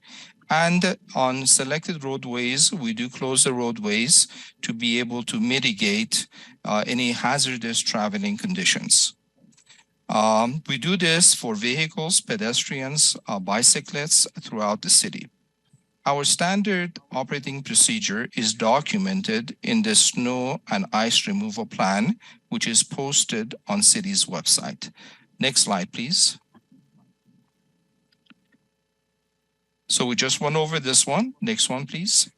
Speaker 16: And on selected roadways, we do close the roadways to be able to mitigate any hazardous traveling conditions. We do this for vehicles, pedestrians, bicyclists throughout the city. Our standard operating procedure is documented in the snow and ice removal plan, which is posted on city's website. Next slide, please. So we just went over this one. Next one, please.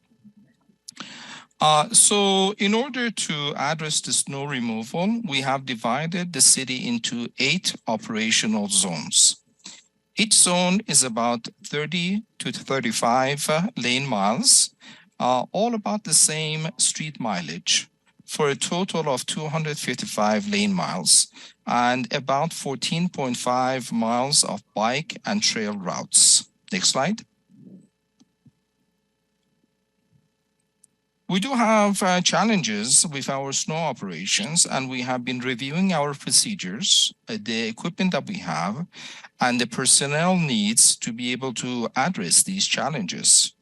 Speaker 16: So in order to address the snow removal, we have divided the city into 8 operational zones. Each zone is about 30 to 35 lane miles, all about the same street mileage, for a total of 255 lane miles and about 14.5 miles of bike and trail routes. Next slide. We do have challenges with our snow operations, and we have been reviewing our procedures, the equipment that we have, and the personnel needs to be able to address these challenges.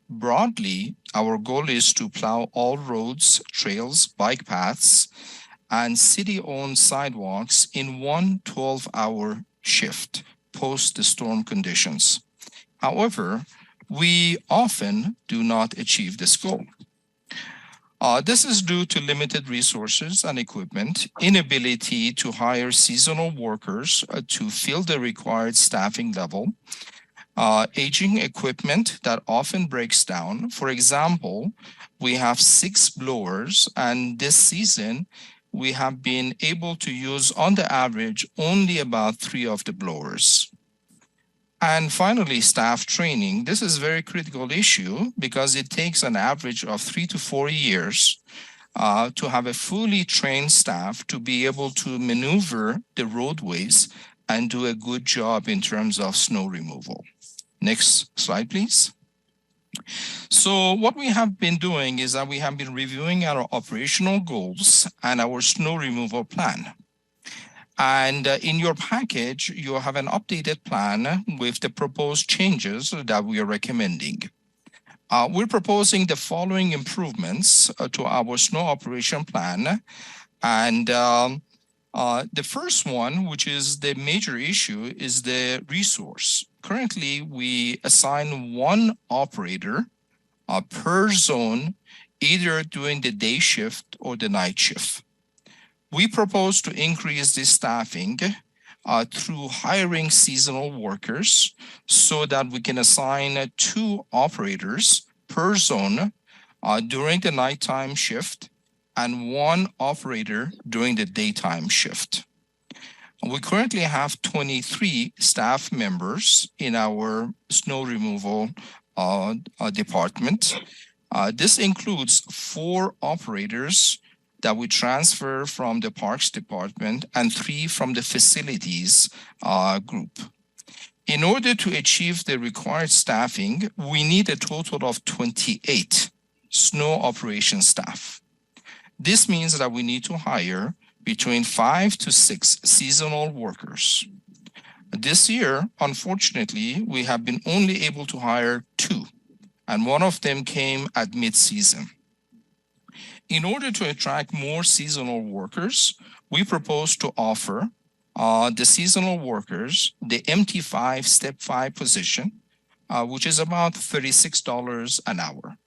Speaker 16: Broadly, our goal is to plow all roads, trails, bike paths, and city-owned sidewalks in one 12-hour shift post the storm conditions. However, we often do not achieve this goal. This is due to limited resources and equipment, inability to hire seasonal workers to fill the required staffing level, aging equipment that often breaks down. For example, we have 6 blowers, and this season we have been able to use on the average only about 3 of the blowers. And finally, staff training. This is a very critical issue because it takes an average of 3 to 4 years to have a fully trained staff to be able to maneuver the roadways and do a good job in terms of snow removal. Next slide, please. So what we have been doing is that we have been reviewing our operational goals and our snow removal plan. And in your package, you have an updated plan with the proposed changes that we are recommending. We're proposing the following improvements to our snow operation plan. And the first one, which is the major issue, is the resource. Currently, we assign 1 operator per zone, either during the day shift or the night shift. We propose to increase this staffing through hiring seasonal workers so that we can assign 2 operators per zone during the nighttime shift and 1 operator during the daytime shift. We currently have 23 staff members in our snow removal department. This includes 4 operators that we transfer from the Parks Department and 3 from the Facilities group. In order to achieve the required staffing, we need a total of 28 snow operation staff. This means that we need to hire between 5 to 6 seasonal workers. This year, unfortunately, we have been only able to hire 2, and one of them came at mid-season. In order to attract more seasonal workers, we propose to offer the seasonal workers the MT5 Step 5 position, which is about $36 an hour.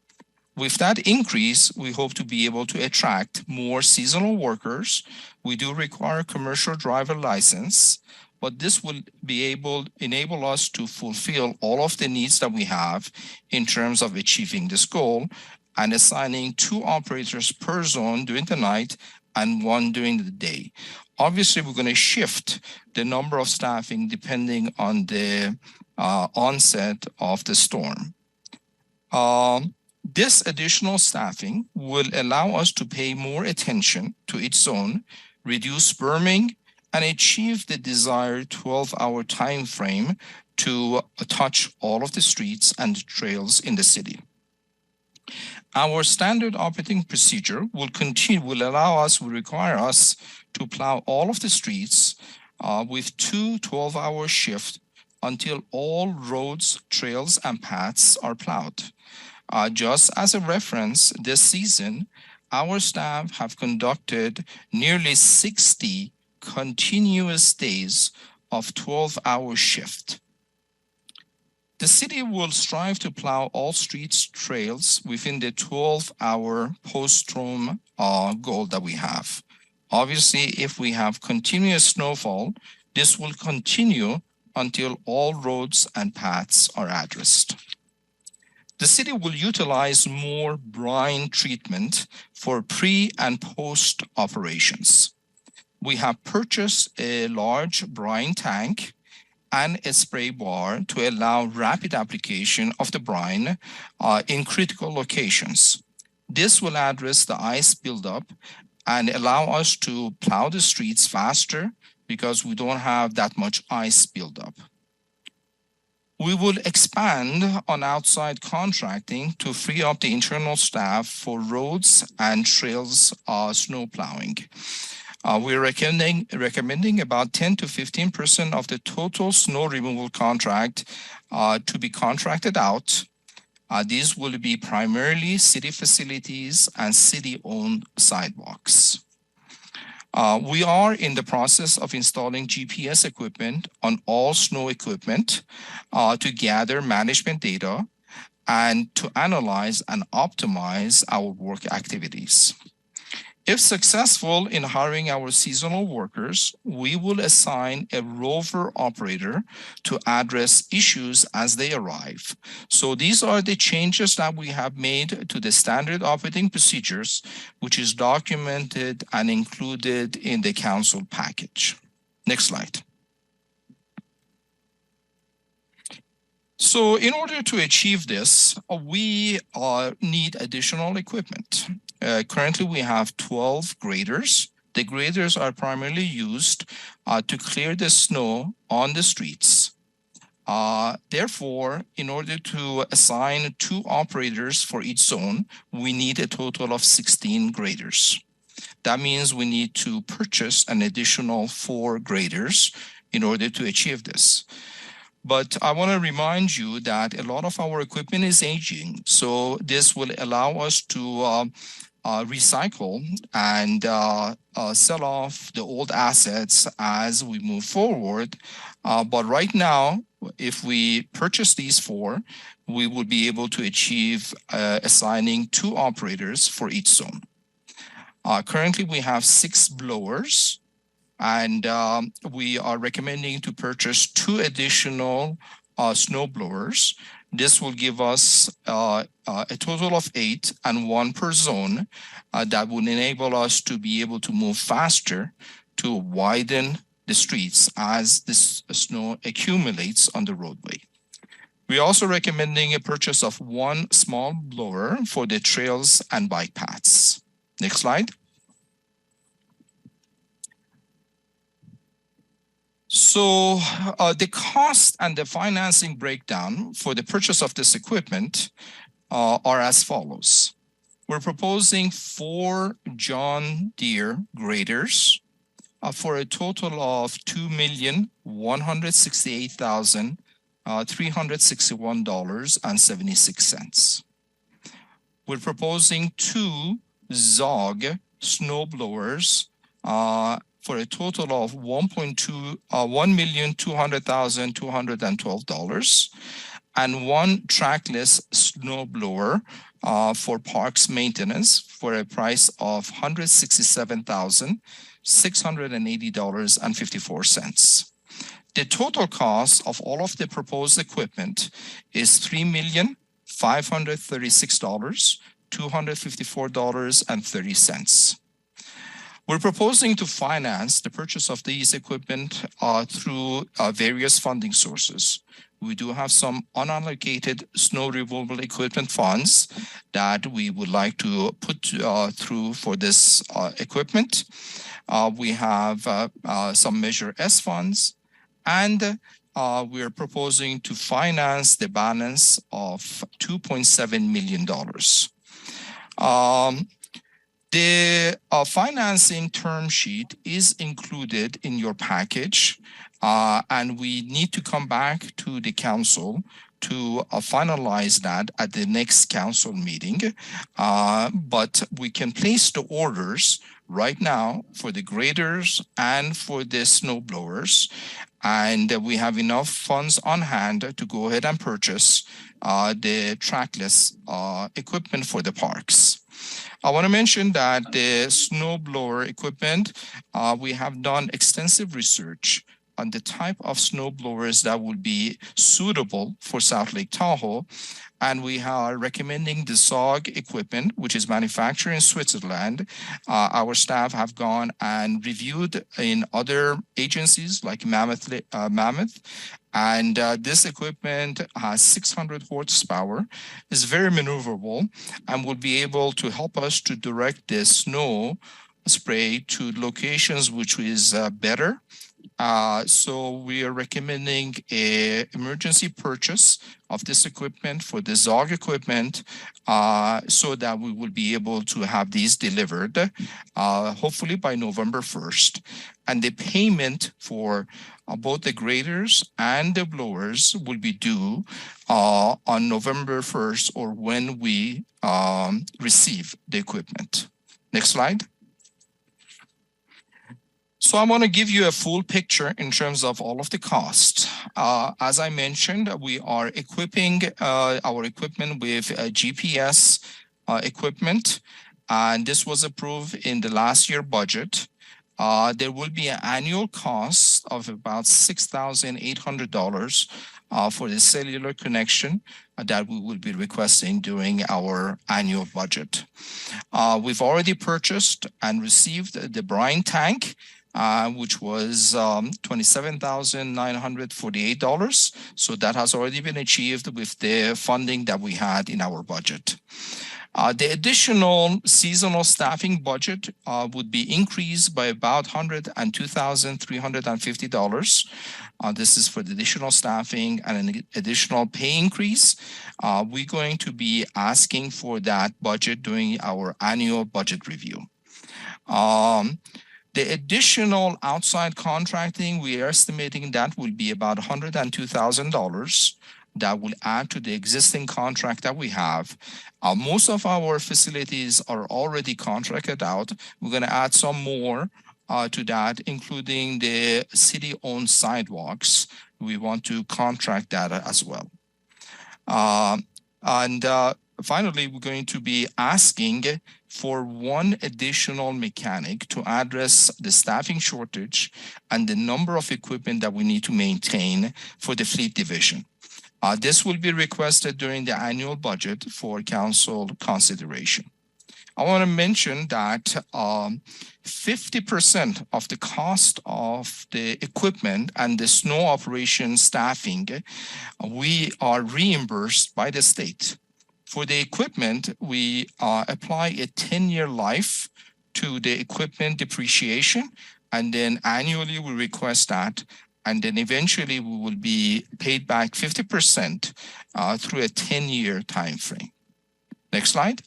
Speaker 16: With that increase, we hope to be able to attract more seasonal workers. We do require a commercial driver license, but this will enable us to fulfill all of the needs that we have in terms of achieving this goal and assigning 2 operators per zone during the night and 1 during the day. Obviously, we're going to shift the number of staffing depending on the onset of the storm. This additional staffing will allow us to pay more attention to each zone, reduce berming, and achieve the desired 12-hour time frame to touch all of the streets and trails in the city. Our standard operating procedure will require us to plow all of the streets with 2 12-hour shifts until all roads, trails, and paths are plowed. Just as a reference, this season, our staff have conducted nearly 60 continuous days of 12-hour shift. The city will strive to plow all streets, trails within the 12-hour post-storm goal that we have. Obviously, if we have continuous snowfall, this will continue until all roads and paths are addressed. The city will utilize more brine treatment for pre and post operations. We have purchased a large brine tank and a spray bar to allow rapid application of the brine in critical locations. This will address the ice buildup and allow us to plow the streets faster because we don't have that much ice buildup. We will expand on outside contracting to free up the internal staff for roads and trails snow plowing. We're recommending about 10 to 15% of the total snow removal contract to be contracted out. These will be primarily city facilities and city-owned sidewalks. We are in the process of installing GPS equipment on all snow equipment to gather management data and to analyze and optimize our work activities. If successful in hiring our seasonal workers, we will assign a rover operator to address issues as they arrive. So these are the changes that we have made to the standard operating procedures, which is documented and included in the council package. Next slide. So in order to achieve this, we need additional equipment. Currently, we have 12 graders. The graders are primarily used to clear the snow on the streets. Therefore, in order to assign 2 operators for each zone, we need a total of 16 graders. That means we need to purchase an additional 4 graders in order to achieve this. But I want to remind you that a lot of our equipment is aging, so this will allow us to recycle and sell off the old assets as we move forward. But right now, if we purchase these 4, we will be able to achieve assigning 2 operators for each zone. Currently, we have 6 blowers, and we are recommending to purchase 2 additional snow blowers. This will give us a total of 8 and 1 per zone that will enable us to be able to move faster to widen the streets as this snow accumulates on the roadway. We're also recommending a purchase of 1 small blower for the trails and bike paths. Next slide. So the cost and the financing breakdown for the purchase of this equipment are as follows. We're proposing 4 John Deere graders for a total of $2,168,361.76. We're proposing 2 Zog snow blowers for a total of $1,200,212, and 1 trackless snow blower for parks maintenance for a price of $167,680.54. The total cost of all of the proposed equipment is $3,536,254.30. We're proposing to finance the purchase of these equipment through various funding sources. We do have some unallocated snow removal equipment funds that we would like to put through for this equipment. We have some Measure S funds, and we are proposing to finance the balance of $2.7 million. The financing term sheet is included in your package, And we need to come back to the council to finalize that at the next council meeting. But we can place the orders right now for the graders and for the snow blowers. And we have enough funds on hand to go ahead and purchase the trackless equipment for the parks. I want to mention that the snow blower equipment, we have done extensive research on the type of snow blowers that would be suitable for South Lake Tahoe. And we are recommending the ZOG equipment, which is manufactured in Switzerland. Our staff have gone and reviewed in other agencies like Mammoth. And this equipment has 600 horsepower, is very maneuverable, and will be able to help us to direct the snow spray to locations which is better. So we are recommending an emergency purchase of this equipment for the ZOG equipment so that we will be able to have these delivered hopefully by November 1st. And the payment for both the graders and the blowers will be due on November 1st or when we receive the equipment. Next slide. So I want to give you a full picture in terms of all of the costs. As I mentioned, we are equipping our equipment with GPS equipment, and this was approved in the last year budget. There will be an annual cost of about $6,800 for the cellular connection that we will be requesting during our annual budget. We've already purchased and received the brine tank, which was $27,948. So that has already been achieved with the funding that we had in our budget. The additional seasonal staffing budget would be increased by about $102,350. This is for the additional staffing and an additional pay increase. We're going to be asking for that budget during our annual budget review. The additional outside contracting, we are estimating that will be about $102,000. That will add to the existing contract that we have. Most of our facilities are already contracted out. We're going to add some more to that, including the city-owned sidewalks. We want to contract that as well. Finally, we're going to be asking for one additional mechanic to address the staffing shortage and the number of equipment that we need to maintain for the fleet division. This will be requested during the annual budget for council consideration. I want to mention that 50% of the cost of the equipment and the snow operation staffing, we are reimbursed by the state. For the equipment, we apply a 10-year life to the equipment depreciation, and then annually we request that, and then eventually we will be paid back 50% through a 10-year time frame. Next slide.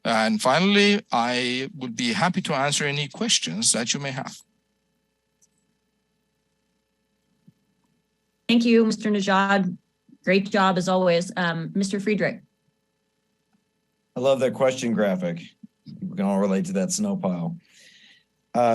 Speaker 16: And finally, I would be happy to answer any questions that you may have.
Speaker 2: Thank you, Mr. Najad. Great job as always. Mr. Friedrich.
Speaker 3: I love that question graphic. We can all relate to that snow pile.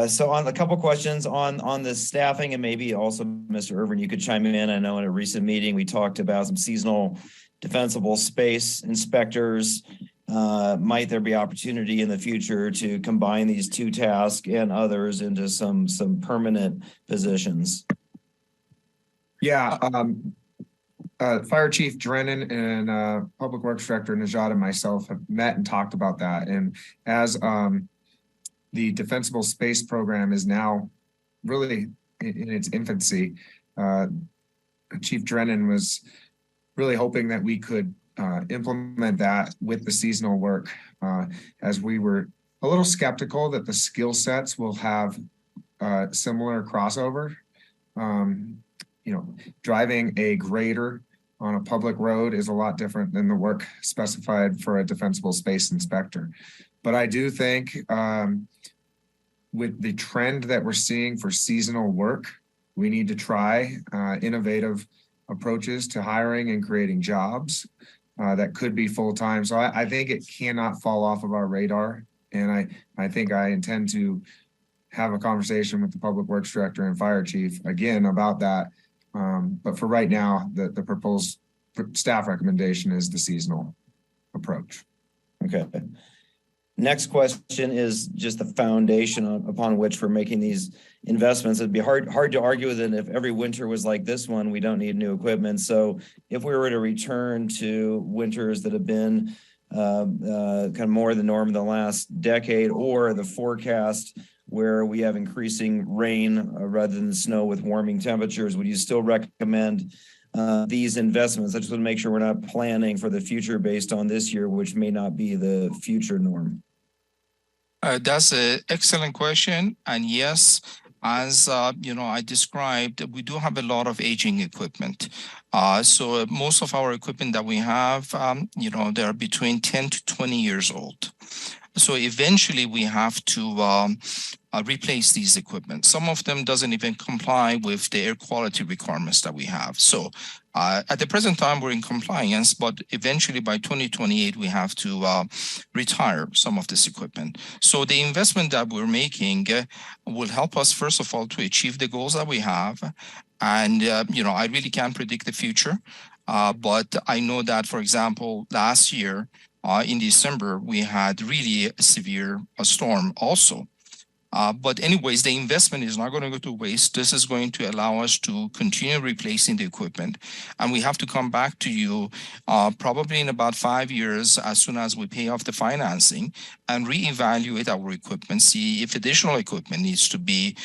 Speaker 3: So on a couple questions on the staffing, and maybe also Mr. Irvin, you could chime in. I know in a recent meeting, we talked about some seasonal defensible space inspectors. Might there be opportunity in the future to combine these two tasks and others into some permanent positions?
Speaker 5: Yeah, Fire Chief Drennan and Public Works Director Najad and myself have met and talked about that. And as the defensible space program is now really in its infancy, Chief Drennan was really hoping that we could implement that with the seasonal work, as we were a little skeptical that the skill sets will have similar crossover. You know, driving a grader on a public road is a lot different than the work specified for a defensible space inspector. But I do think with the trend that we're seeing for seasonal work, we need to try innovative approaches to hiring and creating jobs that could be full-time. So I think it cannot fall off of our radar. And I think I intend to have a conversation with the Public Works Director and Fire Chief again about that. But for right now, the proposed staff recommendation is the seasonal approach.
Speaker 3: Okay. Next question is just the foundation upon which we're making these investments. It'd be hard to argue with it if every winter was like this one. We don't need new equipment. So if we were to return to winters that have been kind of more the norm in the last decade, or the forecast where we have increasing rain rather than snow with warming temperatures, would you still recommend these investments? I just want to make sure we're not planning for the future based on this year, which may not be the future norm.
Speaker 16: That's an excellent question. And yes, as I described, we do have a lot of aging equipment. So most of our equipment that we have, they are between 10 to 20 years old. So eventually we have to replace these equipment. Some of them doesn't even comply with the air quality requirements that we have. So at the present time, we're in compliance, but eventually by 2028, we have to retire some of this equipment. So the investment that we're making will help us, first of all, to achieve the goals that we have. And, I really can't predict the future, but I know that, for example, last year, in December, we had really a severe storm also. But anyways, the investment is not going to go to waste. This is going to allow us to continue replacing the equipment. And we have to come back to you probably in about 5 years, as soon as we pay off the financing, and reevaluate our equipment, see if additional equipment needs to be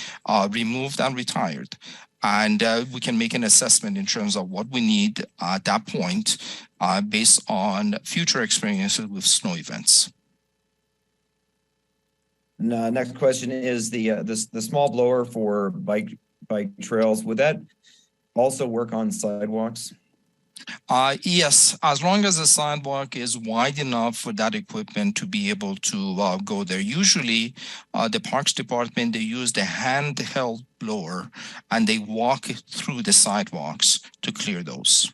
Speaker 16: removed and retired. And we can make an assessment in terms of what we need at that point based on future experiences with snow events.
Speaker 3: Next question is the small blower for bike trails. Would that also work on sidewalks?
Speaker 16: Yes, as long as the sidewalk is wide enough for that equipment to be able to go there. Usually, the Parks Department, they use the handheld blower and they walk through the sidewalks to clear those.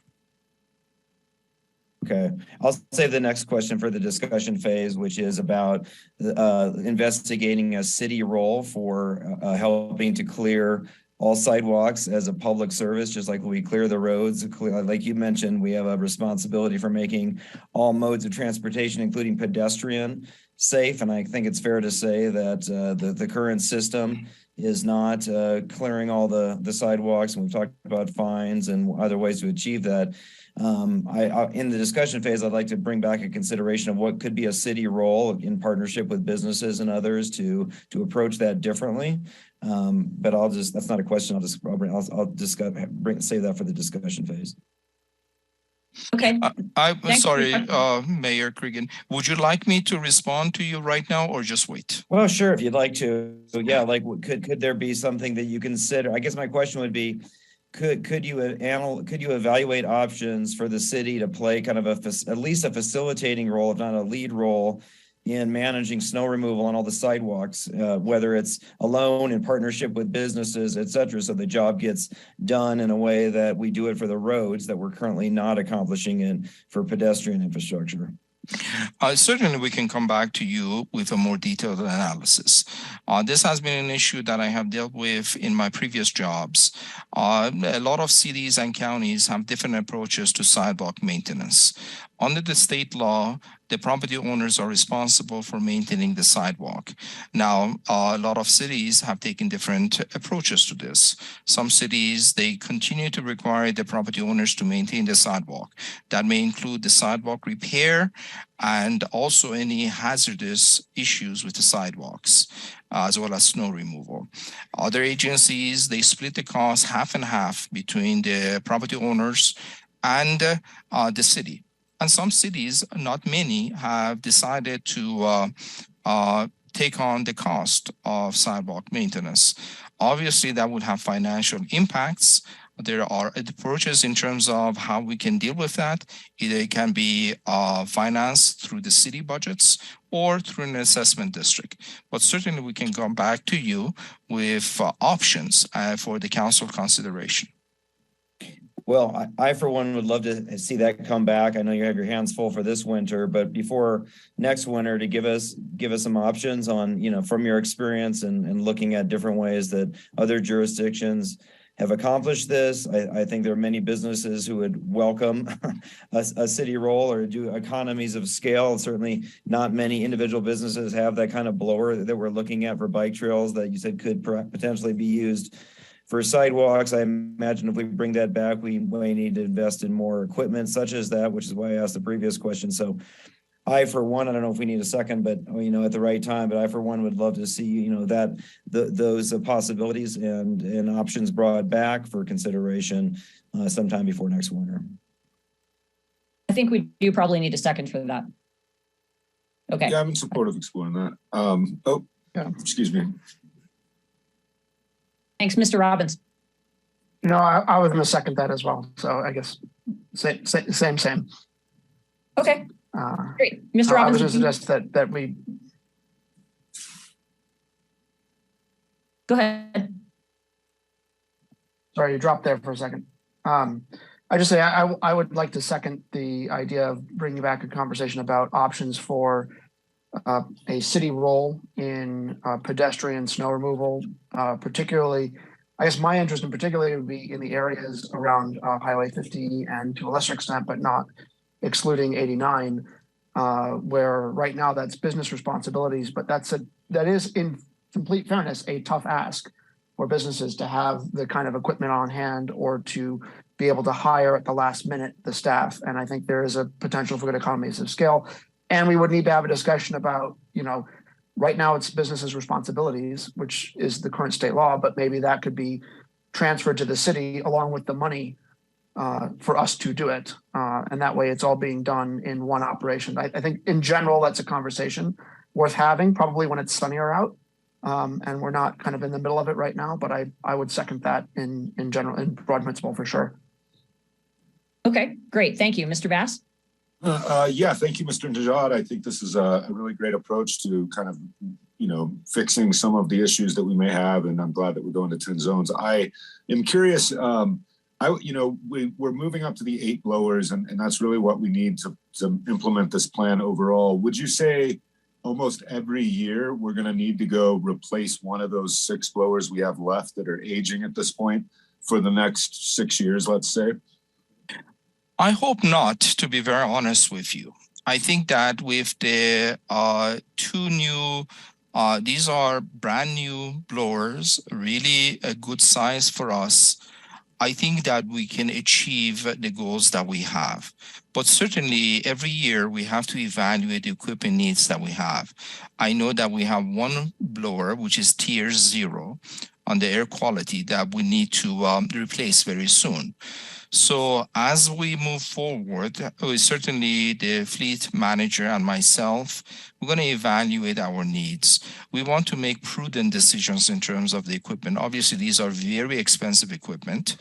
Speaker 3: Okay, I'll save the next question for the discussion phase, which is about investigating a city role for helping to clear all sidewalks as a public service, just like we clear the roads. Like you mentioned, we have a responsibility for making all modes of transportation, including pedestrian, safe. And I think it's fair to say that the current system is not clearing all the sidewalks. And we've talked about fines and other ways to achieve that. In the discussion phase, I'd like to bring back a consideration of what could be a city role in partnership with businesses and others to approach that differently. But that's not a question. I'll discuss, save that for the discussion phase.
Speaker 2: Okay.
Speaker 16: I'm sorry, Mayor Cregan. Would you like me to respond to you right now or just wait?
Speaker 3: Well, sure, if you'd like to. So yeah, like could there be something that you consider? I guess my question would be, could you evaluate options for the city to play kind of at least a facilitating role, if not a lead role, in managing snow removal on all the sidewalks, whether it's alone, in partnership with businesses, et cetera, so the job gets done in a way that we do it for the roads that we're currently not accomplishing it for pedestrian infrastructure?
Speaker 16: Certainly, we can come back to you with a more detailed analysis. This has been an issue that I have dealt with in my previous jobs. A lot of cities and counties have different approaches to sidewalk maintenance. Under the state law, the property owners are responsible for maintaining the sidewalk. Now, a lot of cities have taken different approaches to this. Some cities, they continue to require the property owners to maintain the sidewalk. That may include the sidewalk repair and also any hazardous issues with the sidewalks, as well as snow removal. Other agencies, they split the cost half and half between the property owners and the city. And some cities, not many, have decided to take on the cost of sidewalk maintenance. Obviously, that would have financial impacts. There are approaches in terms of how we can deal with that. Either it can be financed through the city budgets, or through an assessment district. But certainly we can come back to you with options for the council consideration.
Speaker 3: Well, I for one would love to see that come back. I know you have your hands full for this winter, but before next winter, to give us some options on, you know, from your experience and looking at different ways that other jurisdictions have accomplished this. I think there are many businesses who would welcome a city roll or do economies of scale. Certainly not many individual businesses have that kind of blower that we're looking at for bike trails that you said could potentially be used for sidewalks. I imagine if we bring that back, we may need to invest in more equipment such as that, which is why I asked the previous question. So I, for one, I don't know if we need a second, but, you know, at the right time, but I, for one, would love to see, you know, that those possibilities and options brought back for consideration sometime before next winter.
Speaker 2: I think we do probably need a second for that. Okay.
Speaker 8: Yeah, I'm in support of exploring that. Excuse me.
Speaker 2: Thanks, Mr. Robbins.
Speaker 7: No, I was going to second that as well. So I guess same.
Speaker 2: Okay, great. Mr. Robbins.
Speaker 7: I was going to suggest that we.
Speaker 2: Go ahead.
Speaker 7: Sorry, you dropped there for a second. I just say I would like to second the idea of bringing back a conversation about options for a city role in pedestrian snow removal, particularly, I guess my interest in particular would be in the areas around Highway 50 and to a lesser extent, but not excluding 89, where right now that's business responsibilities, but that is in complete fairness, a tough ask for businesses to have the kind of equipment on hand or to be able to hire at the last minute the staff. And I think there is a potential for good economies of scale. And we would need to have a discussion about, you know, right now it's businesses' responsibilities, which is the current state law, but maybe that could be transferred to the city along with the money for us to do it. And that way it's all being done in one operation. I think in general, that's a conversation worth having, probably when it's sunnier out. And we're not kind of in the middle of it right now, but I would second that in general, in broad principle for sure.
Speaker 2: Okay, great. Thank you. Mr. Bass?
Speaker 8: Yeah, thank you, Mr. Najad. I think this is a really great approach to kind of, you know, fixing some of the issues that we may have, and I'm glad that we're going to 10 zones. I am curious, we're moving up to the 8 blowers, and that's really what we need to implement this plan overall. Would you say almost every year we're going to need to go replace one of those 6 blowers we have left that are aging at this point for the next 6 years, let's say?
Speaker 16: I hope not, to be very honest with you. I think that with the 2 new, these are brand new blowers, really a good size for us. I think that we can achieve the goals that we have. But certainly every year we have to evaluate the equipment needs that we have. I know that we have one blower, which is tier 0 on the air quality that we need to replace very soon. So as we move forward, certainly the fleet manager and myself, we're going to evaluate our needs. We want to make prudent decisions in terms of the equipment. Obviously, these are very expensive equipment,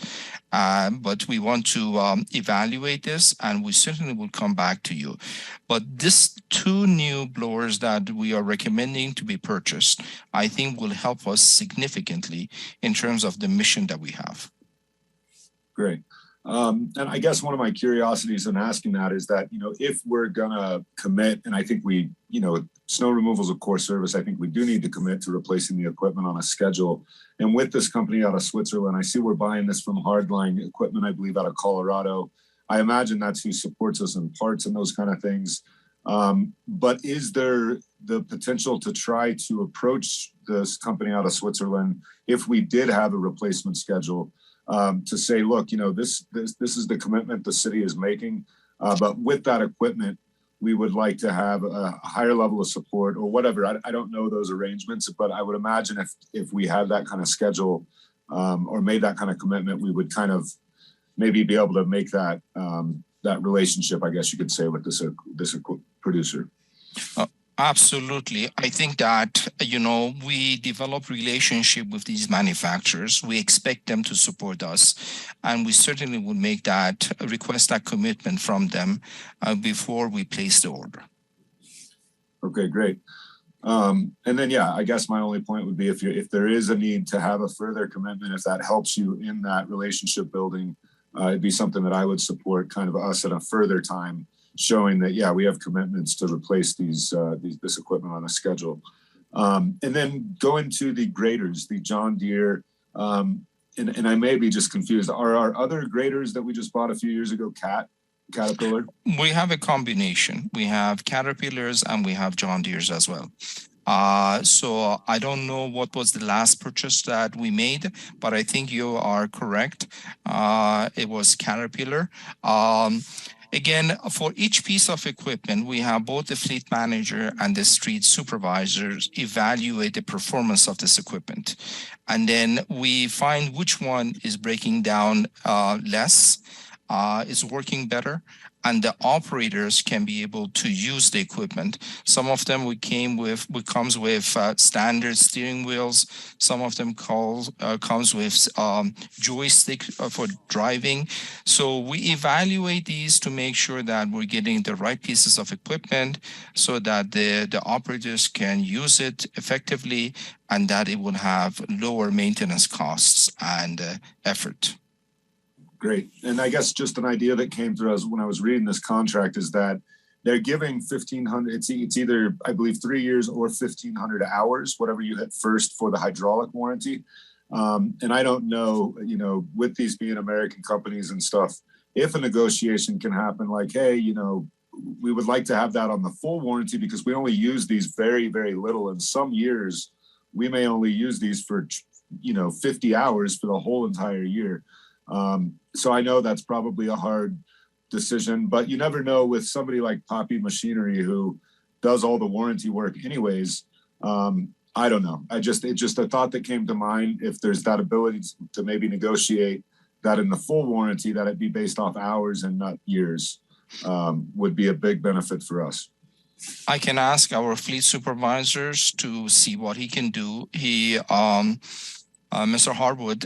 Speaker 16: but we want to evaluate this, and we certainly will come back to you. But these 2 new blowers that we are recommending to be purchased, I think will help us significantly in terms of the mission that we have.
Speaker 8: Great. And I guess one of my curiosities in asking that is that, you know, if we're gonna commit, and I think we, you know, snow removal is a core service, I think we do need to commit to replacing the equipment on a schedule. And with this company out of Switzerland, I see we're buying this from Hardline Equipment, I believe out of Colorado. I imagine that's who supports us in parts and those kind of things. But is there the potential to try to approach this company out of Switzerland if we did have a replacement schedule? To say, look, you know, this is the commitment the city is making, but with that equipment, we would like to have a higher level of support or whatever. I don't know those arrangements, but I would imagine if we had that kind of schedule or made that kind of commitment, we would kind of maybe be able to make that that relationship, I guess you could say, with this producer.
Speaker 16: Absolutely. I think that, you know, we develop relationship with these manufacturers. We expect them to support us, and we certainly will make that, request that commitment from them before we place the order.
Speaker 8: Okay, great. And then, yeah, I guess my only point would be if there is a need to have a further commitment, if that helps you in that relationship building, it'd be something that I would support kind of us at a further time, showing that, yeah, we have commitments to replace this equipment on a schedule. And then going to the graders, the John Deere, and I may be just confused. Are our other graders that we just bought a few years ago Caterpillar?
Speaker 16: We have a combination. We have Caterpillars and we have John Deere's as well. So I don't know what was the last purchase that we made, but I think you are correct. It was Caterpillar. Again, for each piece of equipment, we have both the fleet manager and the street supervisors evaluate the performance of this equipment. And then we find which one is breaking down less, is working better, and the operators can be able to use the equipment. Some of them comes with standard steering wheels. Some of them comes with joystick for driving. So we evaluate these to make sure that we're getting the right pieces of equipment so that the operators can use it effectively and that it will have lower maintenance costs and effort.
Speaker 8: Great. And I guess just an idea that came through us when I was reading this contract is that they're giving 1,500, it's either, I believe, 3 years or 1,500 hours, whatever you hit first for the hydraulic warranty. And I don't know, with these being American companies and stuff, if a negotiation can happen like, hey, we would like to have that on the full warranty because we only use these very, very little. In some years, we may only use these for, 50 hours for the whole entire year. So I know that's probably a hard decision, but you never know with somebody like Poppy Machinery who does all the warranty work anyways. I don't know. It's just a thought that came to mind. If there's that ability to maybe negotiate that in the full warranty, that it be based off hours and not years, would be a big benefit for us.
Speaker 16: I can ask our fleet supervisors to see what he can do. Mr. Harwood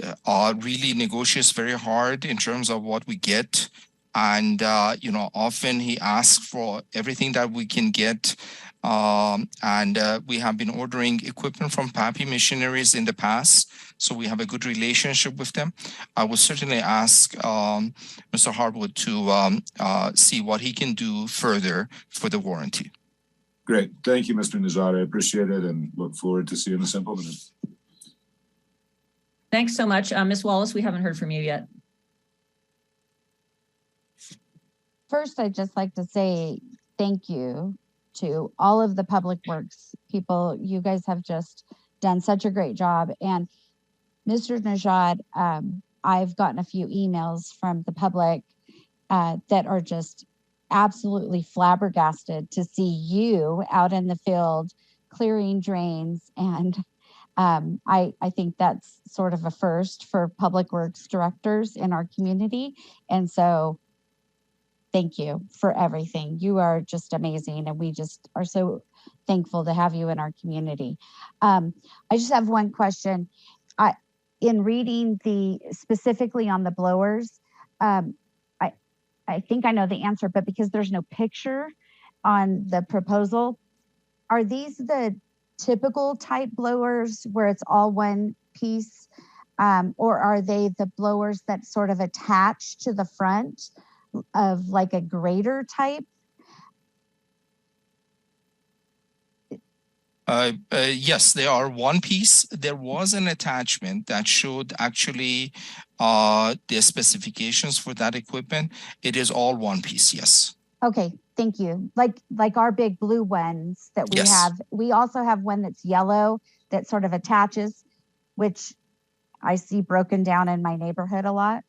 Speaker 16: really negotiates very hard in terms of what we get. And, often he asks for everything that we can get. And we have been ordering equipment from Poppy Missionaries in the past. So we have a good relationship with them. I will certainly ask Mr. Harwood to see what he can do further for the warranty.
Speaker 8: Great. Thank you, Mr. Najad. I appreciate it and look forward to seeing this implemented.
Speaker 2: Thanks so much. Ms. Wallace, we haven't heard from you yet.
Speaker 4: First, I'd just like to say thank you to all of the public works people. You guys have just done such a great job. And Mr. Najad, I've gotten a few emails from the public that are just absolutely flabbergasted to see you out in the field clearing drains. And I think that's sort of a first for public works directors in our community. And so thank you for everything. You are just amazing. And we just are so thankful to have you in our community. I just have one question. In reading specifically on the blowers, I think I know the answer, but because there's no picture on the proposal, are these the typical type blowers where it's all one piece, or are they the blowers that sort of attach to the front of like a grater type?
Speaker 16: Yes, they are one piece. There was an attachment that showed actually the specifications for that equipment. It is all one piece, yes.
Speaker 4: Okay, thank you. Like our big blue ones that we
Speaker 16: Yes.
Speaker 4: have. We also have one that's yellow that sort of attaches, which I see broken down in my neighborhood a lot.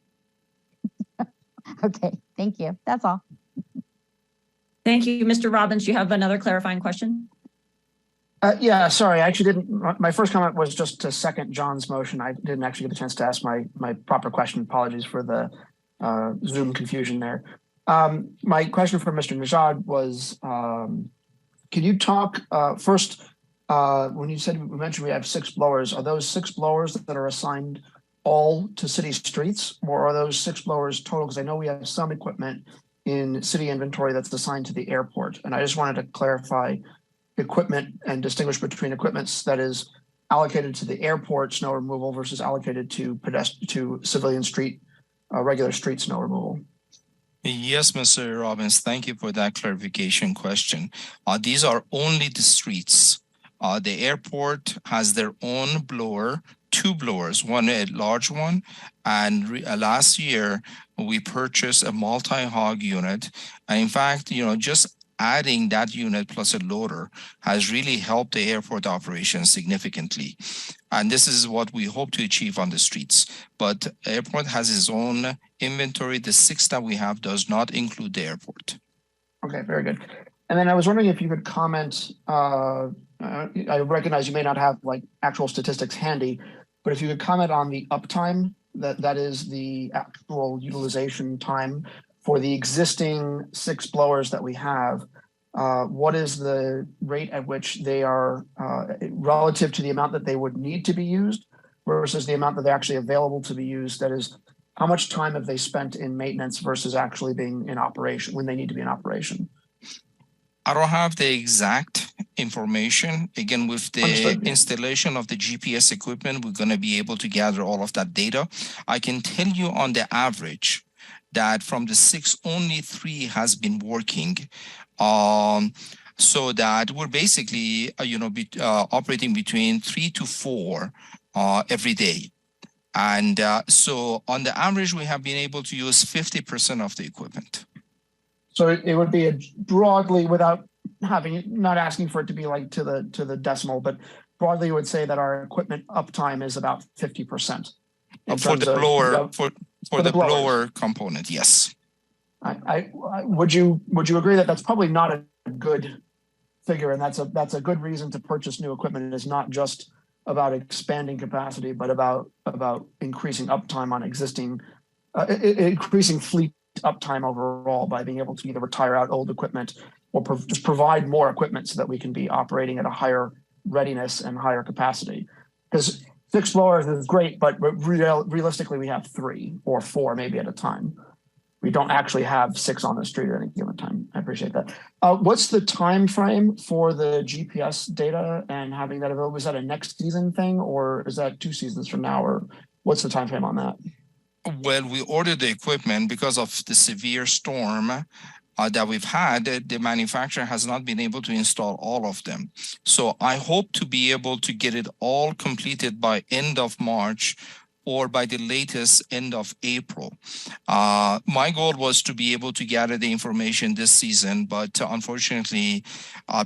Speaker 4: Okay, thank you. That's all.
Speaker 2: Thank you, Mr. Robbins. You have another clarifying question?
Speaker 7: Yeah, sorry, I actually didn't. My first comment was just to second John's motion. I didn't actually get a chance to ask my proper question. Apologies for the Zoom confusion there. My question for Mr. Najad was, can you talk first, when you mentioned we have 6 blowers, are those 6 blowers that are assigned all to city streets, or are those 6 blowers total? Because I know we have some equipment in city inventory that's assigned to the airport. And I just wanted to clarify equipment and distinguish between equipments that is allocated to the airport snow removal versus allocated to to civilian street, regular street snow removal?
Speaker 16: Yes, Mr. Robbins, thank you for that clarification question. These are only the streets. The airport has their own blower, two blowers, one a large one, and last year we purchased a multi-hog unit. And in fact, just adding that unit plus a loader has really helped the airport operation significantly. And this is what we hope to achieve on the streets. But airport has its own inventory. The 6 that we have does not include the airport.
Speaker 7: Okay, very good. And then I was wondering if you could comment, I recognize you may not have like actual statistics handy, but if you could comment on the uptime, that is the actual utilization time for the existing 6 blowers that we have. What is the rate at which they are relative to the amount that they would need to be used versus the amount that they're actually available to be used? That is, how much time have they spent in maintenance versus actually being in operation when they need to be in operation?
Speaker 16: I don't have the exact information. Again, with the
Speaker 7: Understood, yeah.
Speaker 16: installation of the GPS equipment, we're going to be able to gather all of that data. I can tell you on the average that from the 6, only 3 has been working. So that we're basically, operating between 3 to 4 every day. And so on the average, we have been able to use 50% of the equipment.
Speaker 7: So it would be broadly, without not asking for it to be like to the decimal, but broadly you would say that our equipment uptime is about 50%.
Speaker 16: For the blower, for the blower component, yes.
Speaker 7: Would you agree that that's probably not a good figure, and that's a good reason to purchase new equipment? It is not just about expanding capacity, but about increasing uptime on existing, increasing fleet uptime overall by being able to either retire out old equipment or just provide more equipment so that we can be operating at a higher readiness and higher capacity. Because 6 blowers is great, but realistically we have 3 or 4 maybe at a time. We don't actually have 6 on the street at any given time. I appreciate that. What's the time frame for the GPS data and having that available? Is that a next season thing, or is that 2 seasons from now, or what's the time frame on that?
Speaker 16: Well, we ordered the equipment because of the severe storm that we've had. The manufacturer has not been able to install all of them. So I hope to be able to get it all completed by end of March or by the latest end of April. My goal was to be able to gather the information this season, but unfortunately,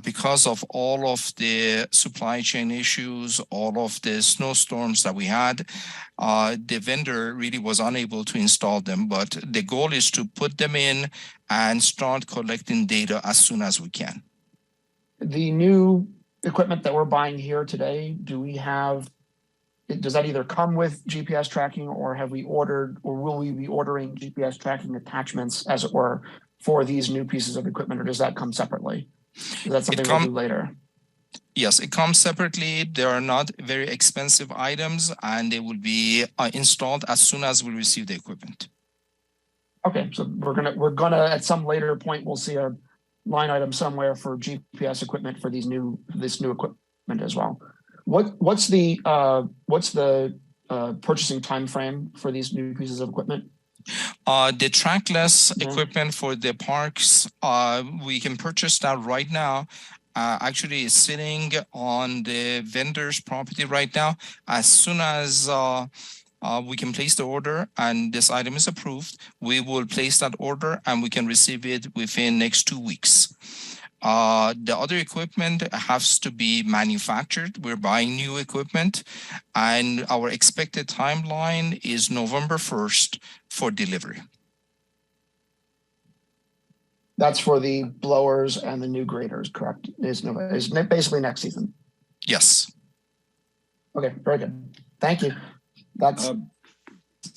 Speaker 16: because of all of the supply chain issues, all of the snowstorms that we had, the vendor really was unable to install them. But the goal is to put them in and start collecting data as soon as we can.
Speaker 7: The new equipment that we're buying here today, does that either come with GPS tracking, or have we ordered, or will we be ordering GPS tracking attachments, as it were, for these new pieces of equipment, or does that come separately? Is that something we'll do later?
Speaker 16: Yes, it comes separately. They are not very expensive items, and they will be installed as soon as we receive the equipment.
Speaker 7: Okay, so we're gonna at some later point we'll see a line item somewhere for GPS equipment for this new equipment as well. What's the purchasing time frame for these new pieces of equipment?
Speaker 16: The trackless equipment for the parks, we can purchase that right now. Actually, it's sitting on the vendor's property right now. As soon as we can place the order and this item is approved, we will place that order and we can receive it within next 2 weeks. The other equipment has to be manufactured. We're buying new equipment, and our expected timeline is November 1st for delivery.
Speaker 7: That's for the blowers and the new graders, correct? Is basically next season.
Speaker 16: Yes.
Speaker 7: Okay, very good. Thank you. That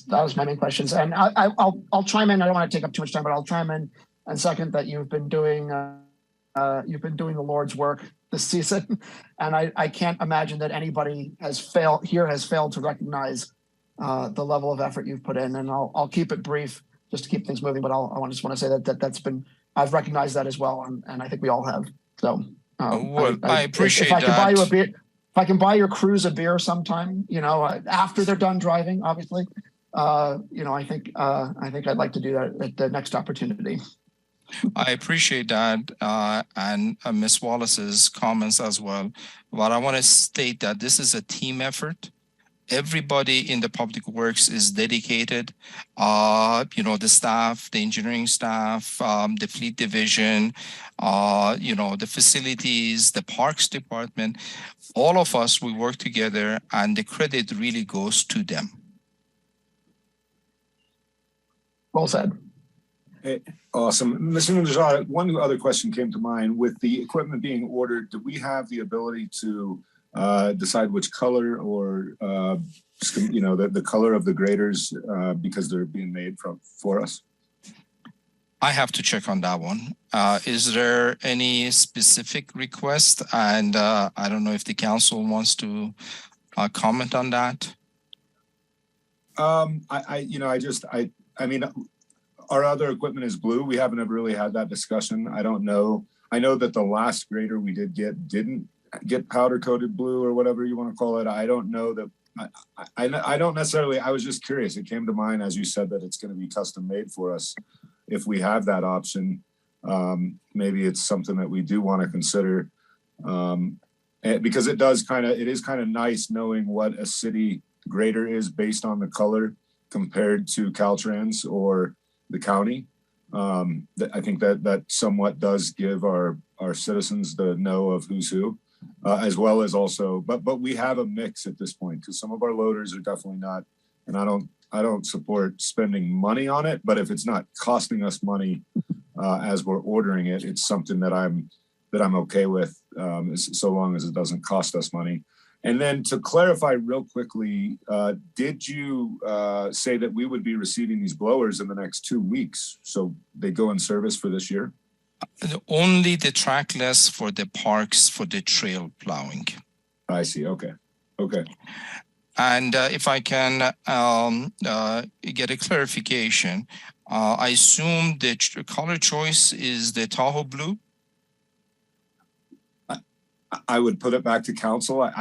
Speaker 7: was my main questions, and I'll chime in. I don't want to take up too much time, but I'll chime in and second that you've been doing the Lord's work this season, and I can't imagine that anybody has failed to recognize the level of effort you've put in. And I'll keep it brief just to keep things moving, but I just want to say that that's been, I've recognized that as well, and I think we all have. So
Speaker 16: Well, I appreciate
Speaker 7: if I can buy you a
Speaker 16: that.
Speaker 7: beer, if I can buy your crews a beer sometime, after they're done driving, obviously, I think I'd like to do that at the next opportunity.
Speaker 16: I appreciate that and Ms. Wallace's comments as well. But I want to state that this is a team effort. Everybody in the public works is dedicated. The staff, the engineering staff, the fleet division, the facilities, the parks department, all of us, we work together and the credit really goes to them.
Speaker 7: Well said.
Speaker 8: Hey, awesome. Mr. Najad, one other question came to mind. With the equipment being ordered, do we have the ability to decide which color or, the color of the graders because they're being made for us?
Speaker 16: I have to check on that one. Is there any specific request? And I don't know if the council wants to comment on that. Our other equipment is blue. We haven't ever really had that discussion. I don't know. I know that the last grader we didn't get powder coated blue or whatever you want to call it. I don't know that. I don't necessarily. I was just curious. It came to mind as you said that it's going to be custom made for us. If we have that option, maybe it's something that we do want to consider because it is kind of nice knowing what a city grader is based on the color compared to Caltrans or the county. I think that somewhat does give our citizens the know of who's who, as well as also, but we have a mix at this point because some of our loaders are definitely not, and I don't support spending money on it, but if it's not costing us money as we're ordering it, it's something that I'm okay with, so long as it doesn't cost us money. And then to clarify real quickly, did you say that we would be receiving these blowers in the next 2 weeks? So they go in service for this year? Only the trackless for the parks for the trail plowing.
Speaker 8: I see. Okay. Okay.
Speaker 16: And if I can get a clarification, I assume the color choice is the Tahoe blue?
Speaker 8: I would put it back to council. My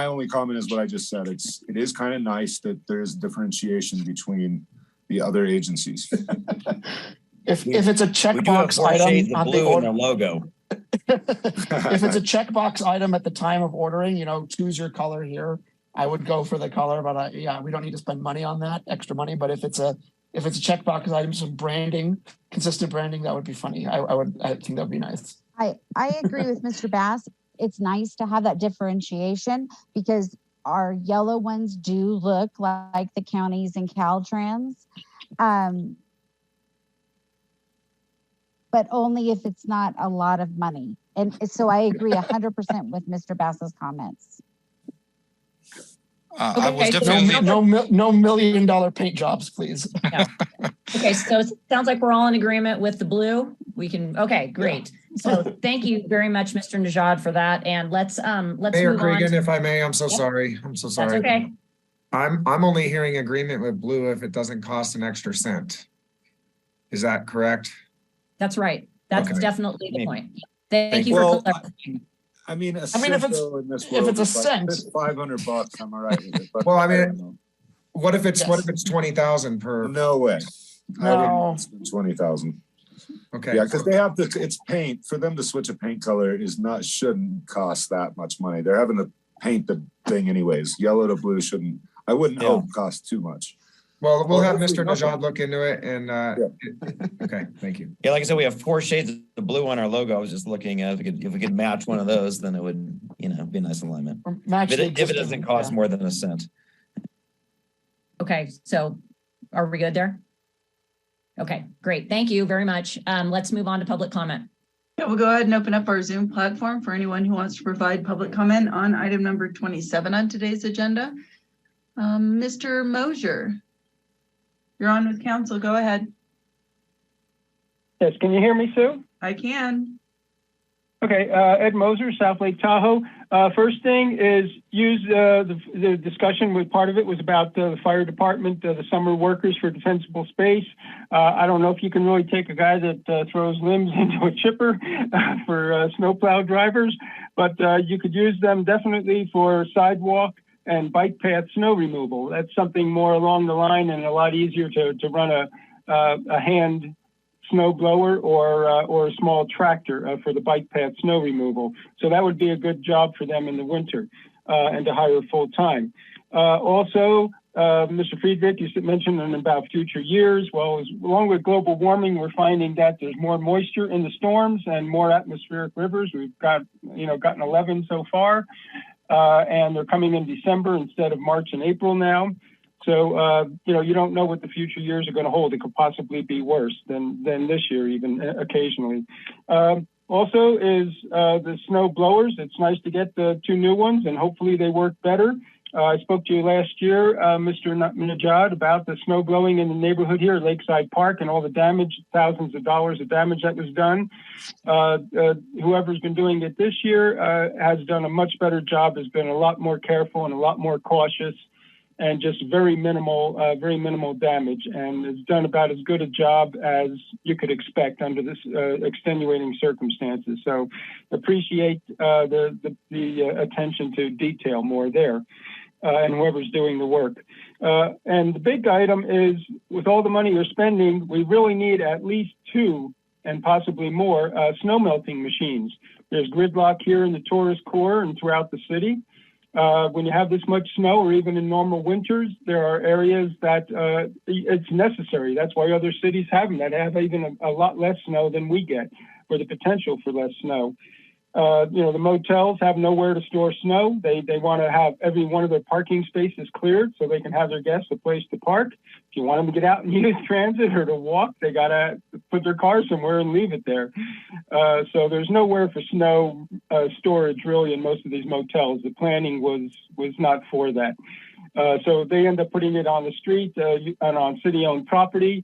Speaker 8: only comment is what I just said. It is kind of nice that there's differentiation between the other agencies.
Speaker 7: If it's a checkbox item on the order
Speaker 3: logo.
Speaker 7: If it's a checkbox item at the time of ordering, choose your color here, I would go for the color, but we don't need to spend money on that, extra money. But if it's a checkbox item, some branding, consistent branding, that would be funny. I think that would be nice.
Speaker 4: I agree with Mr. Bass. It's nice to have that differentiation because our yellow ones do look like the counties and Caltrans. But only if it's not a lot of money. And so I agree 100% with Mr. Bass's comments.
Speaker 16: I was definitely
Speaker 7: no $1 million paint jobs, please.
Speaker 2: No. Okay, so it sounds like we're all in agreement with the blue. We can, okay, great. Yeah. So thank you very much, Mr. Najad, for that. And let's
Speaker 5: Mayor
Speaker 2: move
Speaker 5: Cregan,
Speaker 2: on.
Speaker 5: if I may, I'm so sorry. I'm so sorry.
Speaker 2: That's okay.
Speaker 5: I'm only hearing agreement with blue if it doesn't cost an extra cent. Is that correct?
Speaker 2: That's right. That's
Speaker 5: okay.
Speaker 2: Definitely the point. Thank you for clarifying.
Speaker 8: If it's a cent, it's $500. I'm all right with it. But
Speaker 5: what if it's 20,000 per?
Speaker 8: No way.
Speaker 7: No.
Speaker 8: I wouldn't spend 20,000.
Speaker 5: Okay.
Speaker 8: Yeah, because they have to. It's paint for them to switch a paint color shouldn't cost that much money. They're having to paint the thing anyways. Yellow to blue shouldn't. I wouldn't hope cost too much.
Speaker 5: Well, we'll have Mr. Najad look into it and okay, thank you.
Speaker 3: Yeah, like I said, we have 4 shades of blue on our logo. I was just looking at if we could match one of those, then it would, be a nice alignment. If it doesn't cost more than a cent.
Speaker 2: Okay, so are we good there? Okay, great. Thank you very much. Let's move on to public comment.
Speaker 1: Yeah, we'll go ahead and open up our Zoom platform for anyone who wants to provide public comment on item number 27 on today's agenda. Mr. Mosier. You're on with council. Go ahead.
Speaker 9: Yes, can you hear me, Sue?
Speaker 1: I can.
Speaker 9: Okay, Ed Moser, South Lake Tahoe. First thing is use the discussion with part of it was about the fire department, the summer workers for defensible space. I don't know if you can really take a guy that throws limbs into a chipper for snowplow drivers, but you could use them definitely for sidewalk and bike path snow removal. That's something more along the line and a lot easier to run a hand snow blower or a small tractor for the bike path snow removal. So that would be a good job for them in the winter and to hire full time. Also, Mr. Friedrich, you mentioned about future years. Well, along with global warming, we're finding that there's more moisture in the storms and more atmospheric rivers. We've gotten 11 so far, and they're coming in December instead of March and April now. So, you don't know what the future years are going to hold. It could possibly be worse than this year, even occasionally. Also is the snow blowers. It's nice to get the 2 new ones, and hopefully they work better. I spoke to you last year, Mr. Najad, about the snow blowing in the neighborhood here at Lakeside Park and all the damage, thousands of dollars of damage that was done. Whoever's been doing it this year has done a much better job, has been a lot more careful and a lot more cautious, and just very minimal damage, and has done about as good a job as you could expect under this extenuating circumstances. So appreciate the attention to detail more there, and whoever's doing the work. And the big item is, with all the money you're spending, we really need at least 2 and possibly more snow melting machines. There's gridlock here in the tourist core and throughout the city. When you have this much snow, or even in normal winters, there are areas that it's necessary. That's why other cities have them, that have even a lot less snow than we get, or the potential for less snow. The motels have nowhere to store snow. They want to have every one of their parking spaces cleared so they can have their guests a place to park. If you want them to get out and use transit or to walk, they got to put their car somewhere and leave it there. So there's nowhere for snow storage really in most of these motels. The planning was not for that. So they end up putting it on the street and on city-owned property,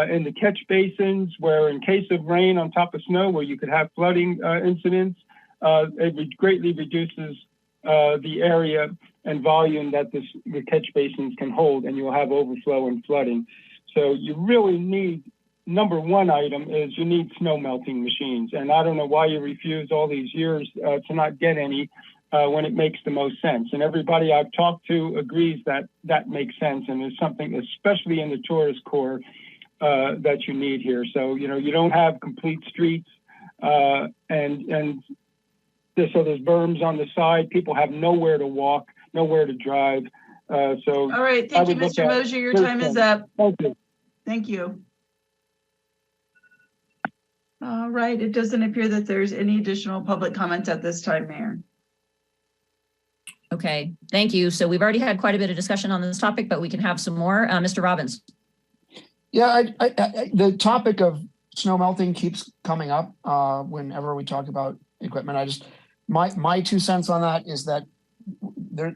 Speaker 9: in the catch basins, where in case of rain on top of snow, where you could have flooding incidents, it greatly reduces the area and volume that the catch basins can hold, and you'll have overflow and flooding. So you really need, number one item is you need snow melting machines. And I don't know why you refuse all these years to not get any when it makes the most sense. And everybody I've talked to agrees that that makes sense, and is something, especially in the tourist core, that you need here. So, you don't have complete streets and so there's berms on the side. People have nowhere to walk, nowhere to drive. All
Speaker 1: right, thank you, Mr. Mosier. Your time is up.
Speaker 9: Thank you.
Speaker 1: Thank you. All right, it doesn't appear that there's any additional public comments at this time, Mayor.
Speaker 2: Okay, thank you. So we've already had quite a bit of discussion on this topic, but we can have some more. Mr. Robbins.
Speaker 7: Yeah, the topic of snow melting keeps coming up whenever we talk about equipment. My 2 cents on that is that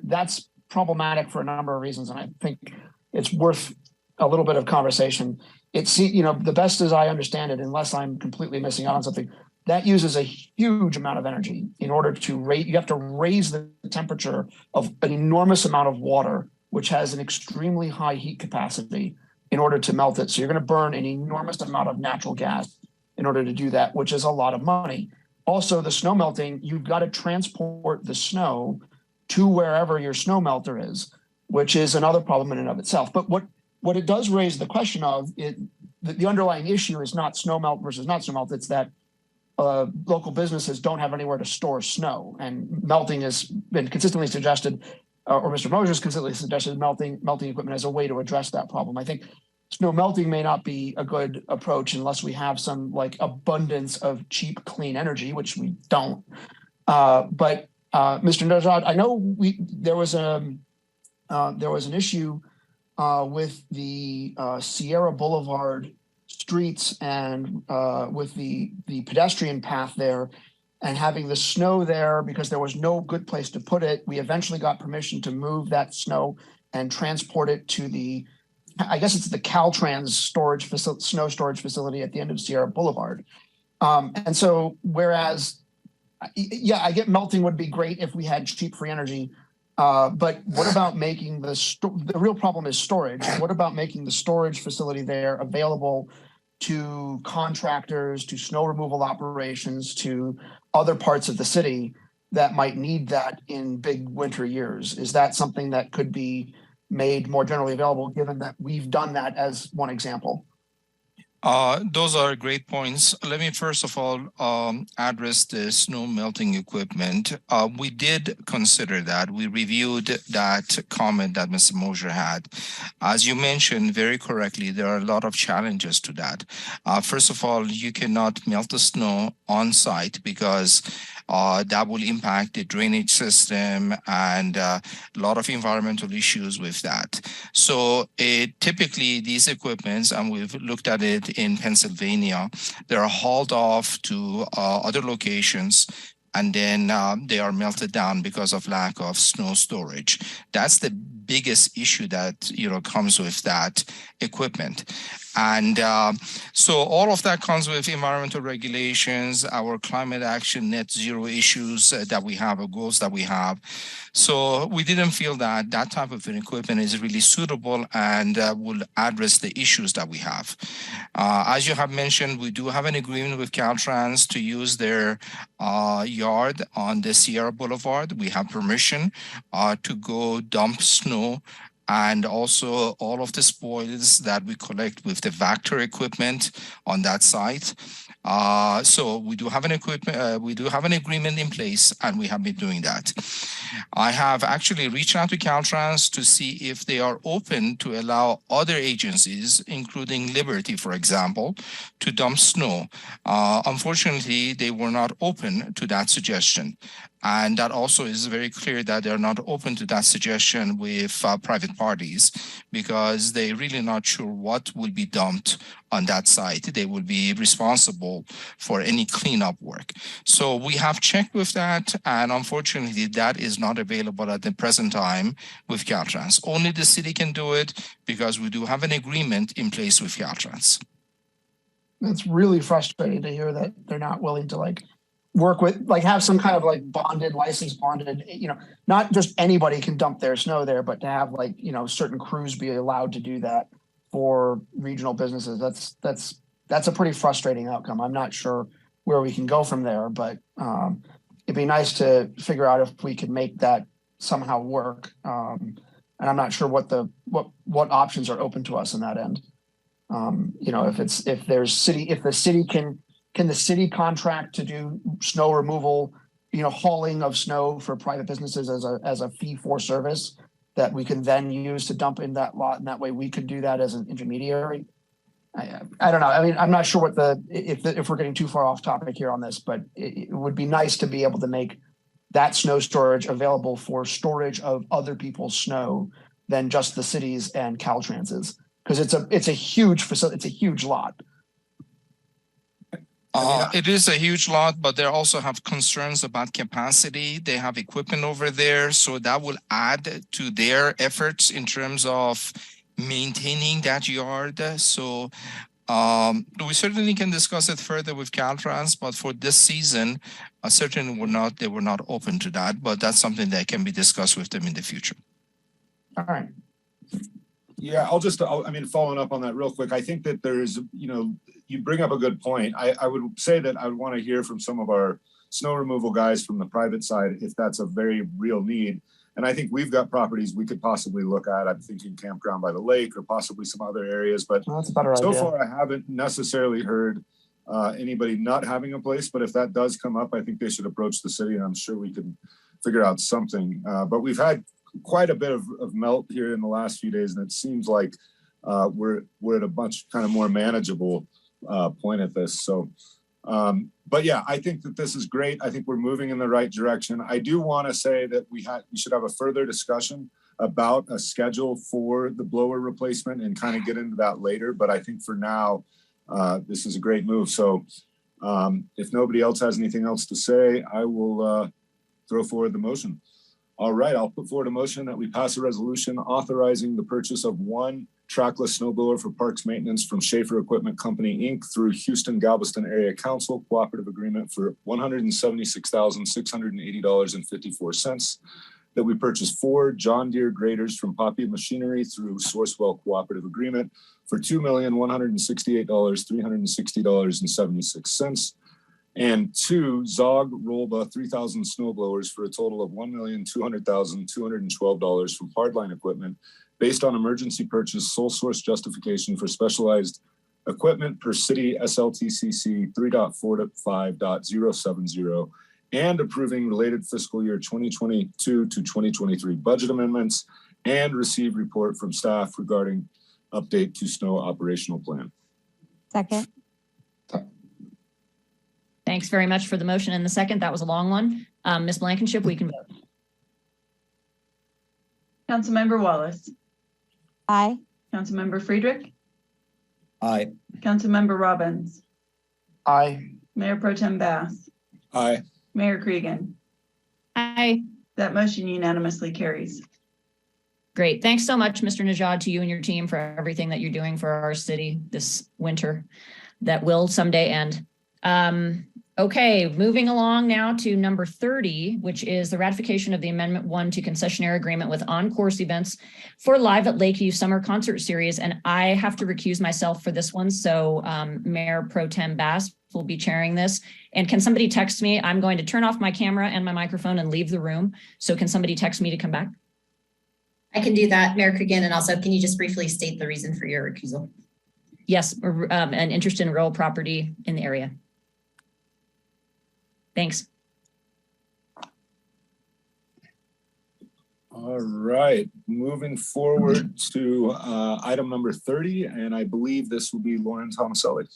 Speaker 7: that's problematic for a number of reasons, and I think it's worth a little bit of conversation. The best as I understand it, unless I'm completely missing out on something, that uses a huge amount of energy in order to you have to raise the temperature of an enormous amount of water, which has an extremely high heat capacity, in order to melt it. So you're going to burn an enormous amount of natural gas in order to do that, which is a lot of money. Also, the snow melting, you've got to transport the snow to wherever your snow melter is, which is another problem in and of itself. But what it does raise the question of, the underlying issue is not snow melt versus not snow melt. It's that local businesses don't have anywhere to store snow, and melting has been consistently suggested, or Mr. Mosier's consistently suggested melting equipment as a way to address that problem. I think snow melting may not be a good approach unless we have some abundance of cheap, clean energy, which we don't. But Mr. Najad, I know there was an issue with the Sierra Boulevard streets and with the pedestrian path there, and having the snow there because there was no good place to put it. We eventually got permission to move that snow and transport it to I guess it's the Caltrans snow storage facility at the end of Sierra Boulevard. And so whereas yeah, I get melting would be great if we had cheap free energy. But what about making the real problem is storage. What about making the storage facility there available to contractors, to snow removal operations, to other parts of the city that might need that in big winter years? Is that something that could be made more generally available, given that we've done that as one example?
Speaker 16: Those are great points. Let me first of all address the snow melting equipment. We did consider that. We reviewed that comment that Mr. Mosher had. As you mentioned very correctly, there are a lot of challenges to that. First of all, you cannot melt the snow on site because that will impact the drainage system and a lot of environmental issues with that. So typically these equipments, and we've looked at it in Pennsylvania, they're hauled off to other locations, and then they are melted down because of lack of snow storage. That's the biggest issue that comes with that equipment. And so all of that comes with environmental regulations, our climate action, net zero issues that we have, or goals that we have. So we didn't feel that that type of an equipment is really suitable and will address the issues that we have. As you have mentioned, we do have an agreement with Caltrans to use their yard on the Sierra Boulevard. We have permission to go dump snow and also all of the spoils that we collect with the Vector equipment on that site. So we do have an agreement in place, and we have been doing that. I have actually reached out to Caltrans to see if they are open to allow other agencies, including Liberty, for example, to dump snow. Unfortunately, they were not open to that suggestion. And that also is very clear that they're not open to that suggestion with private parties, because they're really not sure what will be dumped on that site. They will be responsible for any cleanup work. So we have checked with that, and unfortunately that is not available at the present time with Caltrans. Only the city can do it because we do have an agreement in place with Caltrans.
Speaker 7: It's really frustrating to hear that they're not willing to work with, have some kind of bonded, licensed bonded, not just anybody can dump their snow there, but to have certain crews be allowed to do that for regional businesses. That's a pretty frustrating outcome. I'm not sure where we can go from there, but it'd be nice to figure out if we could make that somehow work. And I'm not sure what options are open to us in that end. If the city can the city contract to do snow removal, hauling of snow for private businesses as a fee for service that we can then use to dump in that lot, and that way we could do that as an intermediary? I don't know. I mean, I'm not sure if we're getting too far off topic here on this, but it would be nice to be able to make that snow storage available for storage of other people's snow than just the cities and Caltrans's, because it's a huge facility. It's a huge lot.
Speaker 16: It is a huge lot, but they also have concerns about capacity. They have equipment over there, so that will add to their efforts in terms of maintaining that yard. So we certainly can discuss it further with Caltrans, but for this season, certainly they were not open to that, but that's something that can be discussed with them in the future.
Speaker 7: All right.
Speaker 8: Yeah, following up on that real quick, I think that there's, you bring up a good point. I would say that I would want to hear from some of our snow removal guys from the private side if that's a very real need. And I think we've got properties we could possibly look at. I'm thinking Campground by the Lake or possibly some other areas. But
Speaker 7: that's a better
Speaker 8: so
Speaker 7: idea.
Speaker 8: far, I haven't necessarily heard anybody not having a place. But if that does come up, I think they should approach the city, and I'm sure we can figure out something. But we've had quite a bit of melt here in the last few days, and it seems like we're at a much kind of more manageable point at this. So, but yeah, I think that this is great. I think we're moving in the right direction. I do want to say that we should have a further discussion about a schedule for the blower replacement and kind of get into that later. But I think for now, this is a great move. So if nobody else has anything else to say, I will throw forward the motion. All right, I'll put forward a motion that we pass a resolution authorizing the purchase of one trackless snowblower for parks maintenance from Schaefer Equipment Company, Inc. through Houston Galveston Area Council cooperative agreement for $176,680.54. That we purchased 4 John Deere graders from Poppy Machinery through Sourcewell cooperative agreement for $2,168,360.76. And 2 Zog Rolba 3000 snowblowers for a total of $1,200,212 from Hardline Equipment based on emergency purchase sole source justification for specialized equipment per city SLTCC 3.45.070 and approving related fiscal year 2022 to 2023 budget amendments and receive report from staff regarding update to snow operational plan.
Speaker 4: Second.
Speaker 2: Thanks very much for the motion and the second. That was a long one. Ms. Blankenship, we can vote.
Speaker 1: Councilmember Wallace.
Speaker 4: Aye.
Speaker 1: Councilmember Friedrich.
Speaker 3: Aye.
Speaker 1: Councilmember Robbins.
Speaker 7: Aye.
Speaker 1: Mayor Pro Tem Bass.
Speaker 8: Aye.
Speaker 1: Mayor Cregan.
Speaker 2: Aye.
Speaker 1: That motion unanimously carries.
Speaker 2: Great. Thanks so much, Mr. Najad, to you and your team for everything that you're doing for our city this winter that will someday end. Okay, moving along now to number 30, which is the ratification of the Amendment 1 to concessionaire agreement with On-Course Events for Live at Lakeview Summer Concert Series. And I have to recuse myself for this one. So Mayor Pro Tem Bass will be chairing this. And can somebody text me? I'm going to turn off my camera and my microphone and leave the room. So can somebody text me to come back?
Speaker 6: I can do that, Mayor Cregan. And also, can you just briefly state the reason for your recusal?
Speaker 2: Yes, an interest in real property in the area. Thanks.
Speaker 8: All right, moving forward to item number 30, and I believe this will be Lauren Tomaselli.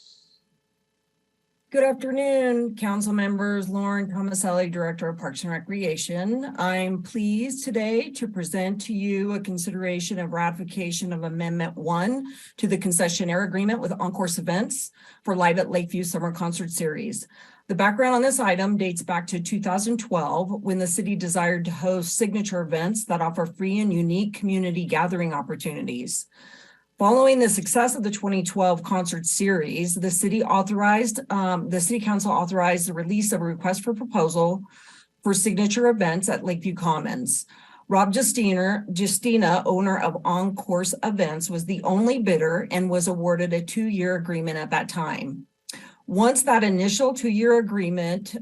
Speaker 11: Good afternoon, council members. Lauren Tomaselli, Director of Parks and Recreation. I'm pleased today to present to you a consideration of ratification of Amendment 1 to the concessionaire agreement with On-Course Events for Live at Lakeview Summer Concert Series. The background on this item dates back to 2012 when the city desired to host signature events that offer free and unique community gathering opportunities. Following the success of the 2012 concert series, the city council authorized the release of a request for proposal for signature events at Lakeview Commons. Rob Justina, owner of On-Course Events, was the only bidder and was awarded a 2-year agreement at that time. Since that initial 2-year agreement,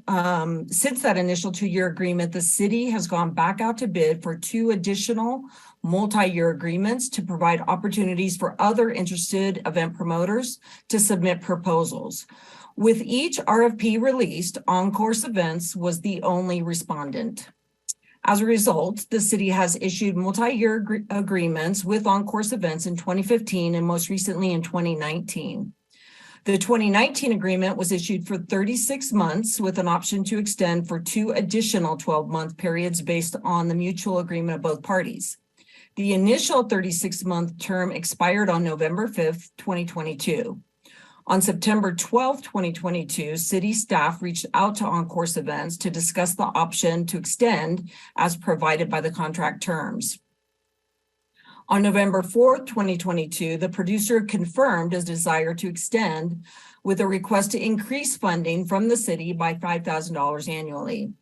Speaker 11: the city has gone back out to bid for 2 additional multi-year agreements to provide opportunities for other interested event promoters to submit proposals. With each RFP released, On-Course Events was the only respondent. As a result, the city has issued multi-year agreements with On-Course Events in 2015 and most recently in 2019. The 2019 agreement was issued for 36 months with an option to extend for 2 additional 12-month periods based on the mutual agreement of both parties. The initial 36-month term expired on November 5th, 2022. On September 12th, 2022, city staff reached out to On-Course Events to discuss the option to extend as provided by the contract terms. On November 4th, 2022, the producer confirmed his desire to extend with a request to increase funding from the city by $5,000 annually.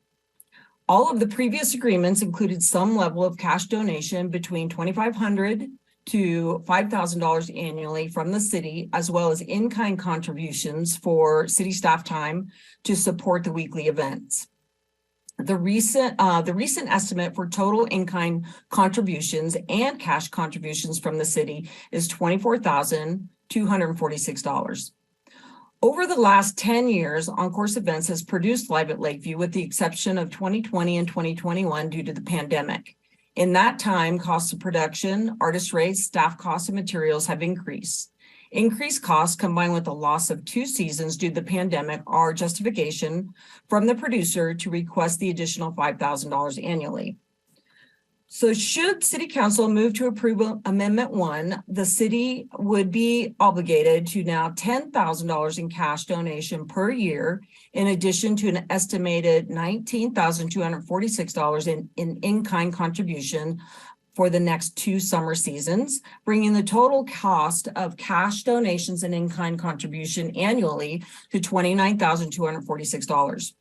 Speaker 11: All of the previous agreements included some level of cash donation between $2,500 to $5,000 annually from the city, as well as in-kind contributions for city staff time to support the weekly events. The recent estimate for total in-kind contributions and cash contributions from the city is $24,246. Over the last 10 years, On-Course Events has produced Live at Lakeview with the exception of 2020 and 2021 due to the pandemic. In that time, costs of production, artist rates, staff costs, and materials have increased. Increased costs combined with the loss of 2 seasons due to the pandemic are justification from the producer to request the additional $5,000 annually. So should City Council move to approve Amendment 1, the city would be obligated to now $10,000 in cash donation per year, in addition to an estimated $19,246 in-kind contribution for the next 2 summer seasons, bringing the total cost of cash donations and in-kind contribution annually to $29,246.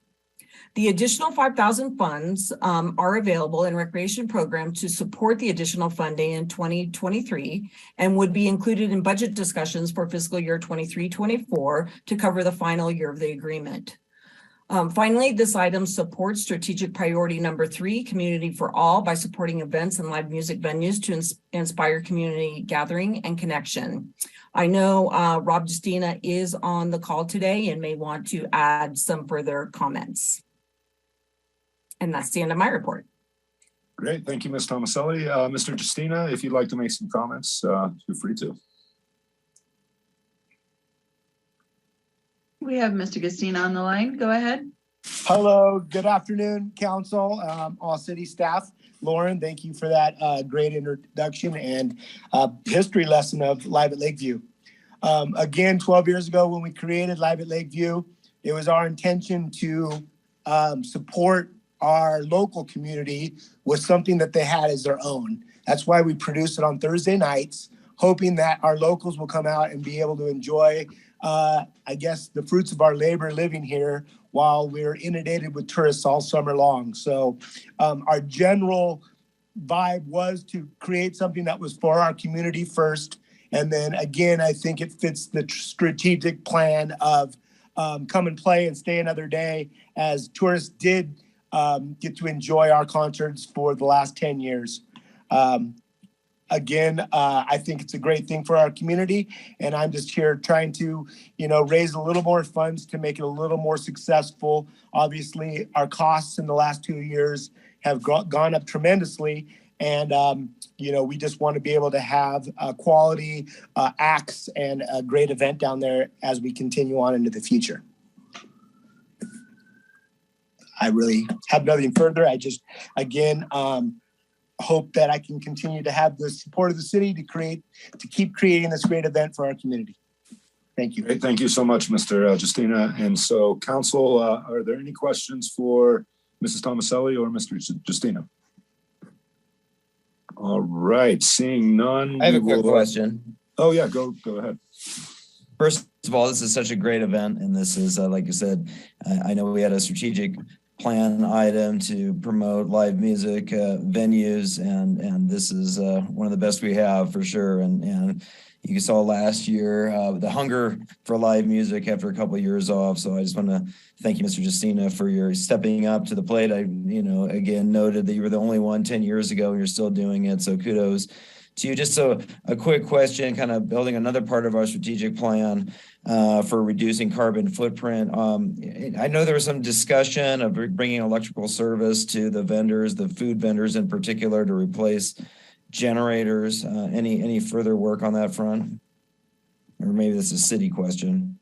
Speaker 11: The additional 5,000 funds are available in recreation program to support the additional funding in 2023 and would be included in budget discussions for fiscal year 23-24 to cover the final year of the agreement. Finally, this item supports strategic priority number 3, community for all, by supporting events and live music venues to inspire community gathering and connection. I know Rob Justina is on the call today and may want to add some further comments. And that's the end of my report.
Speaker 8: Great, thank you, Ms. Tomaselli. Mr. Justina, if you'd like to make some comments, feel free to.
Speaker 1: We have Mr. Justina on the line. Go ahead.
Speaker 17: Hello, good afternoon, council, all city staff. Lauren, thank you for that great introduction and history lesson of Live at Lakeview. Again, 12 years ago when we created Live at Lakeview, it was our intention to support our local community with something that they had as their own. That's why we produce it on Thursday nights, hoping that our locals will come out and be able to enjoy, I guess, the fruits of our labor living here while we're inundated with tourists all summer long. So our general vibe was to create something that was for our community first. And then again, I think it fits the strategic plan of come and play and stay another day, as tourists did get to enjoy our concerts for the last 10 years. Again, I think it's a great thing for our community, and I'm just here trying to, raise a little more funds to make it a little more successful. Obviously, our costs in the last 2 years have gone up tremendously, and we just want to be able to have quality acts and a great event down there as we continue on into the future. I really have nothing further. I just, again, hope that I can continue to have the support of the city to keep creating this great event for our community. Thank you.
Speaker 8: Great. Thank you so much, Mr. Justina. And so, council, are there any questions for Mrs. Tomaselli or Mr. Justina? All right, seeing none.
Speaker 3: I have a quick question.
Speaker 8: Oh yeah, go ahead.
Speaker 3: First of all, this is such a great event, and this is, like you said, I know we had a strategic plan item to promote live music venues, and this is one of the best we have for sure. And you saw last year the hunger for live music after a couple of years off. So I just want to thank you, Mr. Justina, for your stepping up to the plate. I, again, noted that you were the only one 10 years ago, and you're still doing it. So kudos to you. Just so a quick question, kind of building another part of our strategic plan for reducing carbon footprint. I know there was some discussion of bringing electrical service to the vendors, the food vendors in particular, to replace generators. Any further work on that front? Or maybe this is a city question.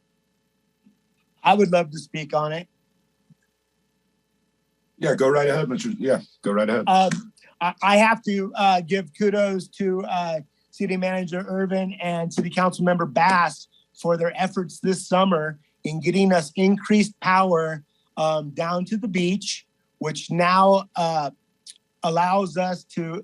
Speaker 17: I would love to speak on it.
Speaker 8: Yeah, go right ahead, Richard. Yeah, go right ahead.
Speaker 17: I have to give kudos to City Manager Irvin and City Council Member Bass for their efforts this summer in getting us increased power down to the beach, which now allows us to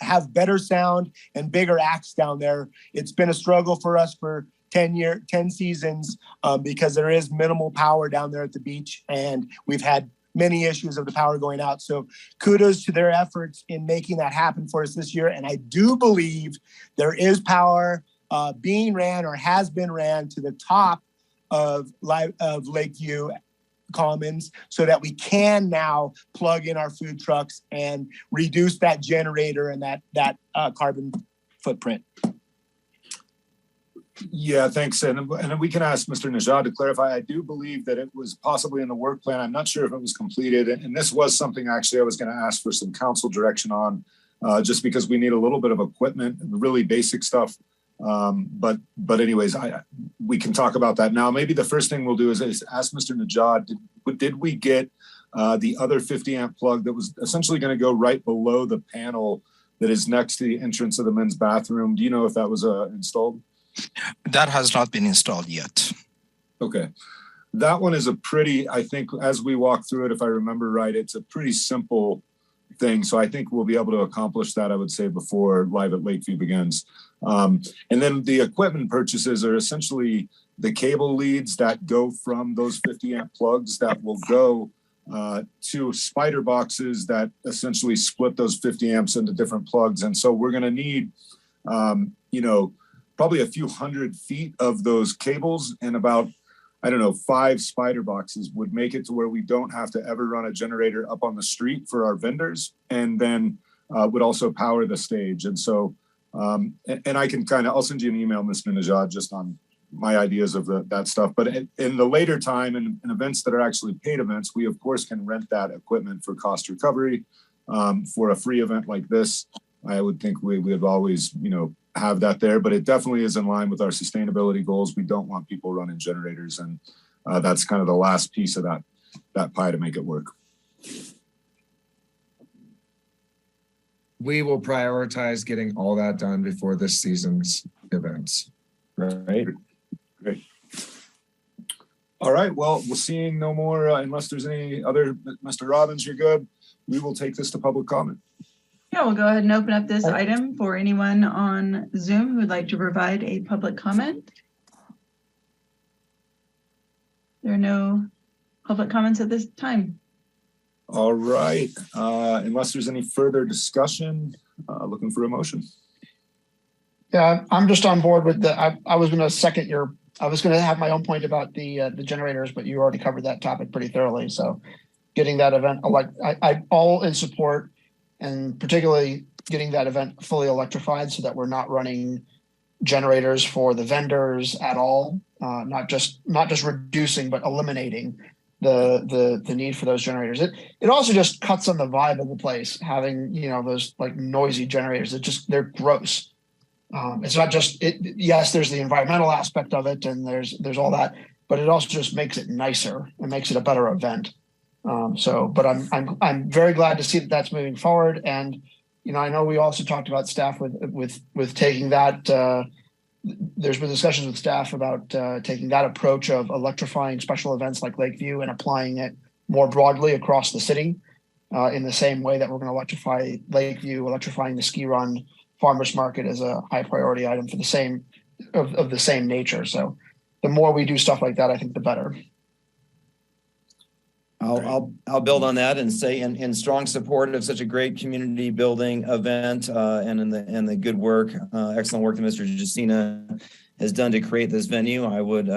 Speaker 17: have better sound and bigger acts down there. It's been a struggle for us for 10 seasons because there is minimal power down there at the beach, and we've had many issues of the power going out. So kudos to their efforts in making that happen for us this year. And I do believe there is power being ran or has been ran to the top of Lakeview Commons so that we can now plug in our food trucks and reduce that generator and that carbon footprint.
Speaker 8: Yeah, thanks. And we can ask Mr. Najad to clarify. I do believe that it was possibly in the work plan. I'm not sure if it was completed. And this was something actually I was going to ask for some council direction on, just because we need a little bit of equipment, really basic stuff. But anyways, we can talk about that now. Maybe the first thing we'll do is ask Mr. Najad, did we get the other 50 amp plug that was essentially going to go right below the panel that is next to the entrance of the men's bathroom? Do you know if that was installed?
Speaker 16: That has not been installed yet.
Speaker 8: Okay. That one is I think as we walk through it, if I remember right, it's a pretty simple thing. So I think we'll be able to accomplish that, I would say, before Live at Lakeview begins. And then the equipment purchases are essentially the cable leads that go from those 50 amp plugs that will go to spider boxes that essentially split those 50 amps into different plugs. And so we're going to need, probably a few 100 feet of those cables, and about, 5 spider boxes would make it to where we don't have to ever run a generator up on the street for our vendors, and then would also power the stage. And so, and I can I'll send you an email, Mr. Najad, just on my ideas of that stuff. But in the later time, in events that are actually paid events, we of course can rent that equipment for cost recovery. For a free event like this, I would think we would always, have that there, but it definitely is in line with our sustainability goals. We don't want people running generators, and that's kind of the last piece of that pie to make it work.
Speaker 5: We will prioritize getting all that done before this season's events.
Speaker 3: Right.
Speaker 8: Great. All right. Well, we're seeing no more, unless there's any other, Mr. Robbins, you're good. We will take this to public comment.
Speaker 1: Yeah, we'll go ahead and open up this item for anyone on Zoom who would like to provide a public comment. There are no public comments at this time.
Speaker 8: All right. Unless there's any further discussion, looking for a motion.
Speaker 7: Yeah, I'm just on board with I was going to second I was going to have my own point about the generators, but you already covered that topic pretty thoroughly. So getting that event, I all in support, and particularly getting that event fully electrified so that we're not running generators for the vendors at all, not just reducing, but eliminating the need for those generators. It also just cuts on the vibe of the place, having, those like noisy generators. They're gross. It's not just yes, there's the environmental aspect of it, and there's all that, but it also just makes it nicer. It makes it a better event. But I'm very glad to see that that's moving forward. And, I know we also talked about staff with taking that, there's been discussions with staff about taking that approach of electrifying special events like Lakeview and applying it more broadly across the city, in the same way that we're going to electrify Lakeview. Electrifying the ski run farmers market is a high priority item for the same of the same nature. So the more we do stuff like that, I think the better.
Speaker 3: I'll build on that and say in strong support of such a great community building event, and in the good work, excellent work that Mr. Justina has done to create this venue. I would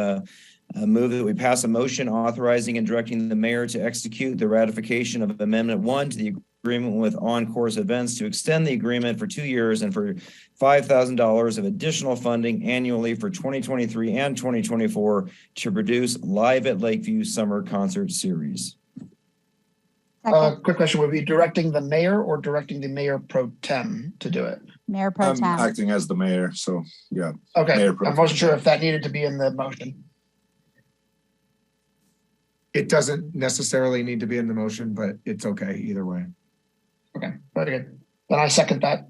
Speaker 3: move that we pass a motion authorizing and directing the mayor to execute the ratification of Amendment 1 to the agreement with On Course Events to extend the agreement for 2 years and for $5,000 of additional funding annually for 2023 and 2024 to produce Live at Lakeview Summer Concert Series.
Speaker 7: Quick question, would we be directing the mayor or directing the mayor pro tem to do it?
Speaker 4: Mayor pro tem.
Speaker 8: I'm acting as the mayor, so yeah.
Speaker 7: Okay, I wasn't sure if that needed to be in the motion.
Speaker 5: It doesn't necessarily need to be in the motion, but it's okay either way.
Speaker 7: Okay, very good. Then I second that.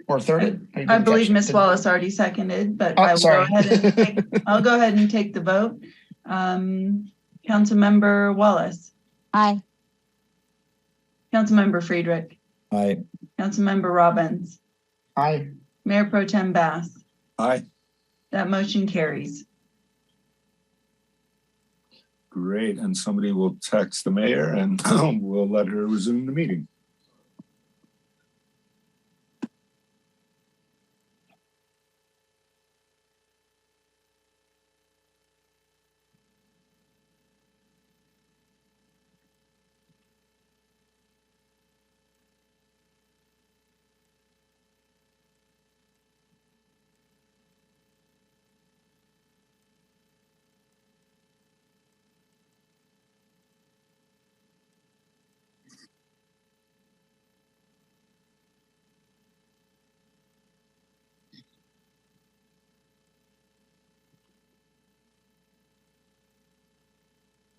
Speaker 7: Or third?
Speaker 1: I believe Ms. Wallace already seconded, but I'll go ahead and take the vote. Councilmember Wallace.
Speaker 4: Aye.
Speaker 1: Councilmember Friedrich.
Speaker 3: Aye.
Speaker 1: Councilmember Robbins.
Speaker 7: Aye.
Speaker 1: Mayor Pro Tem Bass.
Speaker 8: Aye.
Speaker 1: That motion carries.
Speaker 8: Great, and somebody will text the mayor and we'll let her resume the meeting.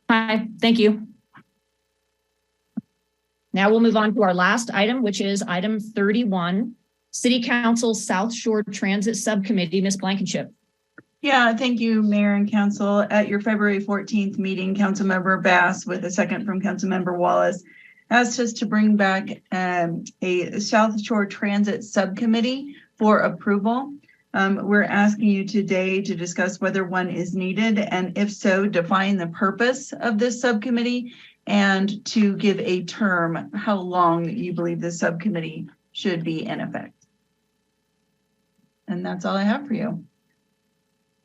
Speaker 2: Hi, thank you. Now we'll move on to our last item, which is item 31, City Council South Shore Transit Subcommittee, Ms. Blankenship.
Speaker 1: Yeah, thank you, Mayor and Council. At your February 14th meeting, Councilmember Bass, with a second from Councilmember Wallace, asked us to bring back a South Shore Transit Subcommittee for approval. We're asking you today to discuss whether one is needed, and if so, define the purpose of this subcommittee and to give a term, how long you believe this subcommittee should be in effect. And that's all I have for you.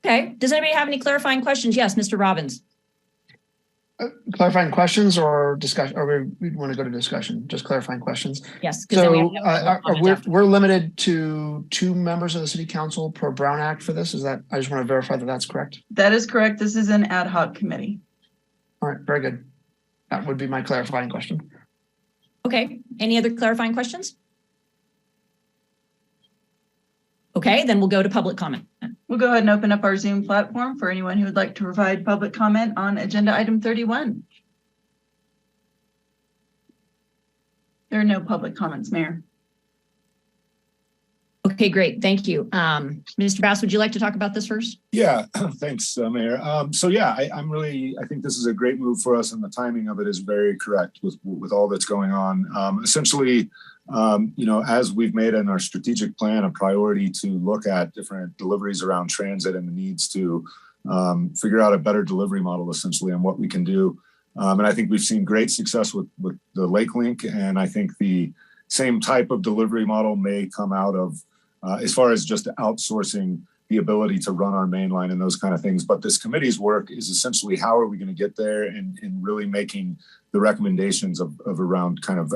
Speaker 2: Okay. Does anybody have any clarifying questions? Yes, Mr. Robbins.
Speaker 7: Clarifying questions or discussion, or we want to go to discussion, just clarifying questions.
Speaker 2: Yes.
Speaker 7: So we're limited to 2 members of the city council per Brown Act for this. Is that, I just want to verify that that's correct.
Speaker 1: That is correct. This is an ad hoc committee.
Speaker 7: All right, very good. That would be my clarifying question.
Speaker 2: Okay. Any other clarifying questions? Okay, then we'll go to public comment.
Speaker 1: We'll go ahead and open up our Zoom platform for anyone who would like to provide public comment on agenda item 31. There are no public comments, Mayor.
Speaker 2: Okay, great. Thank you. Mr. Bass, would you like to talk about this first?
Speaker 8: Yeah, thanks, Mayor. So yeah, I think this is a great move for us, and the timing of it is very correct with all that's going on. Essentially, as we've made in our strategic plan a priority to look at different deliveries around transit and the needs to figure out a better delivery model, essentially, and what we can do. And I think we've seen great success with the Lake Link, and I think the same type of delivery model may come out of as far as just outsourcing the ability to run our main line and those kind of things. But this committee's work is essentially how are we going to get there, and really making the recommendations of around kind of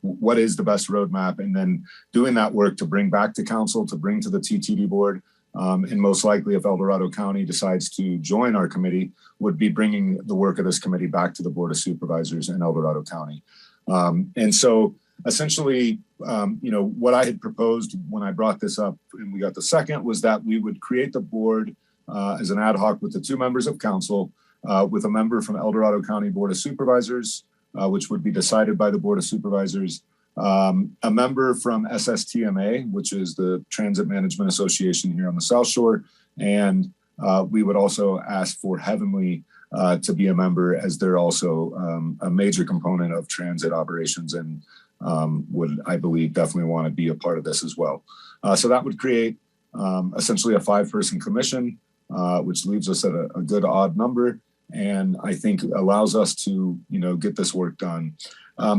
Speaker 8: what is the best roadmap, and then doing that work to bring back to council, to bring to the TTD board. And most likely, if El Dorado County decides to join our committee, would be bringing the work of this committee back to the Board of Supervisors in El Dorado County. And so essentially, what I had proposed when I brought this up and we got the second was that we would create the board as an ad hoc with the 2 members of council, with a member from El Dorado County Board of Supervisors, which would be decided by the Board of Supervisors, a member from SSTMA, which is the Transit Management Association here on the South Shore, and we would also ask for Heavenly to be a member, as they're also a major component of transit operations and would, I believe, definitely want to be a part of this as well. So that would create essentially a 5-person commission, which leaves us at a good odd number, and I think allows us to, get this work done.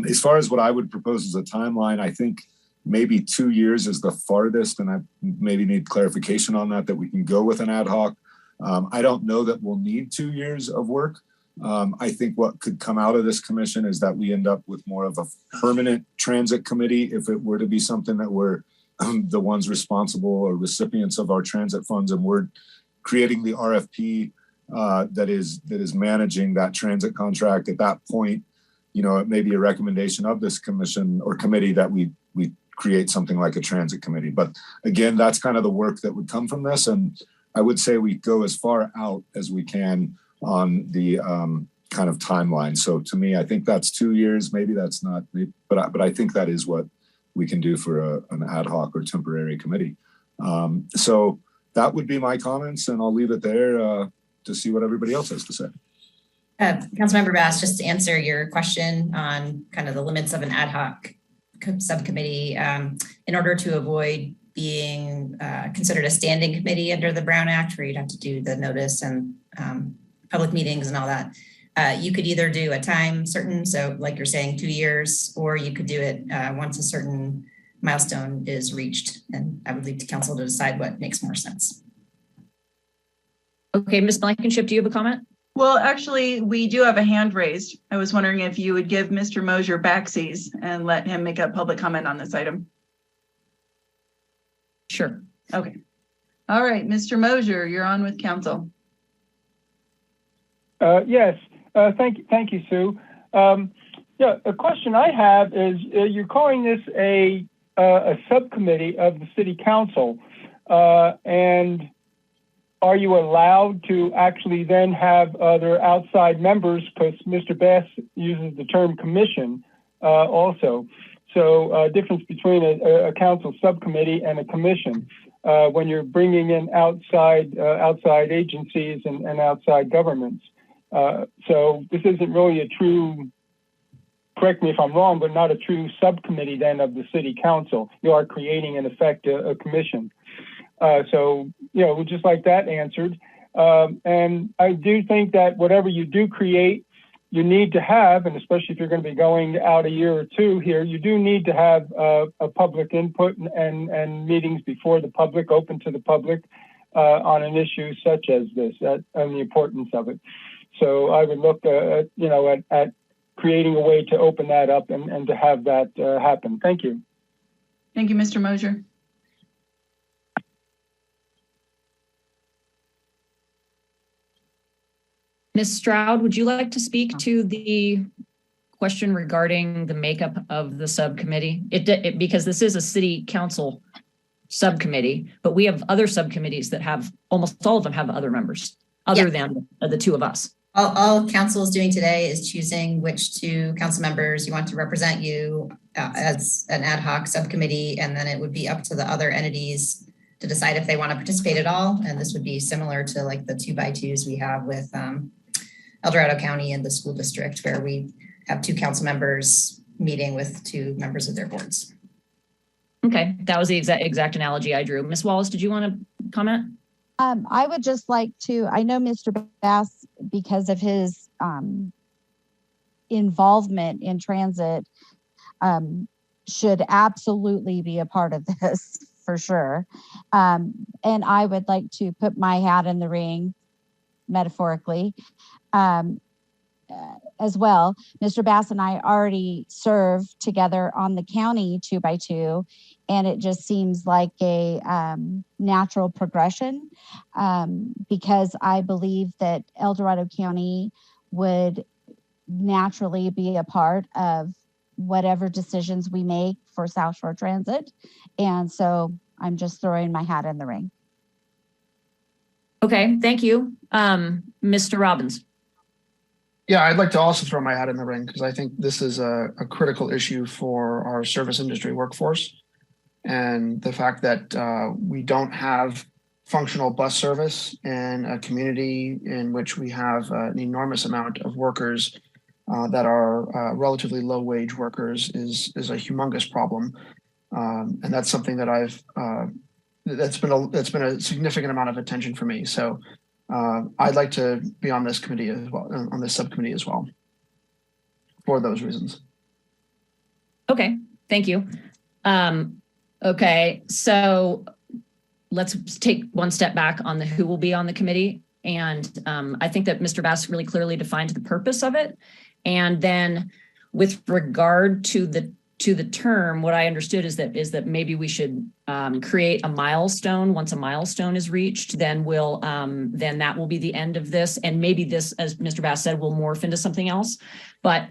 Speaker 8: As far as what I would propose as a timeline, I think maybe 2 years is the farthest, and I maybe need clarification on that we can go with an ad hoc. I don't know that we'll need 2 years of work. I think what could come out of this commission is that we end up with more of a permanent transit committee if it were to be something that we're the ones responsible or recipients of our transit funds, and we're creating the RFP that is managing that transit contract. At that point, it may be a recommendation of this commission or committee that we create something like a transit committee. But again, that's kind of the work that would come from this, and I would say we go as far out as we can on the kind of timeline. So to me, I think that's 2 years. Maybe that's not, but I think that is what we can do for an ad hoc or temporary committee. So that would be my comments, and I'll leave it there to see what everybody else has to say.
Speaker 6: Councilmember Bass, just to answer your question on kind of the limits of an ad hoc subcommittee, in order to avoid being considered a standing committee under the Brown Act, where you'd have to do the notice and public meetings and all that. You could either do a time certain, so like you're saying 2 years, or you could do it once a certain milestone is reached. And I would leave to council to decide what makes more sense.
Speaker 2: Okay, Ms. Blankenship, do you have a comment?
Speaker 1: Well, actually, we do have a hand raised. I was wondering if you would give Mr. Mosier backsies and let him make a public comment on this item.
Speaker 2: Sure.
Speaker 1: Okay. All right, Mr. Mosier, you're on with council.
Speaker 9: Yes, thank you, Sue. Yeah, a question I have is you're calling this a subcommittee of the city council, and are you allowed to actually then have other outside members? Because Mr. Bass uses the term commission also. So difference between a council subcommittee and a commission when you're bringing in outside agencies and outside governments. So this isn't really a true correct me if I'm wrong, but not a true subcommittee then of the city council. You are creating, in effect, a commission. So, we just like that answered. And I do think that whatever you do create, you need to have, and especially if you're going to be going out a year or two here, you do need to have a public input and meetings before the public, open to the public on an issue such as this, and the importance of it. So I would look, at creating a way to open that up and to have that happen. Thank you.
Speaker 1: Thank you, Mr. Mosier.
Speaker 2: Ms. Stroud, would you like to speak to the question regarding the makeup of the subcommittee? Because this is a city council subcommittee, but we have other subcommittees that have, almost all of them have other members other than the two of us.
Speaker 6: All council is doing today is choosing which two council members you want to represent you as an ad hoc subcommittee, and then it would be up to the other entities to decide if they want to participate at all. And this would be similar to like the 2x2s we have with El Dorado County and the school district, where we have two council members meeting with two members of their boards.
Speaker 2: Okay, that was the exact analogy I drew. Ms. Wallace, did you want to comment?
Speaker 4: I would just like to, I know Mr. Bass, because of his involvement in transit, should absolutely be a part of this for sure. And I would like to put my hat in the ring, metaphorically, as well. Mr. Bass and I already serve together on the county 2x2, and it just seems like a natural progression, because I believe that El Dorado County would naturally be a part of whatever decisions we make for South Shore Transit. And so I'm just throwing my hat in the ring.
Speaker 2: Okay, thank you. Mr. Robbins.
Speaker 7: Yeah, I'd like to also throw my hat in the ring because I think this is a critical issue for our service industry workforce. And the fact that we don't have functional bus service in a community in which we have an enormous amount of workers that are relatively low wage workers is a humongous problem. And that's something that that's been a significant amount of attention for me. So I'd like to be on this committee as well, on this subcommittee as well, for those reasons.
Speaker 2: Okay, thank you. Okay, so let's take one step back on the who will be on the committee. And I think that Mr. Bass really clearly defined the purpose of it. And then with regard to the term, what I understood is that maybe we should create a milestone. Once a milestone is reached, then then that will be the end of this. And maybe this, as Mr. Bass said, will morph into something else. But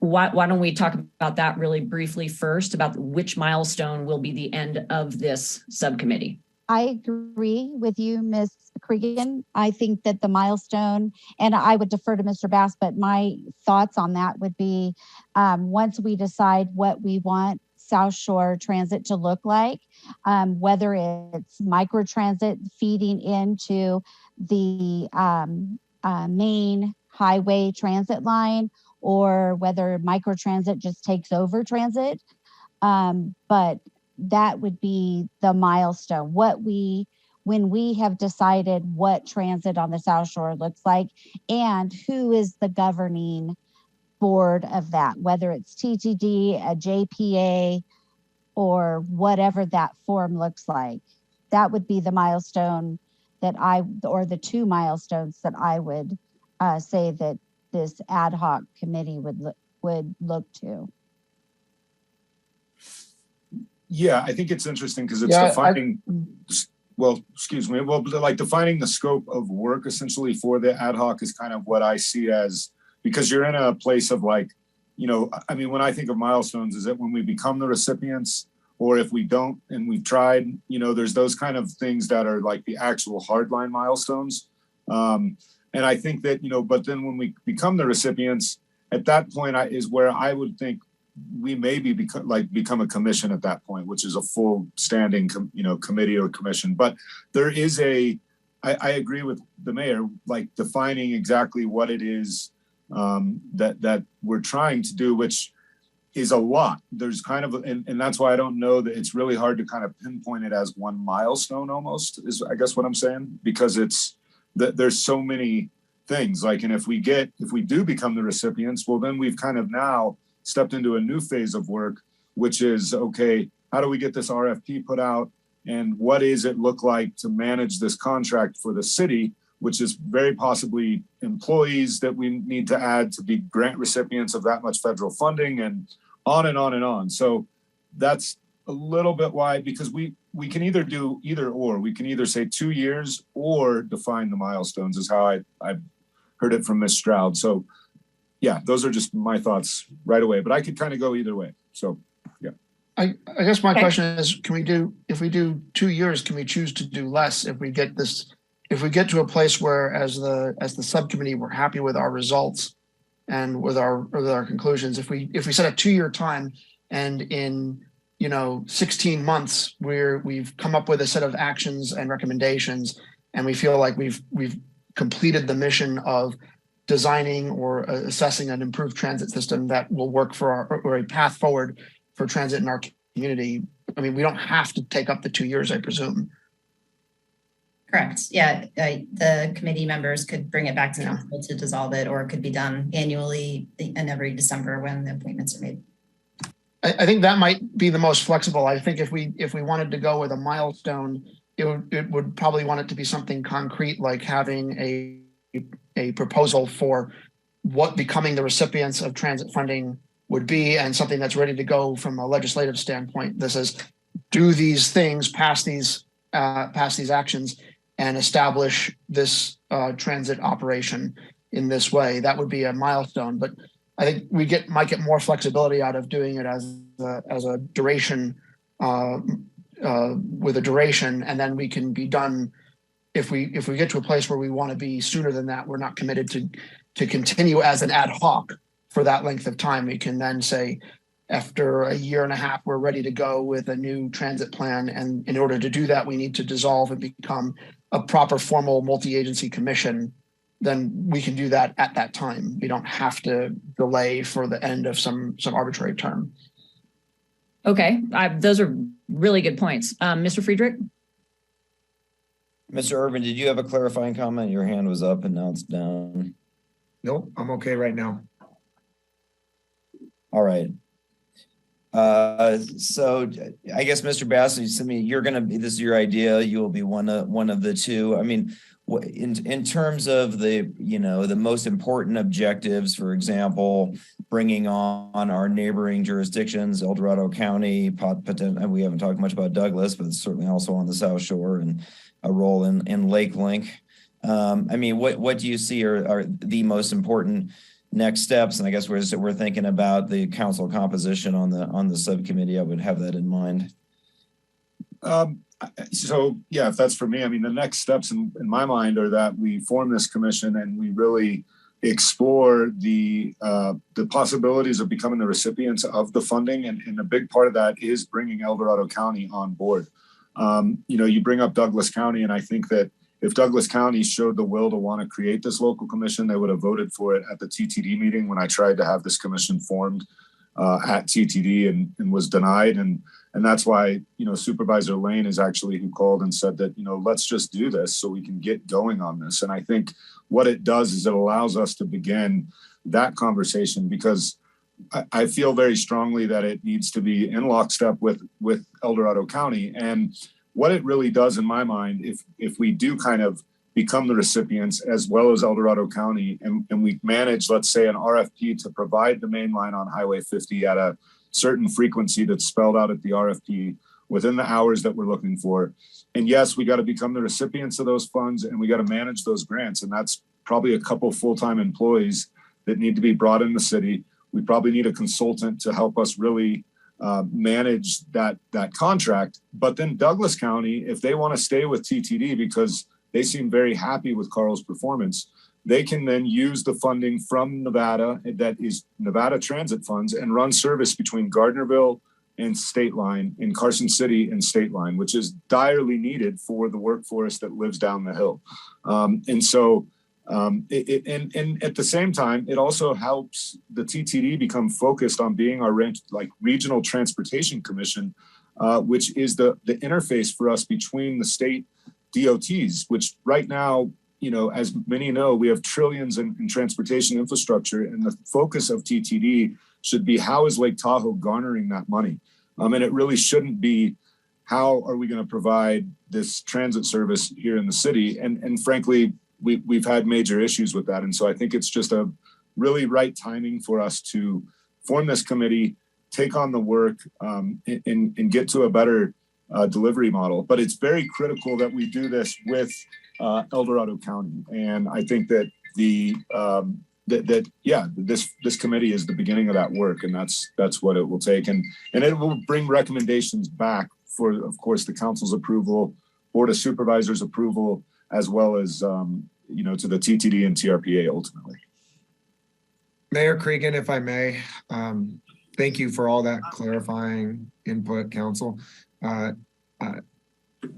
Speaker 2: why don't we talk about that really briefly first, about which milestone will be the end of this subcommittee?
Speaker 4: I agree with you, Ms. Cregan. I think that the milestone, and I would defer to Mr. Bass, but my thoughts on that would be once we decide what we want South Shore Transit to look like, whether it's microtransit feeding into the main highway transit line, or whether microtransit just takes over transit. But that would be the milestone. When we have decided what transit on the South Shore looks like and who is the governing board of that, whether it's TTD, a JPA, or whatever that form looks like. That would be the milestone or the two milestones that I would say that this ad hoc committee would look to.
Speaker 8: Yeah, I think it's interesting because it's defining, defining the scope of work essentially for the ad hoc is kind of what I see as, because you're in a place of when I think of milestones, is that when we become the recipients, or if we don't and we've tried, there's those kind of things that are like the actual hardline milestones. And I think that, but then when we become the recipients, at that point is where I would think we maybe become a commission at that point, which is a full standing, committee or commission. But there is I agree with the mayor, like defining exactly what it is, that we're trying to do, which is a lot. There's kind of, and that's why I don't know that it's really hard to kind of pinpoint it as one milestone almost, is I guess what I'm saying, because it's that there's so many things like, and if we do become the recipients, well, then we've kind of now stepped into a new phase of work, which is, okay, how do we get this RFP put out? And what does it look like to manage this contract for the city, which is very possibly employees that we need to add to be grant recipients of that much federal funding, and on and on and on. So that's a little bit why, because we can either do either or. We can either say 2 years or define the milestones, is how I heard it from Ms. Stroud. So yeah, those are just my thoughts right away, but I could kind of go either way. So yeah.
Speaker 7: I guess my question is, if we do 2 years, can we choose to do less if we get to a place where as the subcommittee, we're happy with our results and with our conclusions? If we set a 2-year time, and in 16 months we've come up with a set of actions and recommendations, and we feel like we've completed the mission of designing or assessing an improved transit system that will work or a path forward for transit in our community. I mean, we don't have to take up the 2 years, I presume.
Speaker 6: Correct. Yeah, the committee members could bring it back to council to dissolve it, or it could be done annually in every December when the appointments are made.
Speaker 7: I think that might be the most flexible. I think if we wanted to go with a milestone, it would probably want it to be something concrete, like having a proposal for what becoming the recipients of transit funding would be, and something that's ready to go from a legislative standpoint. This is, do these things, pass these actions, and establish this transit operation in this way. That would be a milestone. But I think we might get more flexibility out of doing it as a duration, with a duration, and then we can be done. If we get to a place where we want to be sooner than that, we're not committed to continue as an ad hoc for that length of time. We can then say, after a year and a half, we're ready to go with a new transit plan. And in order to do that, we need to dissolve and become a proper formal multi-agency commission. Then we can do that at that time. We don't have to delay for the end of some arbitrary term.
Speaker 2: Okay, those are really good points. Mr. Friedrich?
Speaker 3: Mr. Urban, did you have a clarifying comment? Your hand was up and now it's down.
Speaker 5: Nope, I'm okay right now.
Speaker 3: All right. So I guess, Mr. Bassett, this is your idea. You will be one of the two. I mean, in terms of the most important objectives, for example, bringing on our neighboring jurisdictions, El Dorado County, we haven't talked much about Douglas, but it's certainly also on the South Shore, and a role in Lake Link. I mean, what do you see are the most important next steps? And I guess we're thinking about the council composition on the subcommittee. I would have that in mind.
Speaker 8: So yeah, if that's for me, I mean, the next steps in my mind are that we form this commission and we really explore the possibilities of becoming the recipients of the funding. And a big part of that is bringing El Dorado County on board. You bring up Douglas County, and I think that if Douglas County showed the will to want to create this local commission, they would have voted for it at the TTD meeting when I tried to have this commission formed at TTD and was denied. And that's why, Supervisor Lane is actually who called and said that, let's just do this so we can get going on this. And I think what it does is it allows us to begin that conversation, because I feel very strongly that it needs to be in lockstep with El Dorado County. And what it really does in my mind, if we do kind of become the recipients as well as El Dorado County, and we manage, let's say, an RFP to provide the main line on Highway 50 at a certain frequency that's spelled out at the RFP within the hours that we're looking for. And yes, we got to become the recipients of those funds, and we got to manage those grants. And that's probably a couple full-time employees that need to be brought in the city. We probably need a consultant to help us really manage that contract. But then Douglas County, if they want to stay with TTD because they seem very happy with Carl's performance, they can then use the funding from Nevada, that is Nevada Transit Funds, and run service between Gardnerville and State Line, in Carson City and State Line, which is direly needed for the workforce that lives down the hill. And so And at the same time, it also helps the TTD become focused on being our regional transportation commission, which is the interface for us between the state DOTs, which right now, as many know, we have trillions in transportation infrastructure, and the focus of TTD should be how is Lake Tahoe garnering that money? And it really shouldn't be how are we going to provide this transit service here in the city? And frankly, we've had major issues with that. And so I think it's just a really right timing for us to form this committee, take on the work, and get to a better delivery model. But it's very critical that we do this with El Dorado County. And I think that this committee is the beginning of that work, and that's what it will take. And it will bring recommendations back for, of course, the council's approval, Board of Supervisors approval, as well as, to the TTD and TRPA ultimately.
Speaker 5: Mayor Cregan, if I may, thank you for all that clarifying input, council.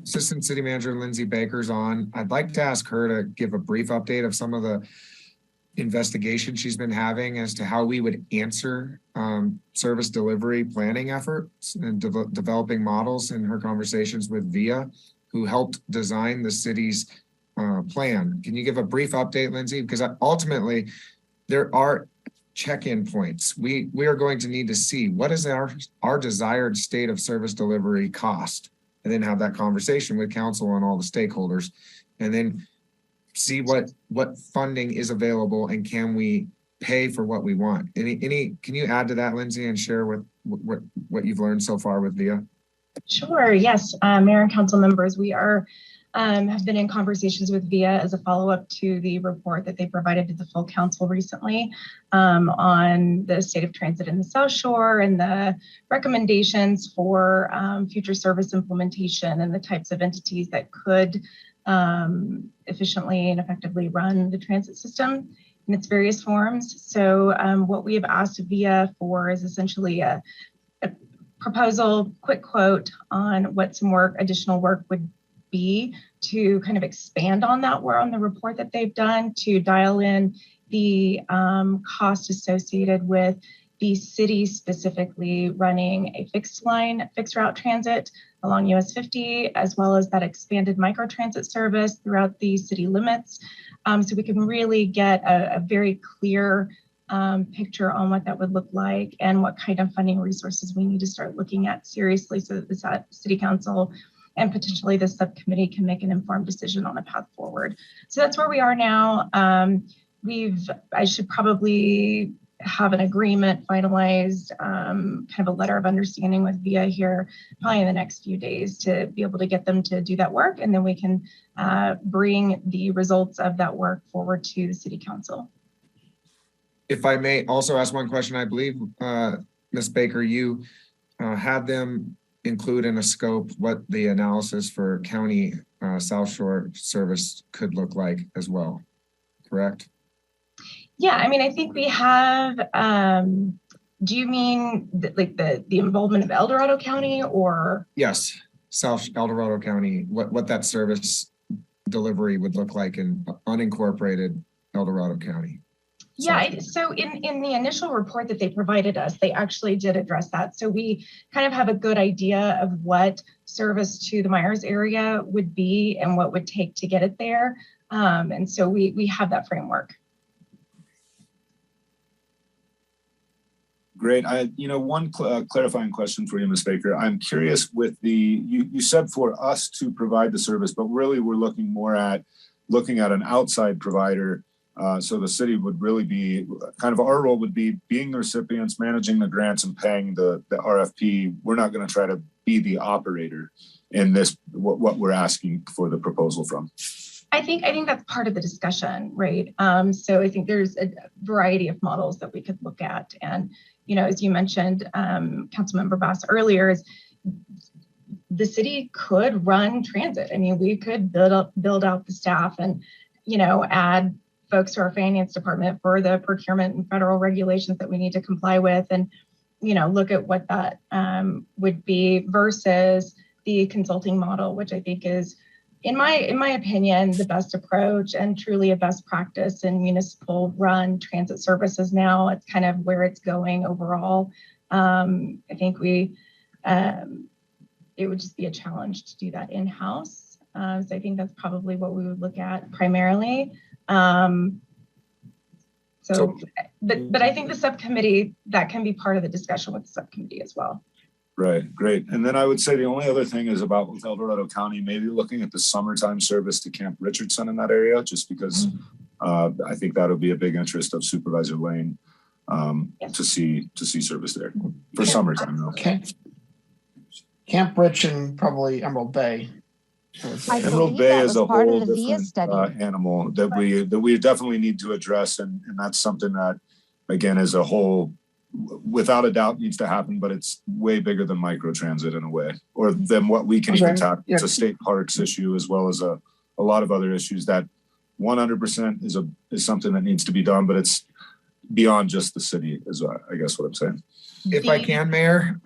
Speaker 5: Assistant City Manager Lindsay Baker's on. I'd like to ask her to give a brief update of some of the investigation she's been having as to how we would answer service delivery planning efforts and developing models in her conversations with VIA, who helped design the city's plan. Can you give a brief update, Lindsay? Because ultimately, there are check-in points. We are going to need to see what is our desired state of service delivery cost, and then have that conversation with council and all the stakeholders, and then see what funding is available and can we pay for what we want. Can you add to that, Lindsay, and share what you've learned so far with VIA?
Speaker 14: Sure. Yes, Mayor and council members, we have been in conversations with VIA as a follow-up to the report that they provided to the full council recently on the state of transit in the South Shore and the recommendations for future service implementation and the types of entities that could efficiently and effectively run the transit system in its various forms. So what we have asked VIA for is essentially a proposal, quick quote on what some additional work would be to kind of expand on that on the report that they've done, to dial in the cost associated with the city specifically running a fixed route transit along US 50, as well as that expanded microtransit service throughout the city limits. So we can really get a very clear picture on what that would look like and what kind of funding resources we need to start looking at seriously so that the city council and potentially the subcommittee can make an informed decision on a path forward. So that's where we are now. I should probably have an agreement finalized, kind of a letter of understanding with VIA here, probably in the next few days, to be able to get them to do that work. And then we can bring the results of that work forward to the city council.
Speaker 5: If I may also ask one question, I believe, Ms. Baker, you had them include in a scope what the analysis for county South Shore service could look like as well, correct?
Speaker 14: Yeah, I mean, I think we have, do you mean the involvement of El Dorado County or?
Speaker 5: Yes, South El Dorado County, what that service delivery would look like in unincorporated El Dorado County.
Speaker 14: Yeah, so in the initial report that they provided us, they actually did address that. So we kind of have a good idea of what service to the Myers area would be and what would take to get it there. And so we have that framework.
Speaker 8: Great. One clarifying question for you, Ms. Baker. I'm curious with you said for us to provide the service, but really we're looking at an outside provider. So the city would really be our role would be being the recipients, managing the grants and paying the RFP. We're not going to try to be the operator in this, what we're asking for the proposal from.
Speaker 14: I think that's part of the discussion, right? So I think there's a variety of models that we could look at. And, as you mentioned, Councilmember Bass earlier, is the city could run transit. I mean, we could build out the staff and, add folks to our finance department for the procurement and federal regulations that we need to comply with, and look at what that would be versus the consulting model, which I think is in my opinion, the best approach and truly a best practice in municipal run transit services now, it's kind of where it's going overall. I think it would just be a challenge to do that in-house. So I think that's probably what we would look at primarily. But I think the subcommittee, that can be part of the discussion with the subcommittee as well.
Speaker 8: Right, great. And then I would say the only other thing is about with El Dorado County, maybe looking at the summertime service to Camp Richardson in that area, just because I think that'll be a big interest of Supervisor Lane to see service there for summertime though.
Speaker 7: Okay. Camp Rich and probably Emerald Bay.
Speaker 8: Emerald Bay is a whole different animal that we definitely need to address, and that's something that again is a whole, without a doubt, needs to happen, but it's way bigger than microtransit in a way, or than what we can even tackle. It's a state parks issue as well as a lot of other issues that 100% is something that needs to be done, but it's beyond just the city is I guess what I'm saying.
Speaker 5: If I can, Mayor,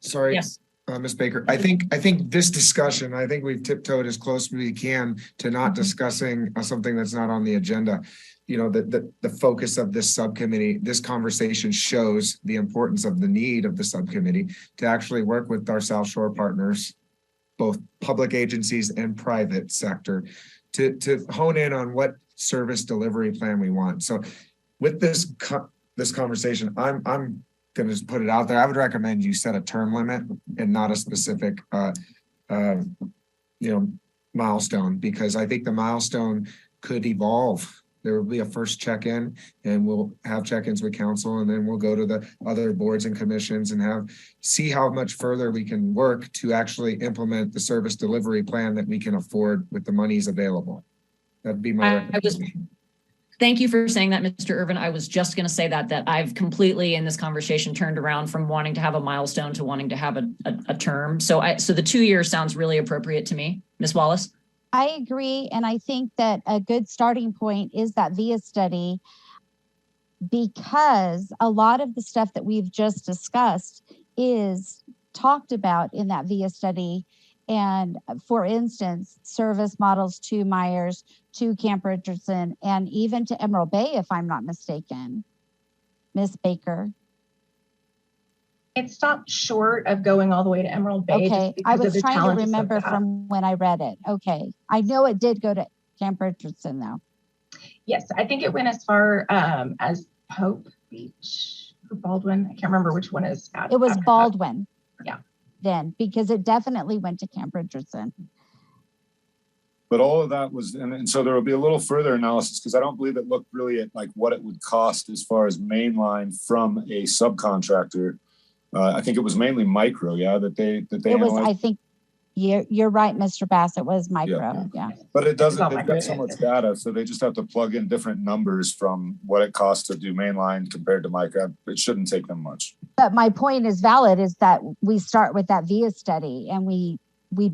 Speaker 5: sorry.
Speaker 2: Yes.
Speaker 5: Ms. Baker, I think this discussion, I think we've tiptoed as close as we can to not discussing something that's not on the agenda. You know, the focus of this subcommittee, this conversation shows the importance of the need of the subcommittee to actually work with our South Shore partners, both public agencies and private sector, to hone in on what service delivery plan we want. So with this conversation, I'm going to just put it out there. I would recommend you set a term limit and not a specific, milestone, because I think the milestone could evolve. There will be a first check-in, and we'll have check-ins with council, and then we'll go to the other boards and commissions and see how much further we can work to actually implement the service delivery plan that we can afford with the monies available. That'd be my recommendation.
Speaker 2: Thank you for saying that, Mr. Irvin. I was just going to say that I've completely in this conversation turned around from wanting to have a milestone to wanting to have a term. So the 2 years sounds really appropriate to me. Ms. Wallace?
Speaker 4: I agree. And I think that a good starting point is that VIA study, because a lot of the stuff that we've just discussed is talked about in that VIA study. And for instance, service models to Myers, to Camp Richardson, and even to Emerald Bay, if I'm not mistaken. Ms. Baker.
Speaker 14: It stopped short of going all the way to Emerald Bay.
Speaker 4: Okay, I was trying to remember from when I read it. Okay, I know it did go to Camp Richardson though.
Speaker 14: Yes, I think it went as far as Pope Beach or Baldwin. I can't remember which one is.
Speaker 4: It was Baldwin.
Speaker 14: Yeah.
Speaker 4: Then, because it definitely went to Camp Richardson.
Speaker 8: But all of that was, and so there will be a little further analysis, because I don't believe it looked really at like what it would cost as far as mainline from a subcontractor. I think it was mainly micro, that they
Speaker 4: it was
Speaker 8: analyzed.
Speaker 4: I think you're right, Mr. Bass, it was micro. Yeah.
Speaker 8: But it doesn't, they've got so much data, so they just have to plug in different numbers from what it costs to do mainline compared to micro. It shouldn't take them much.
Speaker 4: But my point is valid, is that we start with that VIA study and we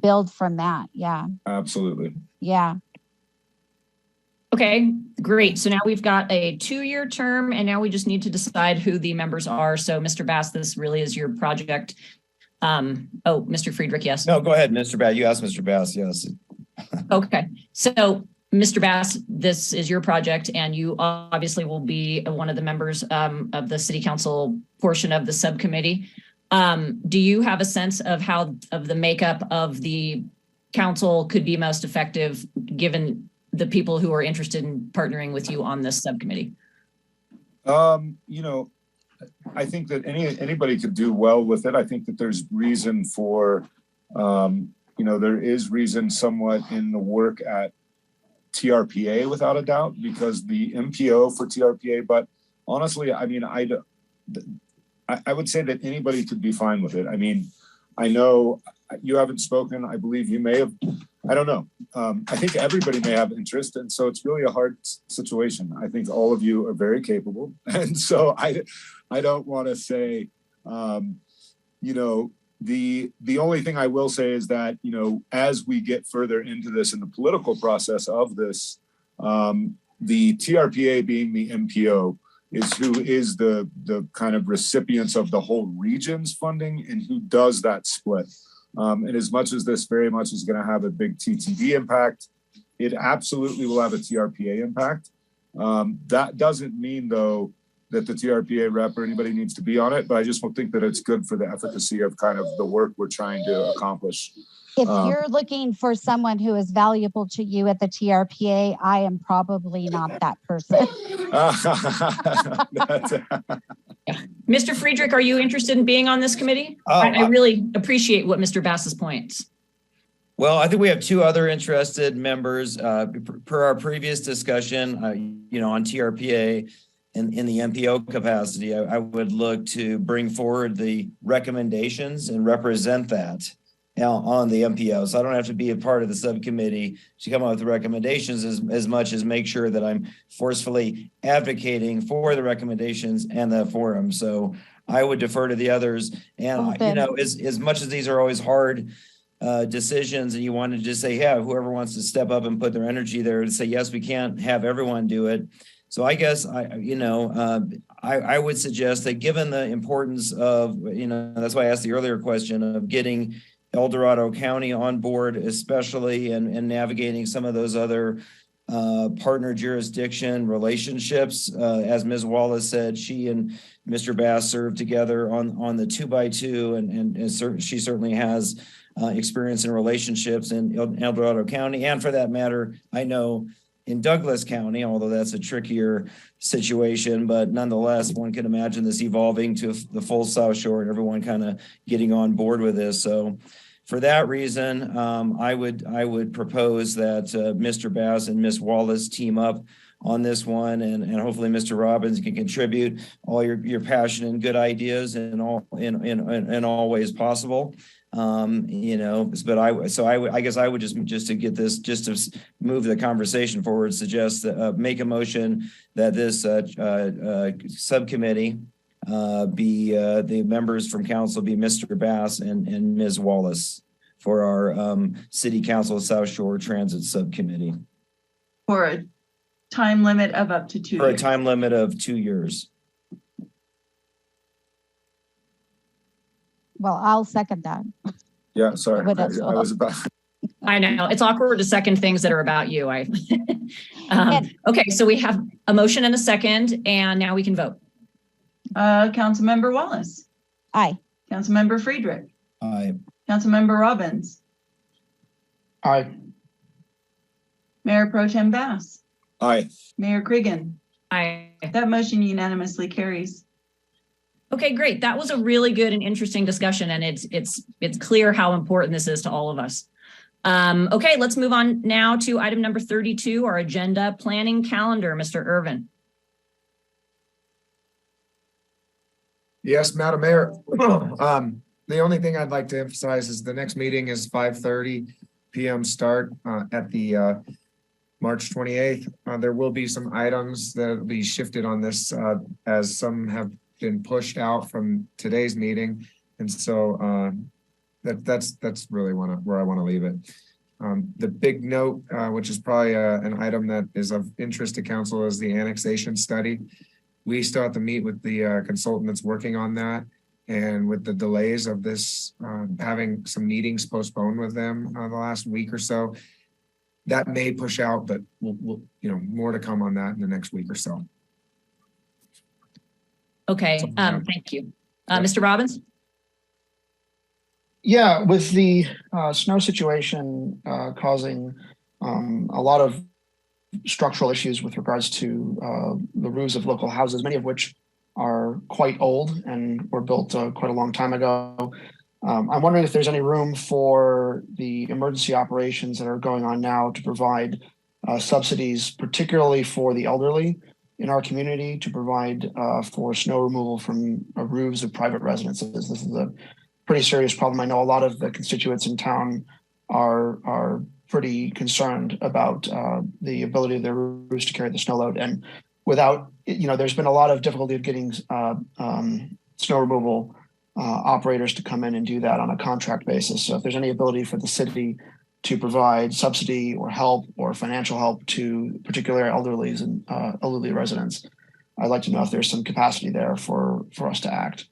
Speaker 4: build from that. Yeah.
Speaker 8: Absolutely.
Speaker 4: Yeah.
Speaker 2: Okay, great. So now we've got a 2-year term, and now we just need to decide who the members are. So Mr. Bass, this really is your project. Mr. Friedrich, yes.
Speaker 3: No, go ahead, Mr. Bass. You asked Mr. Bass, yes.
Speaker 2: Okay, so Mr. Bass, this is your project, and you obviously will be one of the members of the city council portion of the subcommittee. Do you have a sense of how the makeup of the council could be most effective given the people who are interested in partnering with you on this subcommittee?
Speaker 8: I think that anybody could do well with it. I think that there's reason for, there is reason somewhat in the work at TRPA without a doubt, because the MPO for TRPA, but honestly, I mean, I would say that anybody could be fine with it. I mean, I know you haven't spoken. I believe you may have. I don't know. I think everybody may have interest. And so it's really a hard situation. I think all of you are very capable. And so I don't want to say, the only thing I will say is that, as we get further into this in the political process of this, the TRPA being the MPO is who is the kind of recipients of the whole region's funding and who does that split. And as much as this very much is going to have a big TTD impact, it absolutely will have a TRPA impact. That doesn't mean, though, that the TRPA rep or anybody needs to be on it, but I just don't think that it's good for the efficacy of kind of the work we're trying to accomplish.
Speaker 4: If you're looking for someone who is valuable to you at the TRPA, I am probably not that person.
Speaker 2: Mr. Friedrich, are you interested in being on this committee? I really appreciate what Mr. Bass's points.
Speaker 3: Well, I think we have two other interested members per our previous discussion, on TRPA in the MPO capacity. I would look to bring forward the recommendations and represent that on the MPO. So I don't have to be a part of the subcommittee to come up with the recommendations as much as make sure that I'm forcefully advocating for the recommendations and the forum. So I would defer to the others. And, as much as these are always hard decisions and you want to just say, yeah, whoever wants to step up and put their energy there to say, yes, we can't have everyone do it. So I guess, I would suggest that given the importance of, that's why I asked the earlier question of getting El Dorado County on board, especially and navigating some of those other partner jurisdiction relationships. As Ms. Wallace said, she and Mr. Bass served together on the 2x2, and she certainly has experience in relationships in El Dorado County. And for that matter, I know in Douglas County, although that's a trickier situation, but nonetheless, one can imagine this evolving to the full South Shore and everyone kind of getting on board with this. So for that reason, I would propose that Mr. Bass and Ms. Wallace team up on this one, and hopefully Mr. Robbins can contribute all your passion and good ideas in all ways possible. But I guess I would just to get this, just to move the conversation forward, suggest that make a motion that this subcommittee be the members from council be Mr. Bass and Ms. Wallace for our City Council South Shore Transit Subcommittee.
Speaker 1: For a time limit of up to 2 years.
Speaker 3: For a time limit of 2 years.
Speaker 4: Well, I'll second that.
Speaker 8: Yeah, sorry. I was about.
Speaker 2: I know it's awkward to second things that are about you. Okay, so we have a motion and a second, and now we can vote.
Speaker 1: Councilmember Wallace.
Speaker 4: Aye.
Speaker 1: Councilmember Friedrich.
Speaker 3: Aye.
Speaker 1: Councilmember Robbins.
Speaker 7: Aye.
Speaker 1: Mayor Pro Tem Bass.
Speaker 8: Aye.
Speaker 1: Mayor Cregan.
Speaker 2: Aye.
Speaker 1: That motion unanimously carries.
Speaker 2: Okay, great. That was a really good and interesting discussion, and it's clear how important this is to all of us. Okay, let's move on now to item number 32, our agenda planning calendar. Mr. Irvin.
Speaker 5: Yes, Madam Mayor. The only thing I'd like to emphasize is the next meeting is 5:30 p.m. start at the March 28th. There will be some items that will be shifted on this as some have been pushed out from today's meeting. And so that's really where I want to leave it. The big note, which is probably an item that is of interest to council, is the annexation study. We still have to meet with the consultant that's working on that. And with the delays of this, having some meetings postponed with them the last week or so, that may push out, but we'll more to come on that in the next week or so.
Speaker 2: Okay, thank you. Mr. Robbins?
Speaker 7: Yeah, with the snow situation causing a lot of structural issues with regards to the roofs of local houses, many of which are quite old and were built quite a long time ago. I'm wondering if there's any room for the emergency operations that are going on now to provide subsidies, particularly for the elderly in our community, to provide for snow removal from roofs of private residences. This is a pretty serious problem. I know a lot of the constituents in town are pretty concerned about the ability of their roofs to carry the snow load. And without, there's been a lot of difficulty of getting snow removal operators to come in and do that on a contract basis. So if there's any ability for the city to provide subsidy or help or financial help to particular elderlies and elderly residents, I'd like to know if there's some capacity there for us to act.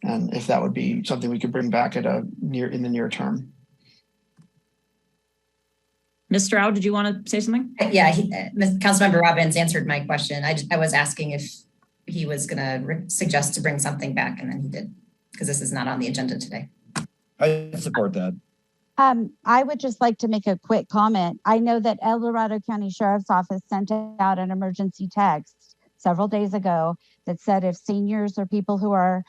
Speaker 18: and if that would be something we could bring back in the near term.
Speaker 2: Ms. Stroud, did you want to say something?
Speaker 6: Yeah, Councilmember Robbins answered my question. I was asking if he was going to suggest to bring something back, and then he did, because this is not on the agenda today.
Speaker 3: I support that.
Speaker 4: I would just like to make a quick comment. I know that El Dorado County Sheriff's Office sent out an emergency text several days ago that said if seniors or people who are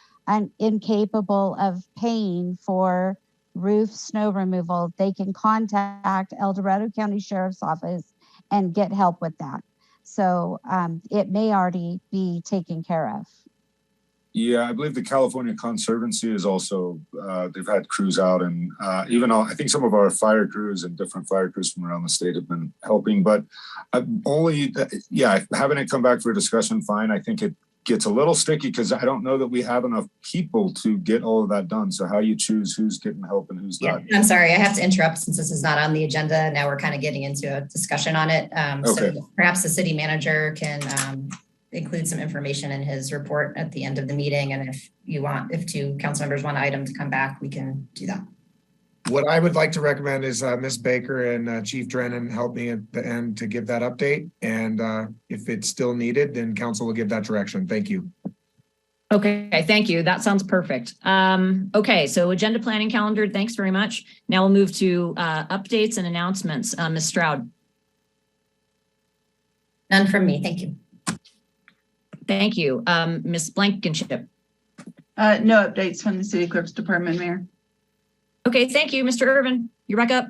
Speaker 4: incapable of paying for roof snow removal, they can contact El Dorado County Sheriff's Office and get help with that. So it may already be taken care of.
Speaker 8: Yeah, I believe the California Conservancy is also, they've had crews out, and even I think some of our fire crews and different fire crews from around the state have been helping, but having it come back for a discussion, fine. I think it gets a little sticky because I don't know that we have enough people to get all of that done. So how you choose who's getting help and who's not.
Speaker 6: I'm sorry, I have to interrupt since this is not on the agenda. Now we're kind of getting into a discussion on it.
Speaker 8: Okay.
Speaker 6: So perhaps the city manager can include some information in his report at the end of the meeting. And if two council members want an item to come back, we can do that.
Speaker 5: What I would like to recommend is Ms. Baker and Chief Drennan help me at the end to give that update. And if it's still needed, then council will give that direction. Thank you.
Speaker 2: Okay, thank you. That sounds perfect. Okay, so agenda planning calendar, thanks very much. Now we'll move to updates and announcements. Ms. Stroud.
Speaker 6: None from me, thank you.
Speaker 2: Thank you. Ms. Blankenship.
Speaker 1: No updates from the City Clerk's Department, Mayor.
Speaker 2: Okay, thank you. Mr. Irvin, you're back up.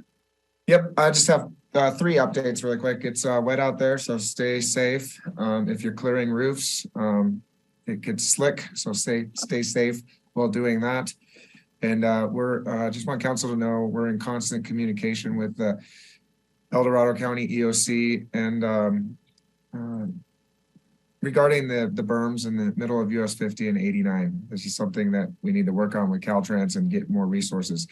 Speaker 5: Yep, I just have 3 updates really quick. It's wet out there, so stay safe. If you're clearing roofs, it gets slick, so stay safe while doing that. And we're just want council to know we're in constant communication with the El Dorado County EOC and regarding the berms in the middle of US 50 and 89. This is something that we need to work on with Caltrans and get more resources.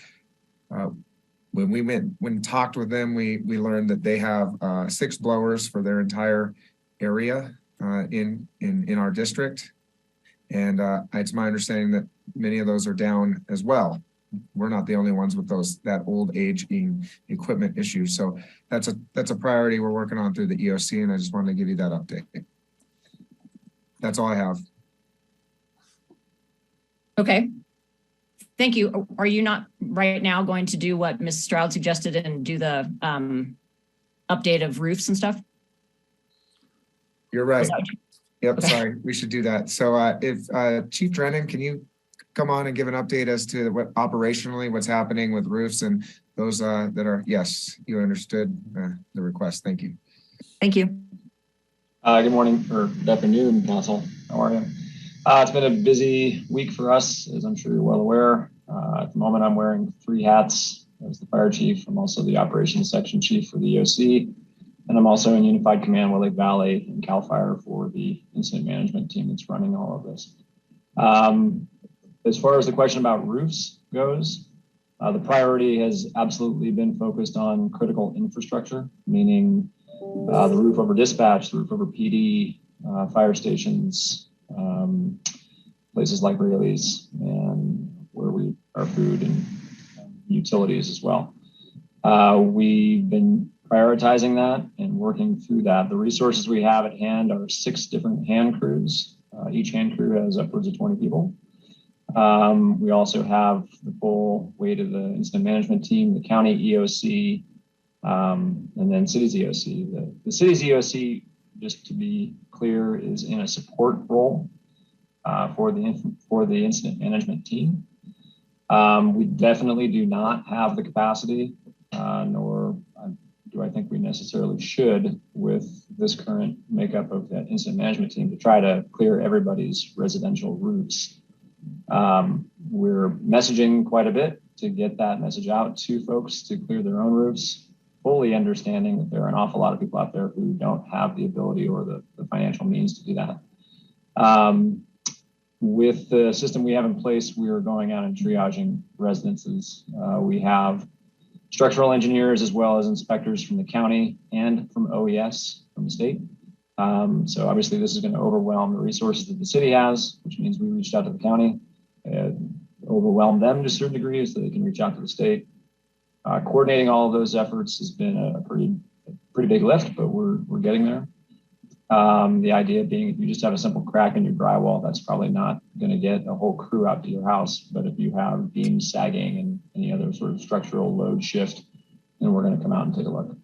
Speaker 5: When we talked with them, we learned that they have 6 blowers for their entire area in our district. And it's my understanding that many of those are down as well. We're not the only ones with that old aging equipment issue. So that's a priority we're working on through the EOC, and I just wanted to give you that update. That's all I have.
Speaker 2: Okay. Thank you. Are you not right now going to do what Ms. Stroud suggested and do the update of roofs and stuff?
Speaker 5: You're right. Yep, okay. Sorry, we should do that. So if Chief Drennan, can you come on and give an update as to what operationally what's happening with roofs and those that are, yes, you understood the request. Thank you.
Speaker 2: Thank you.
Speaker 19: Good morning or good afternoon, Council. How are you? It's been a busy week for us, as I'm sure you're well aware. At the moment, I'm wearing 3 hats as the fire chief. I'm also the operations section chief for the EOC, and I'm also in Unified Command Willow Valley and CAL FIRE for the incident management team that's running all of this. As far as the question about roofs goes, the priority has absolutely been focused on critical infrastructure, meaning the roof over dispatch, the roof over PD, fire stations, places like Rayleigh's, and where our food and utilities as well. We've been prioritizing that and working through that. The resources we have at hand are 6 different hand crews. Each hand crew has upwards of 20 people. We also have the full weight of the incident management team, the county EOC, and then city's EOC. The city's EOC, just to be clear, is in a support role for the incident management team. We definitely do not have the capacity, nor do I think we necessarily should, with this current makeup of that incident management team, to try to clear everybody's residential roofs. We're messaging quite a bit to get that message out to folks to clear their own roofs, fully understanding that there are an awful lot of people out there who don't have the ability or the financial means to do that. With the system we have in place, we are going out and triaging residences. We have structural engineers as well as inspectors from the county and from OES from the state. So obviously this is going to overwhelm the resources that the city has, which means we reached out to the county overwhelm them to a certain degree so they can reach out to the state. Coordinating all of those efforts has been a pretty big lift, but we're getting there. The idea being if you just have a simple crack in your drywall, that's probably not going to get a whole crew out to your house. But if you have beams sagging and any other sort of structural load shift, then we're going to come out and take a look.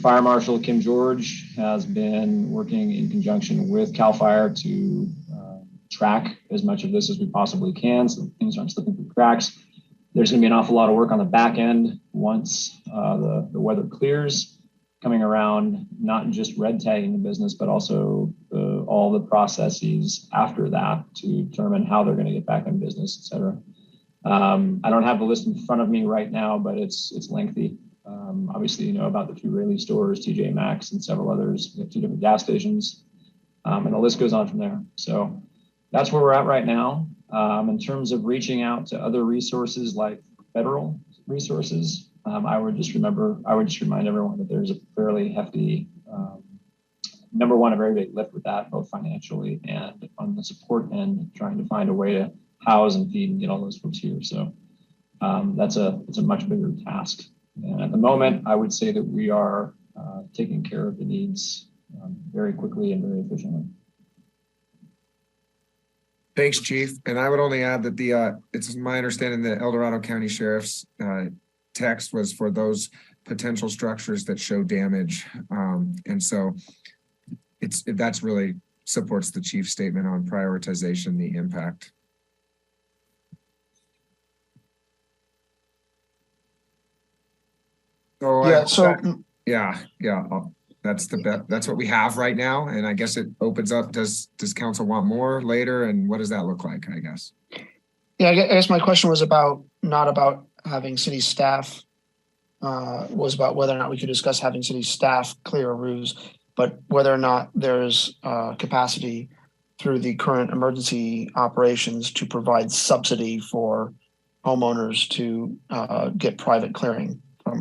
Speaker 19: Fire Marshal Kim George has been working in conjunction with CAL FIRE to track as much of this as we possibly can so things aren't slipping through cracks. There's going to be an awful lot of work on the back end once the weather clears, coming around not just red tagging the business, but also all the processes after that to determine how they're going to get back in business, et cetera. I don't have the list in front of me right now, but it's lengthy. Obviously, you know about the 2 Rayleigh stores, TJ Maxx, and several others. We have 2 different gas stations, and the list goes on from there. So that's where we're at right now. In terms of reaching out to other resources like federal resources, I would just remind everyone that there's a fairly hefty, number one, a very big lift with that, both financially and on the support end, trying to find a way to house and feed and get all those folks here. So it's a much bigger task. And at the moment, I would say that we are taking care of the needs very quickly and very efficiently.
Speaker 5: Thanks, Chief. And I would only add that it's my understanding that El Dorado County Sheriff's text was for those potential structures that show damage. And so that's really supports the Chief's statement on prioritization, the impact. That's what we have right now. And I guess it opens up. Does council want more later? And what does that look like, I guess?
Speaker 18: Yeah, I guess my question was not about having city staff, was about whether or not we could discuss having city staff clear roofs, but whether or not there's capacity through the current emergency operations to provide subsidy for homeowners to get private clearing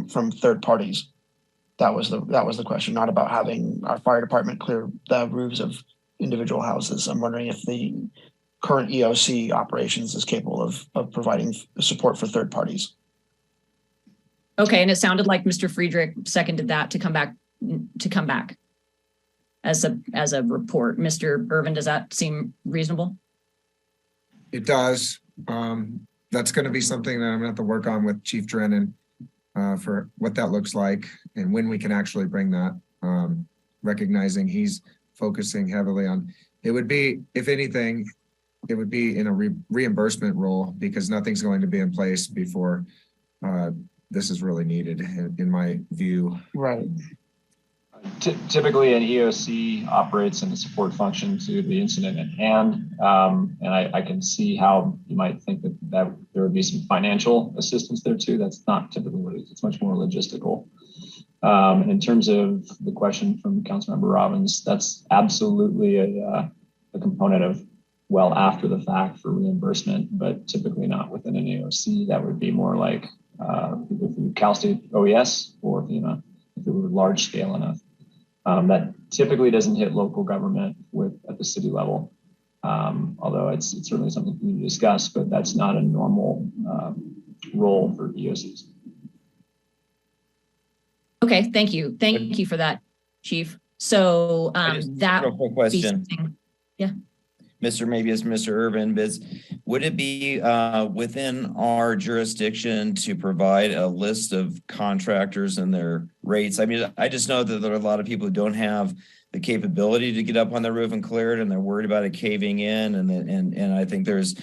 Speaker 18: from third parties. That was the question, not about having our fire department clear the roofs of individual houses. I'm wondering if the current EOC operations is capable of providing support for third parties.
Speaker 2: Okay, and it sounded like Mr. Friedrich seconded that to come back as a report. Mr. Irvin, does that seem reasonable?
Speaker 5: It does. That's going to be something that I'm going to have to work on with Chief Drennan for what that looks like and when we can actually bring that, recognizing he's focusing heavily on, it would be, if anything, it would be in a reimbursement role because nothing's going to be in place before this is really needed in my view.
Speaker 18: Right.
Speaker 19: Typically an EOC operates in a support function to the incident at hand. And I can see how you might think that there would be some financial assistance there too. That's not typically what it is. It's much more logistical. In terms of the question from Councilmember Robbins, that's absolutely a component of well after the fact for reimbursement, but typically not within an AOC. That would be more like through Cal State OES or FEMA if it were large scale enough. That typically doesn't hit local government at the city level, although it's certainly something we need to discuss, but that's not a normal role for EOCs.
Speaker 2: Okay, thank you. Thank you for that, Chief. So that
Speaker 3: real quick question.
Speaker 2: Yeah.
Speaker 3: Mr. Irvin, but would it be within our jurisdiction to provide a list of contractors and their rates? I mean, I just know that there are a lot of people who don't have the capability to get up on the roof and clear it, and they're worried about it caving in, and I think there's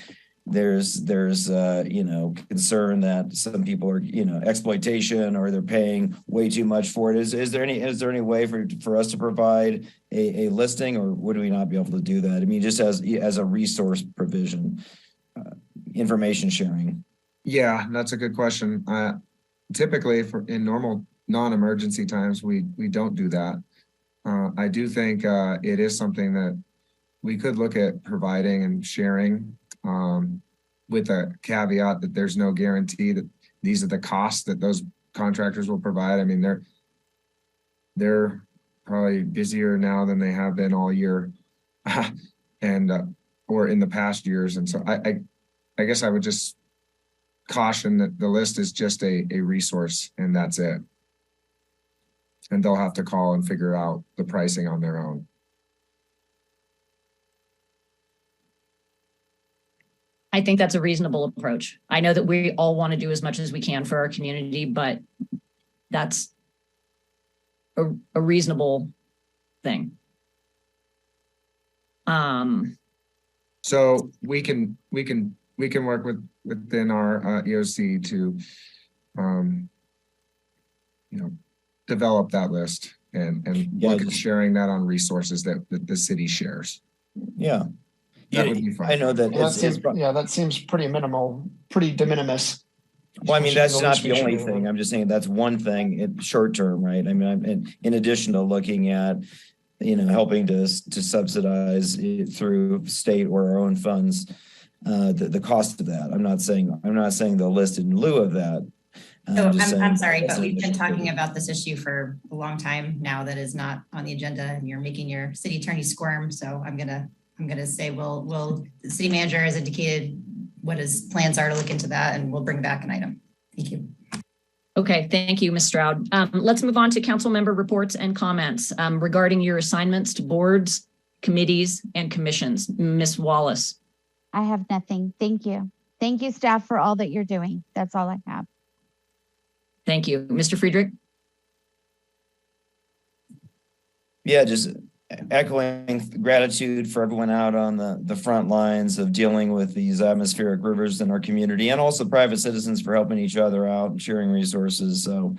Speaker 3: concern that some people are exploitation or they're paying way too much for it. Is there any way for us to provide a listing, or would we not be able to do that? I mean, just as a resource provision, information sharing.
Speaker 5: Yeah, that's a good question. Typically in normal non-emergency times, we don't do that. I do think it is something that we could look at providing and sharing, with a caveat that there's no guarantee that these are the costs that those contractors will provide. I mean, they're probably busier now than they have been all year. And or in the past years. And so I guess I would just caution that the list is just a resource and that's it. And they'll have to call and figure out the pricing on their own.
Speaker 2: I think that's a reasonable approach. I know that we all want to do as much as we can for our community, but that's a reasonable thing.
Speaker 5: So we can work within our EOC to, develop that list and look at sharing that on resources that the city shares.
Speaker 3: Yeah.
Speaker 5: That would be fine.
Speaker 3: I know that
Speaker 18: that seems pretty minimal, pretty de minimis.
Speaker 3: Well, I mean, that's not the only thing. I'm just saying that's one thing in short term, right? I mean, in addition to looking at, helping to subsidize it through state or our own funds, the cost of that. I'm not saying the list in lieu of that.
Speaker 6: So I'm sorry, but we've been talking about this issue for a long time now that is not on the agenda, and you're making your city attorney squirm. So I'm gonna say, the city manager has indicated what his plans are to look into that, and we'll bring back an item. Thank you.
Speaker 2: Okay, thank you, Ms. Stroud. Let's move on to council member reports and comments regarding your assignments to boards, committees, and commissions. Ms. Wallace.
Speaker 4: I have nothing. Thank you. Thank you, staff, for all that you're doing. That's all I have.
Speaker 2: Thank you. Mr. Friedrich?
Speaker 3: Yeah, just echoing gratitude for everyone out on the front lines of dealing with these atmospheric rivers in our community, and also private citizens for helping each other out and sharing resources. So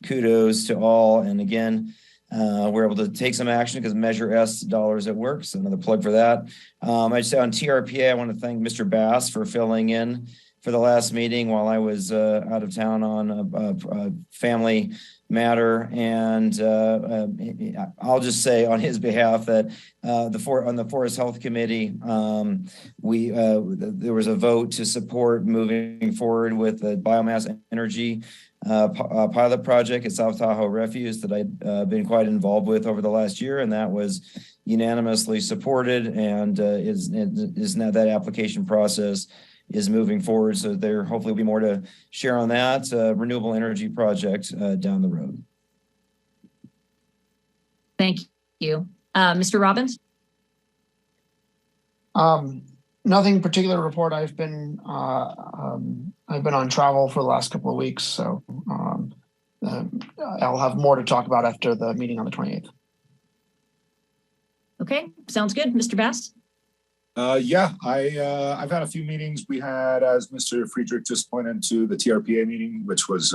Speaker 3: kudos to all. And again, we're able to take some action because Measure S dollars at work. So another plug for that. I just say on TRPA, I want to thank Mr. Bass for filling in for the last meeting while I was out of town on a family matter. And I'll just say on his behalf that on the Forest Health Committee, there was a vote to support moving forward with the biomass energy pilot project at South Tahoe Refuse that I've been quite involved with over the last year, and that was unanimously supported, and is now that application process is moving forward. So there hopefully will be more to share on that renewable energy project down the road.
Speaker 2: Thank you. Mr. Robbins?
Speaker 18: Nothing particular to report. I've been on travel for the last couple of weeks, so I'll have more to talk about after the meeting on the 28th.
Speaker 2: Okay, sounds good. Mr. Bass?
Speaker 8: Yeah, I've had a few meetings. We had, as Mr. Friedrich just pointed to, the TRPA meeting, which was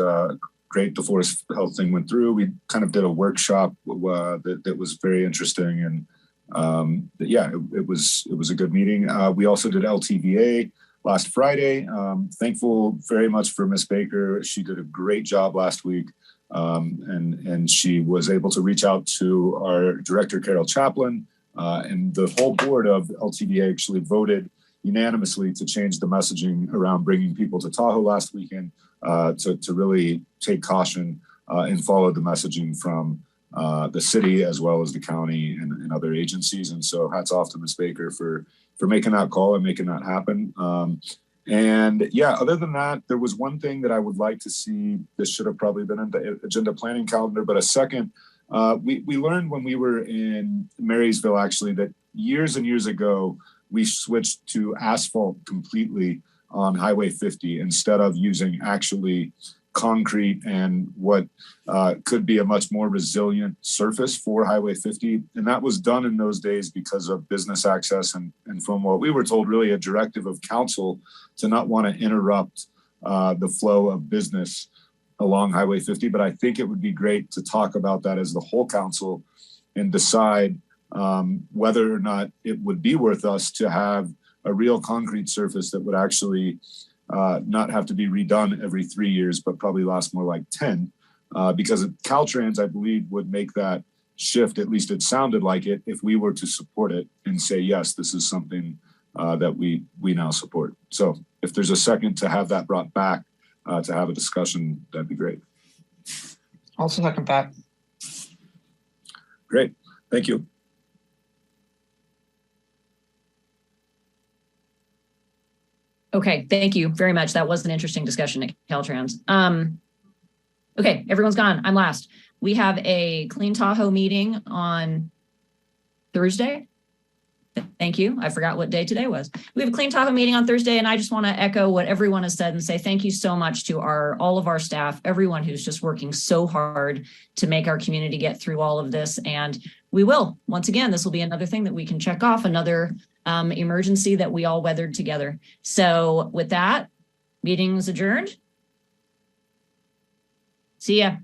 Speaker 8: great. The Forest Health thing went through. We kind of did a workshop that was very interesting, and yeah, it was a good meeting. We also did LTVA last Friday. Thankful very much for Miss Baker. She did a great job last week, and she was able to reach out to our director, Carol Chaplin. And the whole board of LTVA actually voted unanimously to change the messaging around bringing people to Tahoe last weekend to really take caution and follow the messaging from the city as well as the county and other agencies. And so hats off to Ms. Baker for making that call and making that happen. And yeah, other than that, there was one thing that I would like to see. This should have probably been in the agenda planning calendar, but a second. We learned when we were in Marysville, actually, that years and years ago, we switched to asphalt completely on Highway 50 instead of using actually concrete and what could be a much more resilient surface for Highway 50. And that was done in those days because of business access and from what we were told, really a directive of council to not want to interrupt the flow of business along Highway 50, but I think it would be great to talk about that as the whole council and decide whether or not it would be worth us to have a real concrete surface that would actually not have to be redone every 3 years, but probably last more like 10, because Caltrans, I believe, would make that shift. At least it sounded like it, if we were to support it and say, yes, this is something that we now support. So if there's a second to have that brought back, to have a discussion, that'd be great.
Speaker 18: Also second that.
Speaker 8: Great, thank you.
Speaker 2: Okay, thank you very much. That was an interesting discussion at Caltrans. Okay, everyone's gone. I'm last. We have a Clean Tahoe meeting on Thursday. Thank you. I forgot what day today was. We have a Clean Tahoe meeting on Thursday, and I just want to echo what everyone has said and say thank you so much to all of our staff, everyone who's just working so hard to make our community get through all of this. And we will, once again, this will be another thing that we can check off, another emergency that we all weathered together. So with that, meeting's adjourned. See ya.